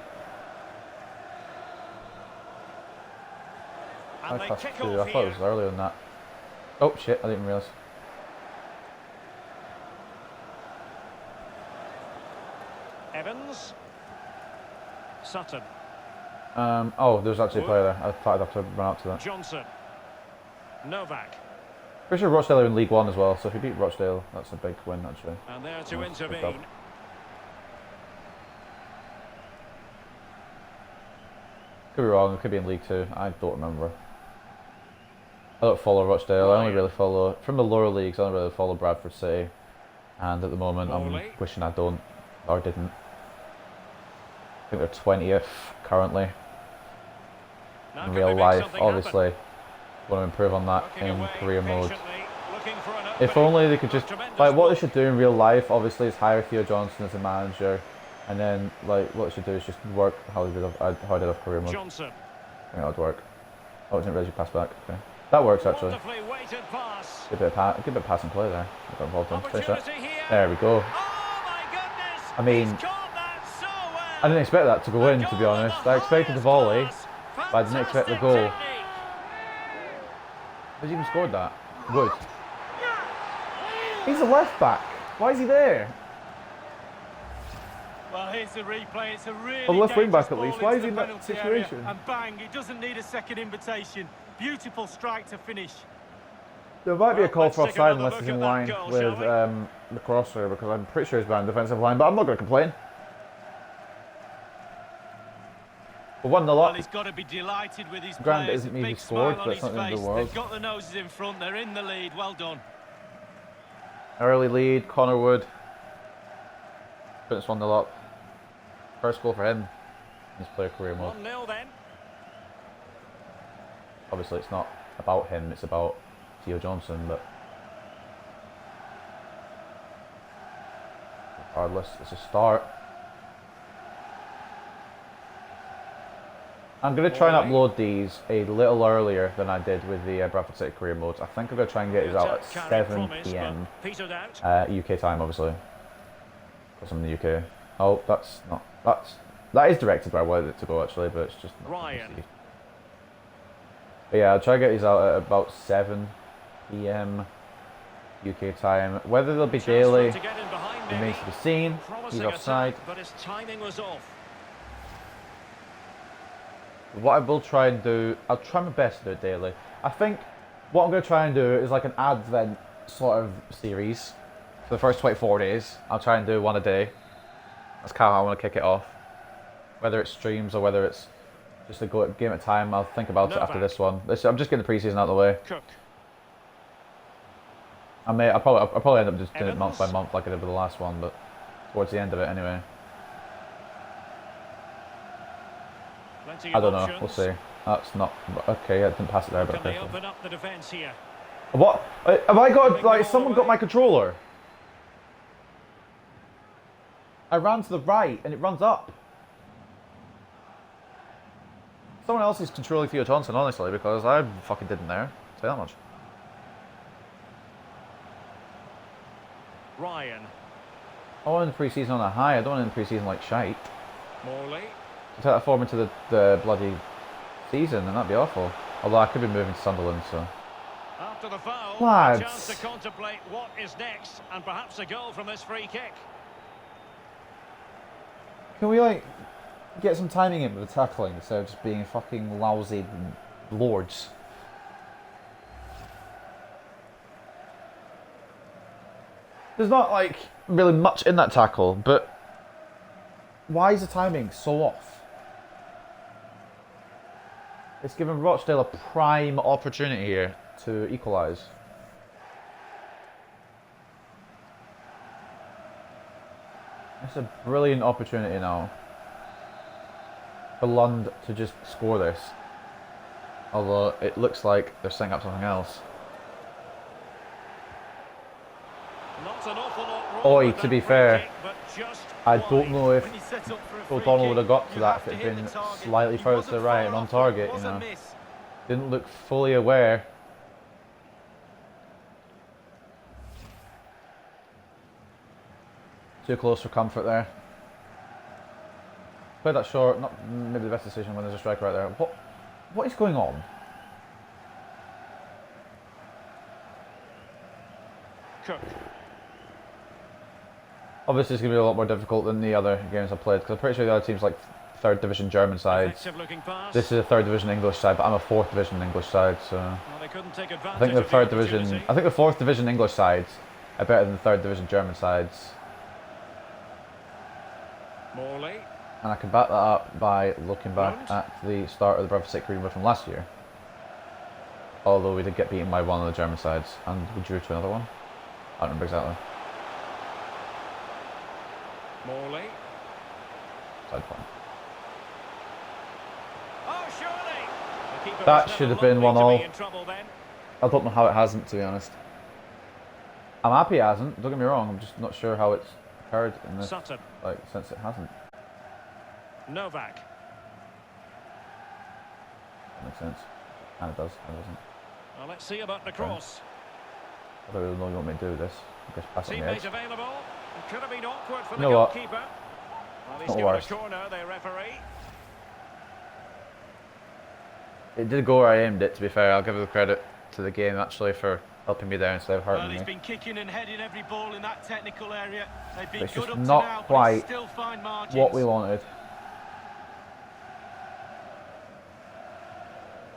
I thought it was earlier than that. Oh shit, I didn't realise. Evans. Sutton. Oh, there's actually a player there. I thought I'd have to run up to that. Johnson. Novak. Pretty sure Rochdale are in League One as well, so if you beat Rochdale, that's a big win actually. And there to intervene. Could be wrong, it could be in League 2, I don't remember. I don't follow Rochdale, I only really follow, from the lower leagues, I only really follow Bradford City. And at the moment, I'm wishing I don't, or didn't. I think they're 20th currently. In real life, obviously, want to improve on that in career mode. If only they could just, like, what they should do in real life, obviously, is hire Theo Johnson as a manager. And then, like, what they should do is just work how they did off career mode. I think that would work. Oh, I didn't realise you passed back. Okay. That works, actually. Good bit of passing play there. I got involved in. Finish that. There we go. I mean, I didn't expect that to go in, to be honest. I expected the volley, but I didn't expect the goal. Who's even scored that? Wood. He's a left back. Why is he there? Well, here's the replay. It's a really a left wing back at least. Why is he in that situation? And bang, he doesn't need a second invitation. Beautiful strike to finish. There might be a call for offside unless he's in line with the crosser, because I'm pretty sure he's behind the defensive line, but I'm not going to complain. We're 1-0 up. Well, he's got to be delighted with his Granted, it players. isn't me who scored, but it's not the end of the world. They've got the noses in front. They're in the lead. Well done. Early lead, Connor Wood. Put us 1-0 up. First goal for him in his player career mode. 1-0 then. Obviously, it's not about him, it's about Theo Johnson, but regardless, it's a start. I'm going to try and upload these a little earlier than I did with the Bradford City career modes. I think I'm going to try and get these out at 7 PM UK time, obviously, because I'm in the UK. Oh, that is directed where I wanted it to go actually, but it's just not. Ryan. But yeah, I'll try and get these out at about 7 PM UK time. Whether they'll be daily remains to be seen. He's offside. But his timing was off. What I will try and do, I'll try my best to do it daily. I think what I'm going to try and do is like an Advent sort of series for the first 24 days. I'll try and do one a day. That's kind of how I want to kick it off. Whether it's streams or whether it's just a game at a time, I'll think about it after this one. I'm just getting the pre-season out of the way. I'll probably end up just doing it month by month like I did with the last one, but towards the end of it anyway. I don't know, we'll see. That's not okay. I didn't pass it there, but okay. Open up the defense here. What? Have I got like someone got my controller? I ran to the right and it runs up. Someone else is controlling Theo Johnson, honestly, because I fucking didn't there. Say that much. Ryan. I wanted the pre-season on a high. I don't want in the pre-season like shite. Morley. To take that form into the bloody season, and that'd be awful. Although I could be moving to Sunderland, so. After the foul, lads, a chance to contemplate what is next, and perhaps a goal from this free kick. Can we like get some timing in with the tackling instead of just being fucking lousy lords? There's not like really much in that tackle, but why is the timing so off? It's given Rochdale a prime opportunity here to equalise. It's a brilliant opportunity now for Lund to just score this. Although it looks like they're setting up something else. Oi, to be fair, I don't know if O'Donnell would have got to that if it had been slightly further to the right and on target, you know. Didn't look fully aware. Too close for comfort there. Played that short, not maybe the best decision when there's a striker right there. What is going on? Cook. Obviously it's going to be a lot more difficult than the other games I played, because I'm pretty sure the other team's like 3rd division German sides. This is a 3rd division English side, but I'm a 4th division English side, so... Well, they couldn't take I think the 3rd division... I think the 4th division English sides are better than the 3rd division German sides. Morley. And I can back that up by looking back at the start of the Bradford City career from last year. Although we did get beaten by one of the German sides, and we drew to another one. I don't remember exactly. Morley. Side point. Oh, surely. That should have been 1-all. I don't know how it hasn't, to be honest. I'm happy it hasn't, don't get me wrong, I'm just not sure how it's occurred in this, like, since it hasn't. Novak. That makes sense. And it does, it doesn't. Well, let's see about the cross. I don't really know what you want me to do with this. I guess pass it on the edge. Available. It could have been awkward for You the know what? goalkeeper. Well, he's Not given a worse. corner, the referee. It did go where I aimed it, to be fair. I'll give the credit to the game, actually, for helping me there instead of hurting Well, he's me. been kicking and heading every ball in that technical area. They've been It's good just up not to now, quite but still fine margins. what we wanted.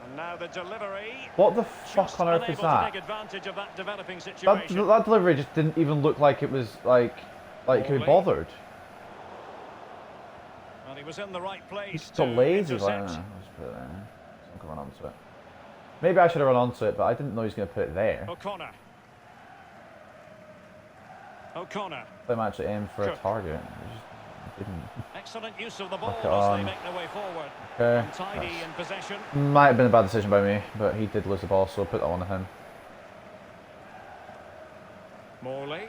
And now the delivery. What the fuck on earth is that? Take advantage of that developing situation. That delivery just didn't even look like it was, like he bothered. Well, he was in the right place. He's so lazy, like, intercept. just put it there. I'm gonna run onto it. Maybe I should have run onto it, but I didn't know he was going to put it there. O'Connor. I'm actually aiming for a target. I just didn't. Excellent use of the ball Knock it as on. they make their way forward. Okay. Untidy in possession. Might have been a bad decision by me, but he did lose the ball, so I'll put that one to him. Morley.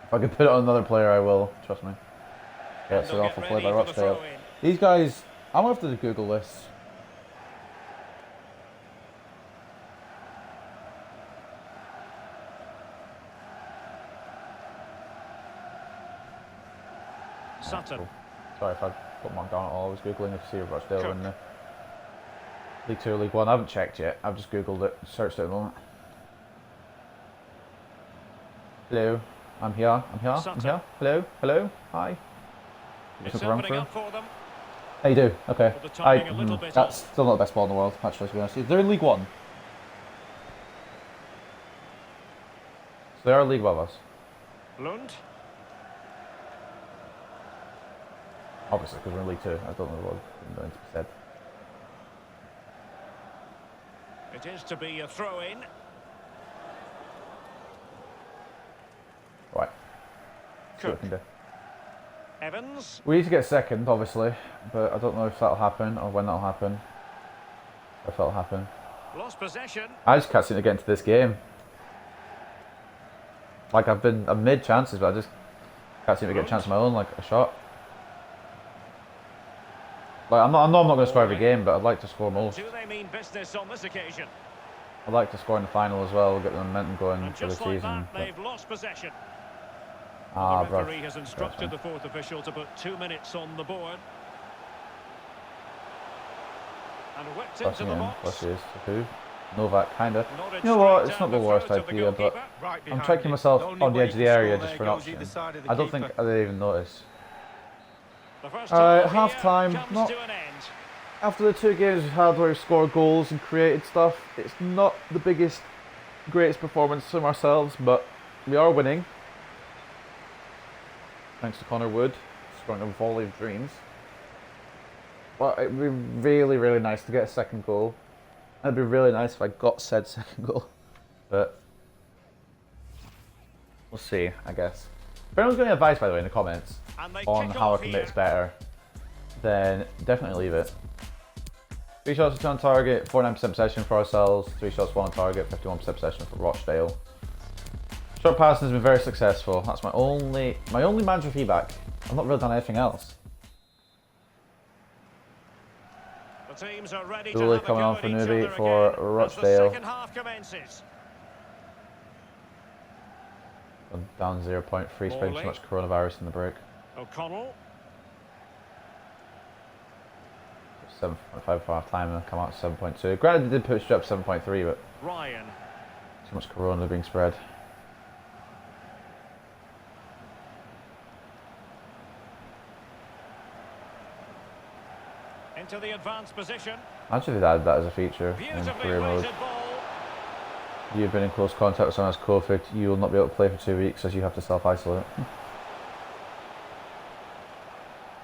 If I could put it on another player, I will. Trust me. Yeah, it's an awful play by Rochdale. These guys, I'm going to have to Google this. Sutton. Cool. Sorry if I put my down at all. I was Googling if see Rochdale in the League 2 or League 1. I haven't checked yet. I've just Googled it, searched it at the moment. Hello. I'm here. I'm here. Hello. Hello. Hi. It's opening up for them. How you do? Okay. But the timing a little bit That's off. still not the best ball in the world, actually, to be honest. They're in League 1. So they are a league above us. Lund. Obviously, because we're in League 2. I don't know what I'm going to be said. It is to be a throw-in. Right. See what we can do. Evans. We need to get second, obviously, but I don't know if that'll happen or when that'll happen. If that'll happen. Lost possession. I just can't seem to get into this game. Like, I've made chances, but I just can't seem to get a chance of my own, like a shot. Like, I know I'm not going to score every game, but I'd like to score most. Do they mean business on this occasion? I'd like to score in the final as well, get the momentum going And for the just like season. that, they've lost possession. Ah, The bro. referee has instructed the fourth official to put 2 minutes on the board. And whipped into the box. Plus he is. Who? Novak, kinda. Nodded You know what? straight It's down not the the worst throat of the idea, but goalkeeper. Right I'm behind checking it. myself The only on the way edge of the to area score just there for an goes either option. side of the I don't think keeper. I didn't even notice. The first Alright, half here half time. comes Not to an end. after the 2 games we've had where we've scored goals and created stuff. It's not the biggest, greatest performance from ourselves, but we are winning. Thanks to Connor Wood scoring a volley of dreams. Well, it'd be really, really nice to get a second goal. It'd be really nice if I got said second goal. But we'll see, I guess. If anyone's got any advice, by the way, in the comments on how I can make this better, then definitely leave it. 3 shots to 2 on target, 49% possession for ourselves, 3 shots 1 on target, 51% possession for Rochdale. Short passing has been very successful. That's my only manager feedback. I've not really done anything else. The teams are ready Dooley to have coming a on go for at each Newby other for again Rochdale. as the second half commences. Down 0.3, spreading too much coronavirus in the break. O'Connell. 7.5 for half time and come out 7.2. Granted, they did push it up 7.3, but Ryan. too much corona being spread. Into the advanced position. Actually, they added that as a feature in career mode. You've been in close contact with someone who has COVID. You will not be able to play for 2 weeks as you have to self-isolate.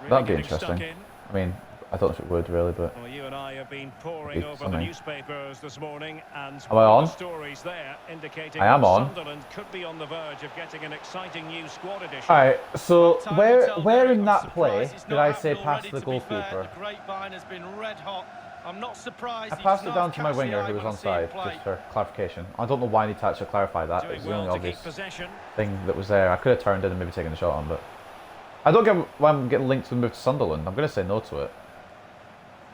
Really That'd be interesting. I mean, I don't know if it would really, but well, you and I have been poring over the newspapers this morning, and am I on? Stories there indicating I am on. Sunderland could be on the verge of getting an exciting new squad addition. All right, so where in that play did I say pass to the goalkeeper? The grapevine has been red hot. I'm not surprised. I passed it down to my winger who was onside, just for clarification. I don't know why I need to actually clarify that. It's the only obvious thing that was there. I could have turned in and maybe taken the shot on, but I don't get why I'm getting linked to the move to Sunderland. I'm going to say no to it.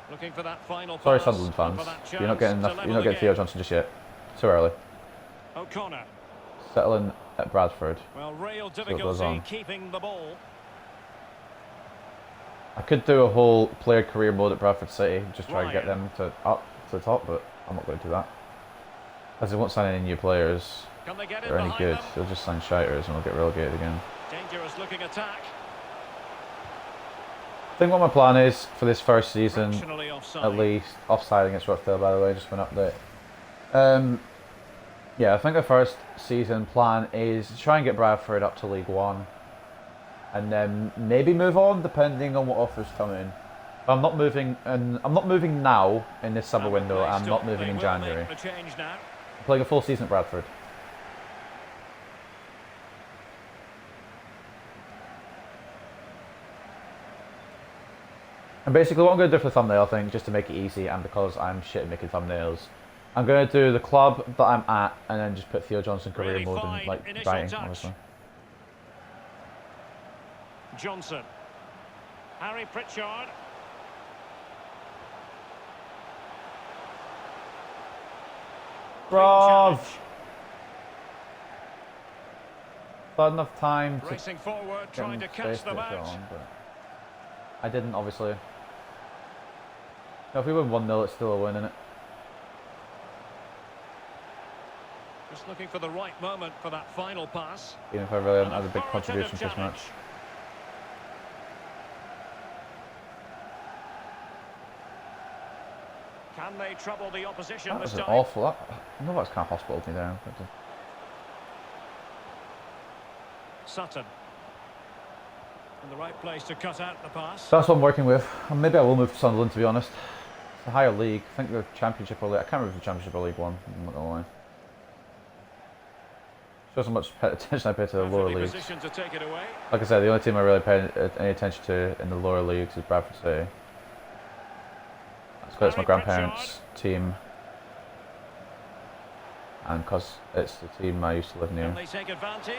Looking for that final Sorry, pass, Sunderland fans. You're not getting enough. You're not getting Theo Johnson just yet. Too early. O'Connor. Settling at Bradford. Well, real difficulty keeping the ball. I could do a whole player career mode at Bradford City, just try to get them to up to the top, but I'm not going to do that. As they won't sign any new players. They're any good. They'll just sign shiters and we'll get relegated again. Dangerous looking attack. I think what my plan is for this first season, at least, offside against Rochdale by the way, just for an update. Yeah, I think the first season plan is to try and get Bradford up to League One. And then maybe move on depending on what offers come in. But I'm not moving, and I'm not moving now in this summer window. I'm not moving in January. I'm playing a full season at Bradford. And basically what I'm going to do for the thumbnail thing, just to make it easy, and because I'm shit at making thumbnails, I'm going to do the club that I'm at, and then just put Theo Johnson career mode and like writing, obviously. Johnson. Harry Pritchard. Brav! Had enough time to racing forward, trying to catch them out. But I didn't, obviously. No, if we win 1-0, it's still a win, isn't it? Just looking for the right moment for that final pass. Even if I really haven't had a big contribution to this match. Can they trouble the opposition That was this an time? awful... I know that's kind of hospital me there. Sutton. In the right place to cut out the pass. So that's what I'm working with. And maybe I will move to Sunderland, to be honest. It's a higher league. I think the Championship or League... I can't remember if the Championship or League One. I'm not going to lie. Shows how much attention I pay to the lower leagues. To take it away. Like I said, the only team I really pay any attention to in the lower leagues is Bradford City. That's because it's my grandparents' team. And because it's the team I used to live near. And they take advantage.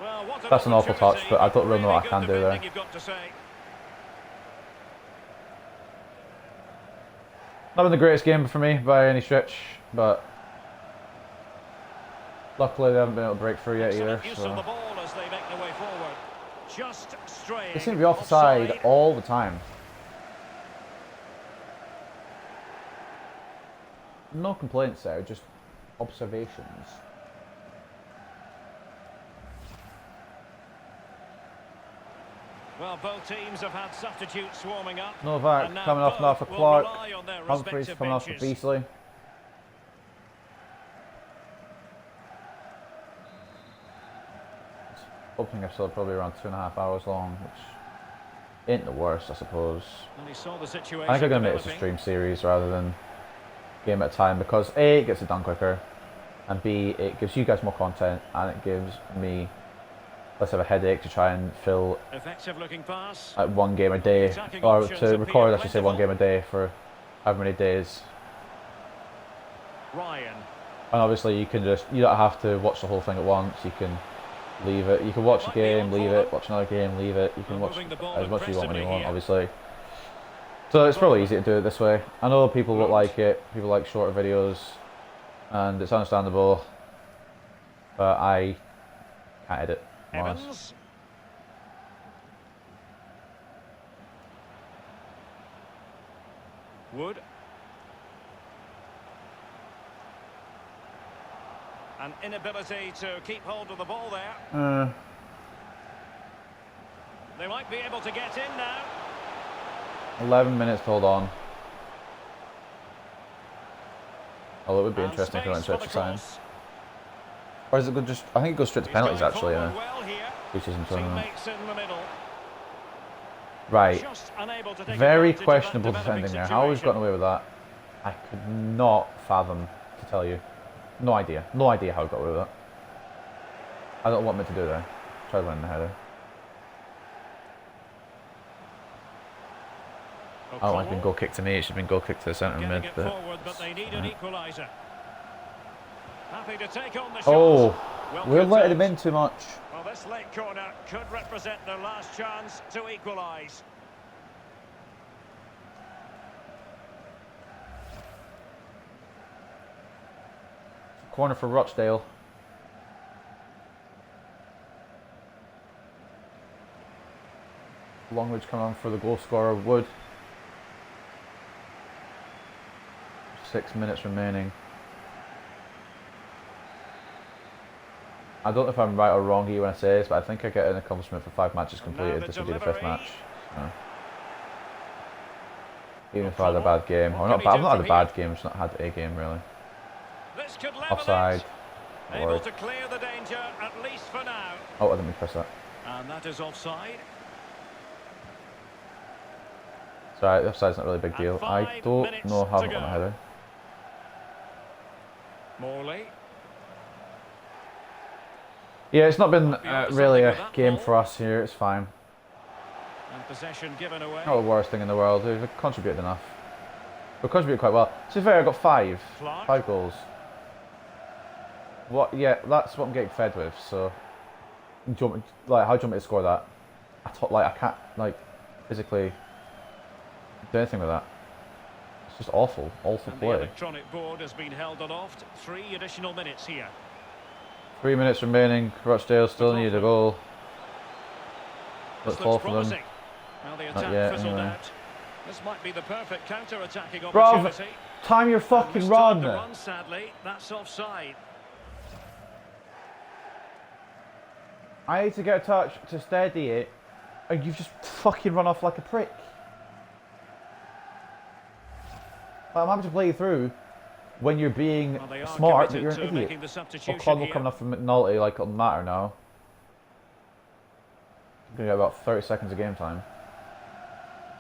Well, what that's an awful touch, but I don't really know what I can do there. Not been the greatest game for me by any stretch, but luckily they haven't been able to break through yet either. So. They seem to be offside all the time. No complaints there, just observations. Well, both teams have had substitutes warming up. Novak coming off now for Clark. Humphreys coming off for Beasley. Opening episode probably around 2.5 hours long, which ain't the worst, I suppose. And he saw the situation. I think I'm going to make this a stream series rather than game at a time, because A, it gets it done quicker, and B, it gives you guys more content, and it gives me less of a headache to try and fill like one game a day, or to record, I should say, one game a day for however many days. Ryan. And obviously you don't have to watch the whole thing at once. You can leave it. You can watch a game, leave it, watch another game, leave it. You can watch as much as you want when you want, obviously. So it's probably easy to do it this way. I know people don't like it. People like shorter videos, and it's understandable. But I can't edit. Evans. Wood. An inability to keep hold of the ball there. They might be able to get in now. 11 minutes to hold on. Although it would be interesting if it went to extra time. Or is it good just... I think it goes straight to penalties actually, yeah. Preseason tournament. Right. Very questionable defending there. How he's gotten away with that, I could not fathom to tell you. No idea. No idea how he got away with that. I don't know what meant to do there. Tried winning the header. I don't like being goal kick to me. It should have been goal kick to the centre mid. But they need an equaliser. Happy to take on the shot. Oh, we're letting him in too much. Well, this late corner could represent their last chance to equalise. Corner for Rochdale. Longridge coming on for the goal scorer, Wood. 6 minutes remaining. I don't know if I'm right or wrong here when I say this, but I think I get an accomplishment for 5 matches completed. This will be the 5th match. So. Even if I had a bad game. Or not, I've not had a bad game, I've just not had a game really. Offside. Able to clear the danger, at least for now. Oh, I didn't press that. And that is offside. Sorry, the offside's not really a big deal. I don't know how I got my header. Morley. Yeah, it's not been really a game for us here. It's fine. And possession given away. Not the worst thing in the world. We've contributed enough. We've contributed quite well. To be fair, I got 5 goals. What? Yeah, that's what I'm getting fed with. So, how do you want me to score that? I can't physically do anything with that. It's just awful play. The electronic board has been held aloft. 3 additional minutes here. 3 minutes remaining. Rochdale still need a goal. Let's fall for them. Now the attack fizzled out. This might be the perfect counter-attacking opportunity. opportunity. Time your fucking run. The run, sadly, that's offside. I need to get a touch to steady it, and you've just fucking run off like a prick. I'm happy to play you through when you're being smart, but you're an idiot. O'Connell coming off from McNulty, like it'll matter now. I'm gonna get about 30 seconds of game time.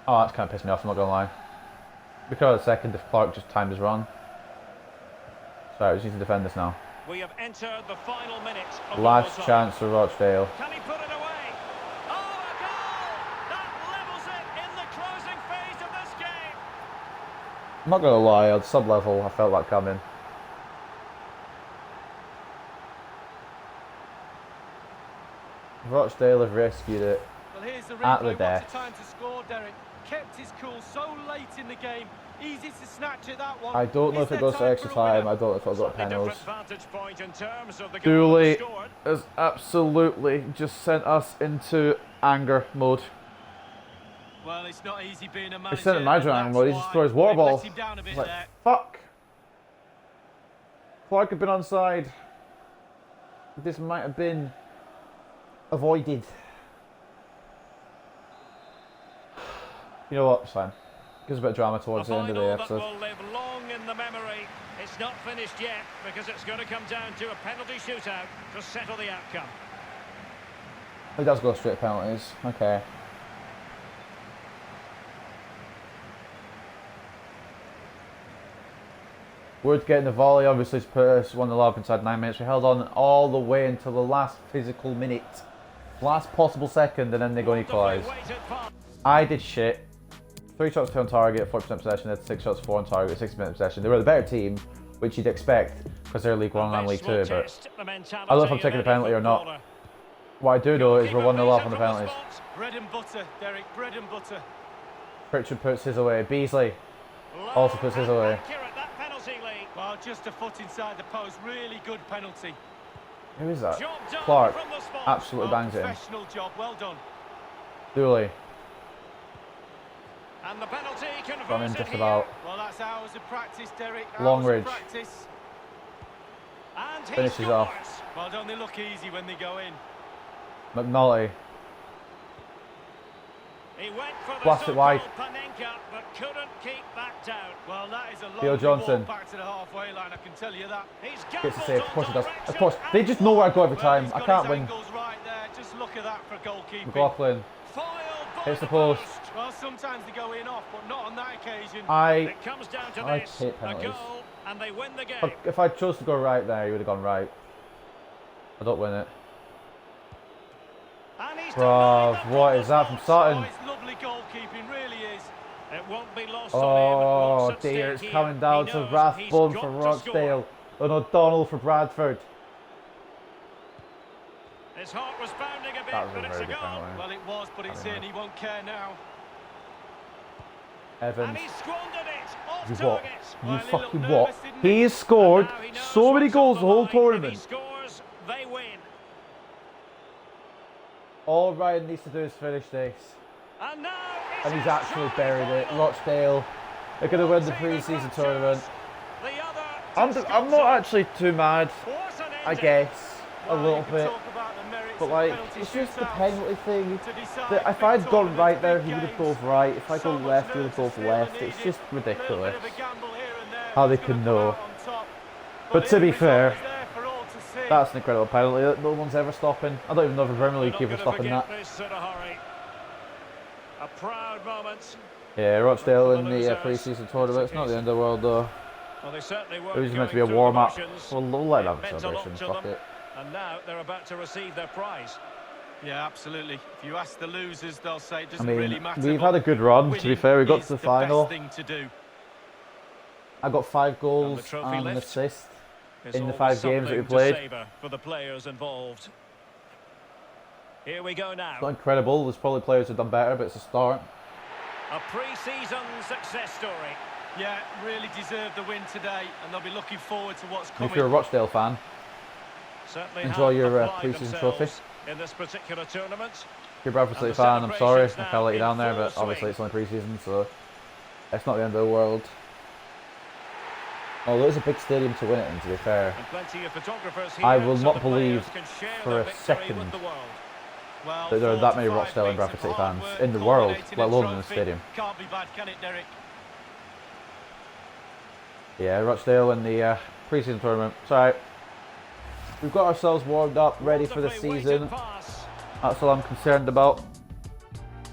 Oh, that's kind of pissed me off, I'm not gonna lie. We could have a second if Clark just timed his run. Sorry, we just need to defend this now. We have entered the final minutes of last chance for Rochdale. Can he put it away? Oh, a goal! That levels it in the closing phase of this game. I'm not gonna lie, at sub level I felt that coming. Rochdale have rescued it at the death. Time to score, Derek. Kept his cool so late in the game. Easy to snatch at that one. I don't know if it goes to extra time. I don't know if it'll go to penalties. Dooley has absolutely just sent us into anger mode. Well, it's not easy being a manager. He sent in anger mode. He just throws water ball. Like, fuck. Clark had been onside. This might have been avoided. You know what? It's fine. Gives a bit of drama towards the end of the episode. That will live long in the memory. It's not finished yet because it's going to come down to a penalty shootout to settle the outcome. He does go straight to penalties. Okay. Wood getting the volley, obviously, to put us 1-0 up inside 9 minutes. We held on all the way until the last physical minute. Last possible second, and then they go and equalise. I did shit. 3 shots 2 on target, 40% possession. They had 6 shots 4 on target, 60% possession. They were the better team, which you'd expect because they're League 1 and I'm League 2. But I don't know if I'm taking the penalty or not. What I do know is we're 1-0 up on the penalties. Bread and butter, Derek. Bread and butter. Pritchard puts his away. Beasley also puts his away. Well, just a foot inside the post. Really good penalty. Who is that? Clark absolutely bangs it in. Professional job. Well done. Dooley. And the penalty Gone in converted just here. about. Well, that's hours of practice, Derek. Long Hours of range. practice. And he Finishes scores. off. Well, don't they look easy when they go in? McNulty. He went for the Blast it wide. so-called Panenka, but couldn't keep that down. Well, that is a Theo long Johnson. ball back to the halfway line, I can tell you that. He's Gets a gambled save. Of course on he does. direction Of course. They just know where I go every Well, time. he's I got can't his win. angles right there. Just look at that for goalkeeping. McLaughlin. Foiled by Hits the post. Well, sometimes they go in off, but not on that occasion. It comes down to I this, hate a penalties. goal, and they win the game. If I chose to go right there, he would have gone right. I don't win it. And he's Bruv, denied the what is that from Oh, Sutton? it's lovely goalkeeping, really is. It won't be lost Oh on him. dear, it's What's at stake coming here? down He to knows Rathbone he's for got to score. Rochdale and O'Donnell for Bradford. His heart was pounding a bit, That was a but it's very a good goal. penalty. Well, it was, but it's in. He won't care now. Evans. And he squandered it off You what? target. You Well, he fucking looked what? nervous, didn't he? He has scored Now he knows so many what's goals on the whole line. If he tournament. scores, they win. All Ryan needs to do is finish this. And now it's And he's his actually try buried it. final. Rochdale. They're going to win the One team in pre-season raptures. tournament. The other I'm disconsolate. not actually too mad, What an I ending. guess, a Well, little you can bit. talk about the merits But of like, penalty it's just the shootouts. penalty thing. To decide That if big I'd gone tournaments, right there, big he would have games. both right. If I So go much left, he would nerves have both still left. It's needed. just Little bit ridiculous. of a gamble here and there. How they Who's can gonna come know. out on top? But to the be end fair, result is there for all to see. that's an incredible penalty that no one's ever stopping. I don't even know if a Premier They're League not keeper's gonna stopping forget that. this in a hurry. A proud moment. Yeah, Rochdale in the Losers. pre-season tournament. It's not the end of the world though. Well, they certainly weren't It was meant to be going a through the warm-up. motions. We'll let them It have a meant a lot celebration. to Fuck them. it. And now they're about to receive their prize. Yeah, absolutely. If you ask the losers, they'll say it I doesn't mean, really matter. we've but had a good run. To be winning fair, we got is to the best final. thing to do. I got 5 goals And the trophy and an lift. assist It's in the always 5 games that we something to played. savour for the players involved. Here we go now. It's not incredible. There's probably players who've done better, but it's a start. A pre-season success story. Yeah, really deserved the win today, and they'll be looking forward to what's And coming. if you're a Rochdale fan, Certainly Enjoy have your, applied pre-season themselves trophy. in this particular tournament. if you're a Bradford City And the fan, I'm sorry. I celebrations can't let you now down there, in but full obviously swing. it's only pre-season, so it's not the end of the world. Although it's a big stadium to win it in, to be fair. And plenty of photographers here, I will so not the believe players can share for their a victory second with the world. Well, that there are 4 that to many 5 Rochdale and weeks Bradford of City hard fans work in the world, culminating let in alone in the trophy. stadium. Can't be bad, can it, Derek? Yeah, Rochdale in the pre-season tournament. It's alright. We've got ourselves warmed up, ready for the Wonderfully season. weighted pass. That's all I'm concerned about.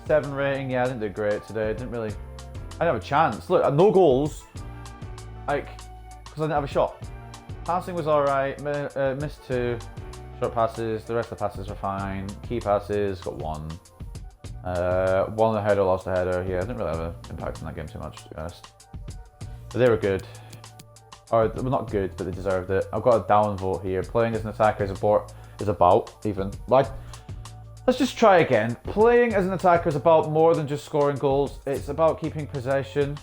7 rating, yeah, I didn't do great today. I didn't have a chance. Look, no goals. Like, because I didn't have a shot. Passing was alright, missed 2. Short passes, the rest of the passes were fine. Key passes, got 1. Won the header, lost the header. Yeah, I didn't really have an impact on that game too much, to be honest. But they were good. Or, well, not good, but they deserved it. I've got a down vote here. Playing as an attacker is about, even. Like, let's just try again. Playing as an attacker is about more than just scoring goals. It's about keeping possession.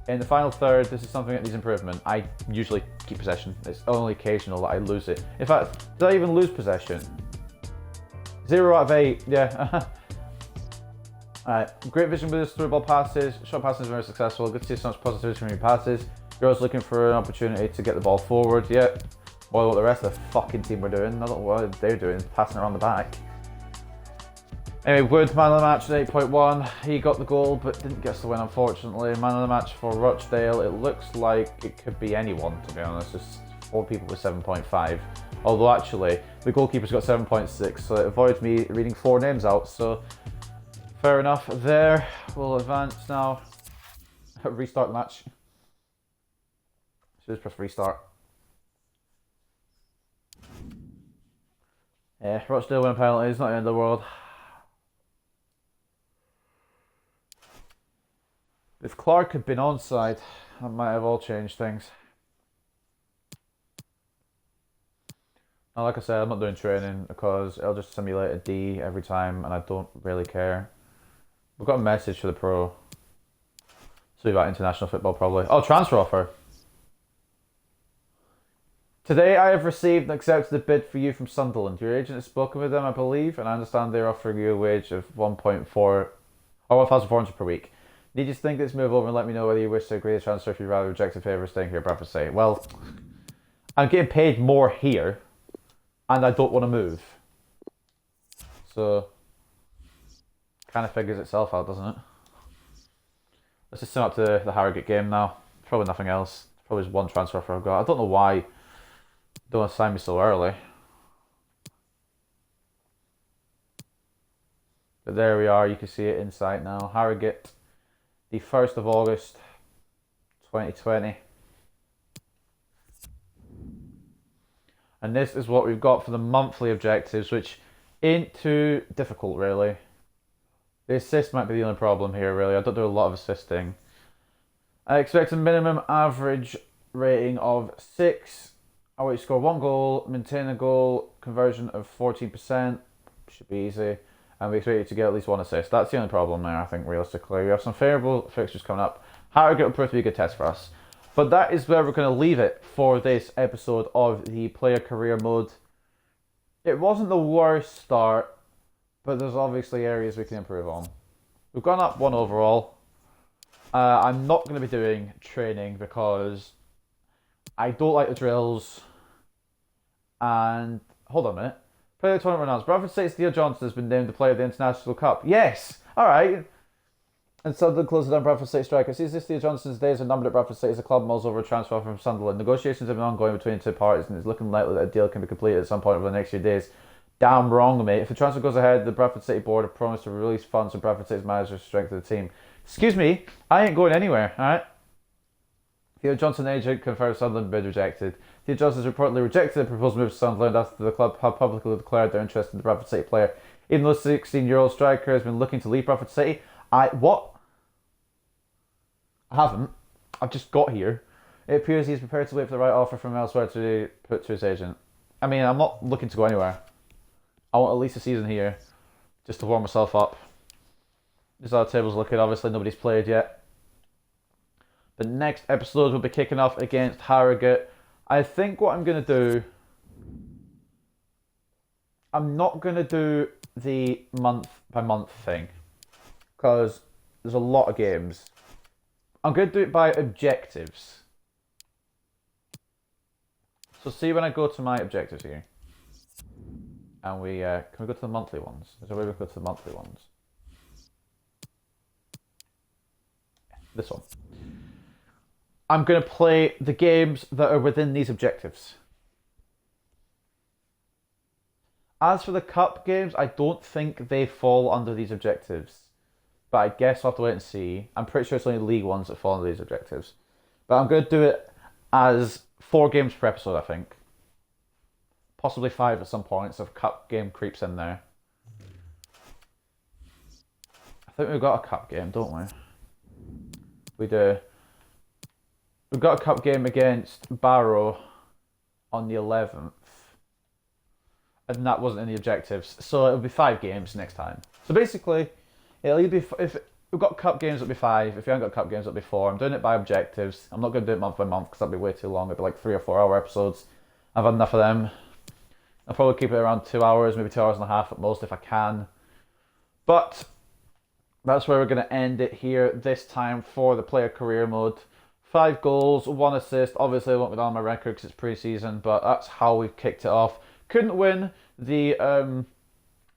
In the final third, this is something that needs improvement. I usually keep possession. It's only occasional that I lose it. In fact, did I even lose possession? 0 out of 8, yeah. Alright, great vision with his through ball passes. Short passes are very successful. Good to see so much positivity from your passes. Girls looking for an opportunity to get the ball forward. Yeah, more than what the rest of the fucking team were doing. I don't know what they're doing, passing around the back. Anyway, Wood, man of the match at 8.1. He got the goal, but didn't get us the win, unfortunately. Man of the match for Rochdale. It looks like it could be anyone, to be honest. Just 4 people with 7.5. Although, actually, the goalkeeper's got 7.6, so it avoids me reading 4 names out. So, fair enough there. We'll advance now. Restart match. Should just press restart. Yeah, Rochdale win penalties, not the end of the world. If Clark had been onside, that might have all changed things. Now, like I said, I'm not doing training because it'll just simulate a D every time and I don't really care. We've got a message for the pro. So about international football probably. Oh, transfer offer. Today I have received and accepted a bid for you from Sunderland. Your agent has spoken with them, I believe, and I understand they're offering you a wage of 1.4 or 1,400 per week. Need you to think this move over and let me know whether you wish to agree to transfer if you'd rather reject in favour of staying here at Bradford City. Well, I'm getting paid more here, and I don't want to move. So, kind of figures itself out, doesn't it? Let's just sum up to the Harrogate game now. Probably nothing else. Probably just one transfer offer I've got. I don't know why they don't want to sign me so early. But there we are. You can see it inside now. Harrogate, the 1st of August, 2020. And this is what we've got for the monthly objectives, which ain't too difficult, really. The assist might be the only problem here, really. I don't do a lot of assisting. I expect a minimum average rating of 6. I want you to score 1 goal, maintain a goal, conversion of 14%. Should be easy. And we expect you to get at least 1 assist. That's the only problem there, I think, realistically. We have some favourable fixtures coming up. Harrogate will prove to be a good test for us. But that is where we're going to leave it for this episode of the player career mode. It wasn't the worst start, but there's obviously areas we can improve on. We've gone up 1 overall. I'm not going to be doing training because I don't like the drills. And hold on a minute. Player of the tournament announced. Bradford City's Theo Johnson has been named the player of the International Cup. Yes! Alright. And Sunderland closes down Bradford City striker. Sees this Theo Johnson's days are numbered at Bradford City as the club mulls over a transfer from Sunderland. Negotiations have been ongoing between the two parties and it's looking likely that a deal can be completed at some point over the next few days. Damn wrong, mate. If the transfer goes ahead, the Bradford City board have promised to release funds for Bradford City's manager to strengthen the team. Excuse me, I ain't going anywhere, alright? Theo Johnson agent confirms Sunderland bid rejected. Theo Johnson has reportedly rejected the proposed move to Sunderland after the club have publicly declared their interest in the Bradford City player. Even though the 16-year-old striker has been looking to leave Bradford City, what? I haven't. I've just got here. It appears he's prepared to wait for the right offer from elsewhere to put to his agent. I mean, I'm not looking to go anywhere. I want at least a season here, just to warm myself up. This is how the table's looking. Obviously, nobody's played yet. The next episode will be kicking off against Harrogate. I think what I'm going to do... I'm not going to do the month-by-month thing. Because there's a lot of games. I'm going to do it by objectives. So see when I go to my objectives here. And we... can we go to the monthly ones? Is there a way we can go to the monthly ones? This one. I'm going to play the games that are within these objectives. As for the cup games, I don't think they fall under these objectives. But I guess I'll have to wait and see. I'm pretty sure it's only league ones that fall under these objectives. But I'm going to do it as 4 games per episode, I think. Possibly 5 at some point, so if a cup game creeps in there. I think we've got a cup game, don't we? We do. We've got a cup game against Barrow on the 11th. And that wasn't in the objectives. So it'll be 5 games next time. So basically, it'll either be... If we've got cup games, it'll be 5. If you haven't got cup games, it'll be 4. I'm doing it by objectives. I'm not going to do it month by month because that'd be way too long. It'd be like 3 or 4 hour episodes. I've had enough of them. I'll probably keep it around 2 hours, maybe 2 hours and a half at most if I can. But that's where we're going to end it here this time for the player career mode. 5 goals, 1 assist. Obviously, I won't be down my record because it's pre-season, but that's how we've kicked it off. Couldn't win the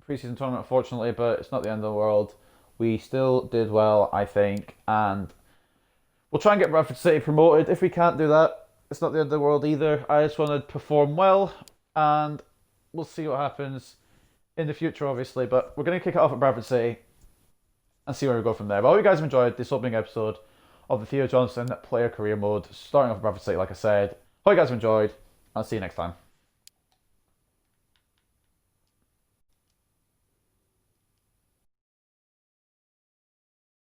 pre-season tournament, unfortunately, but it's not the end of the world. We still did well, I think, and we'll try and get Bradford City promoted. If we can't do that, it's not the end of the world either. I just want to perform well, and we'll see what happens in the future, obviously, but we're going to kick it off at Bradford City and see where we go from there. But I hope you guys have enjoyed this opening episode of the Theo Johnson player career mode, starting off at Bradford City, like I said. Hope you guys have enjoyed. I'll see you next time.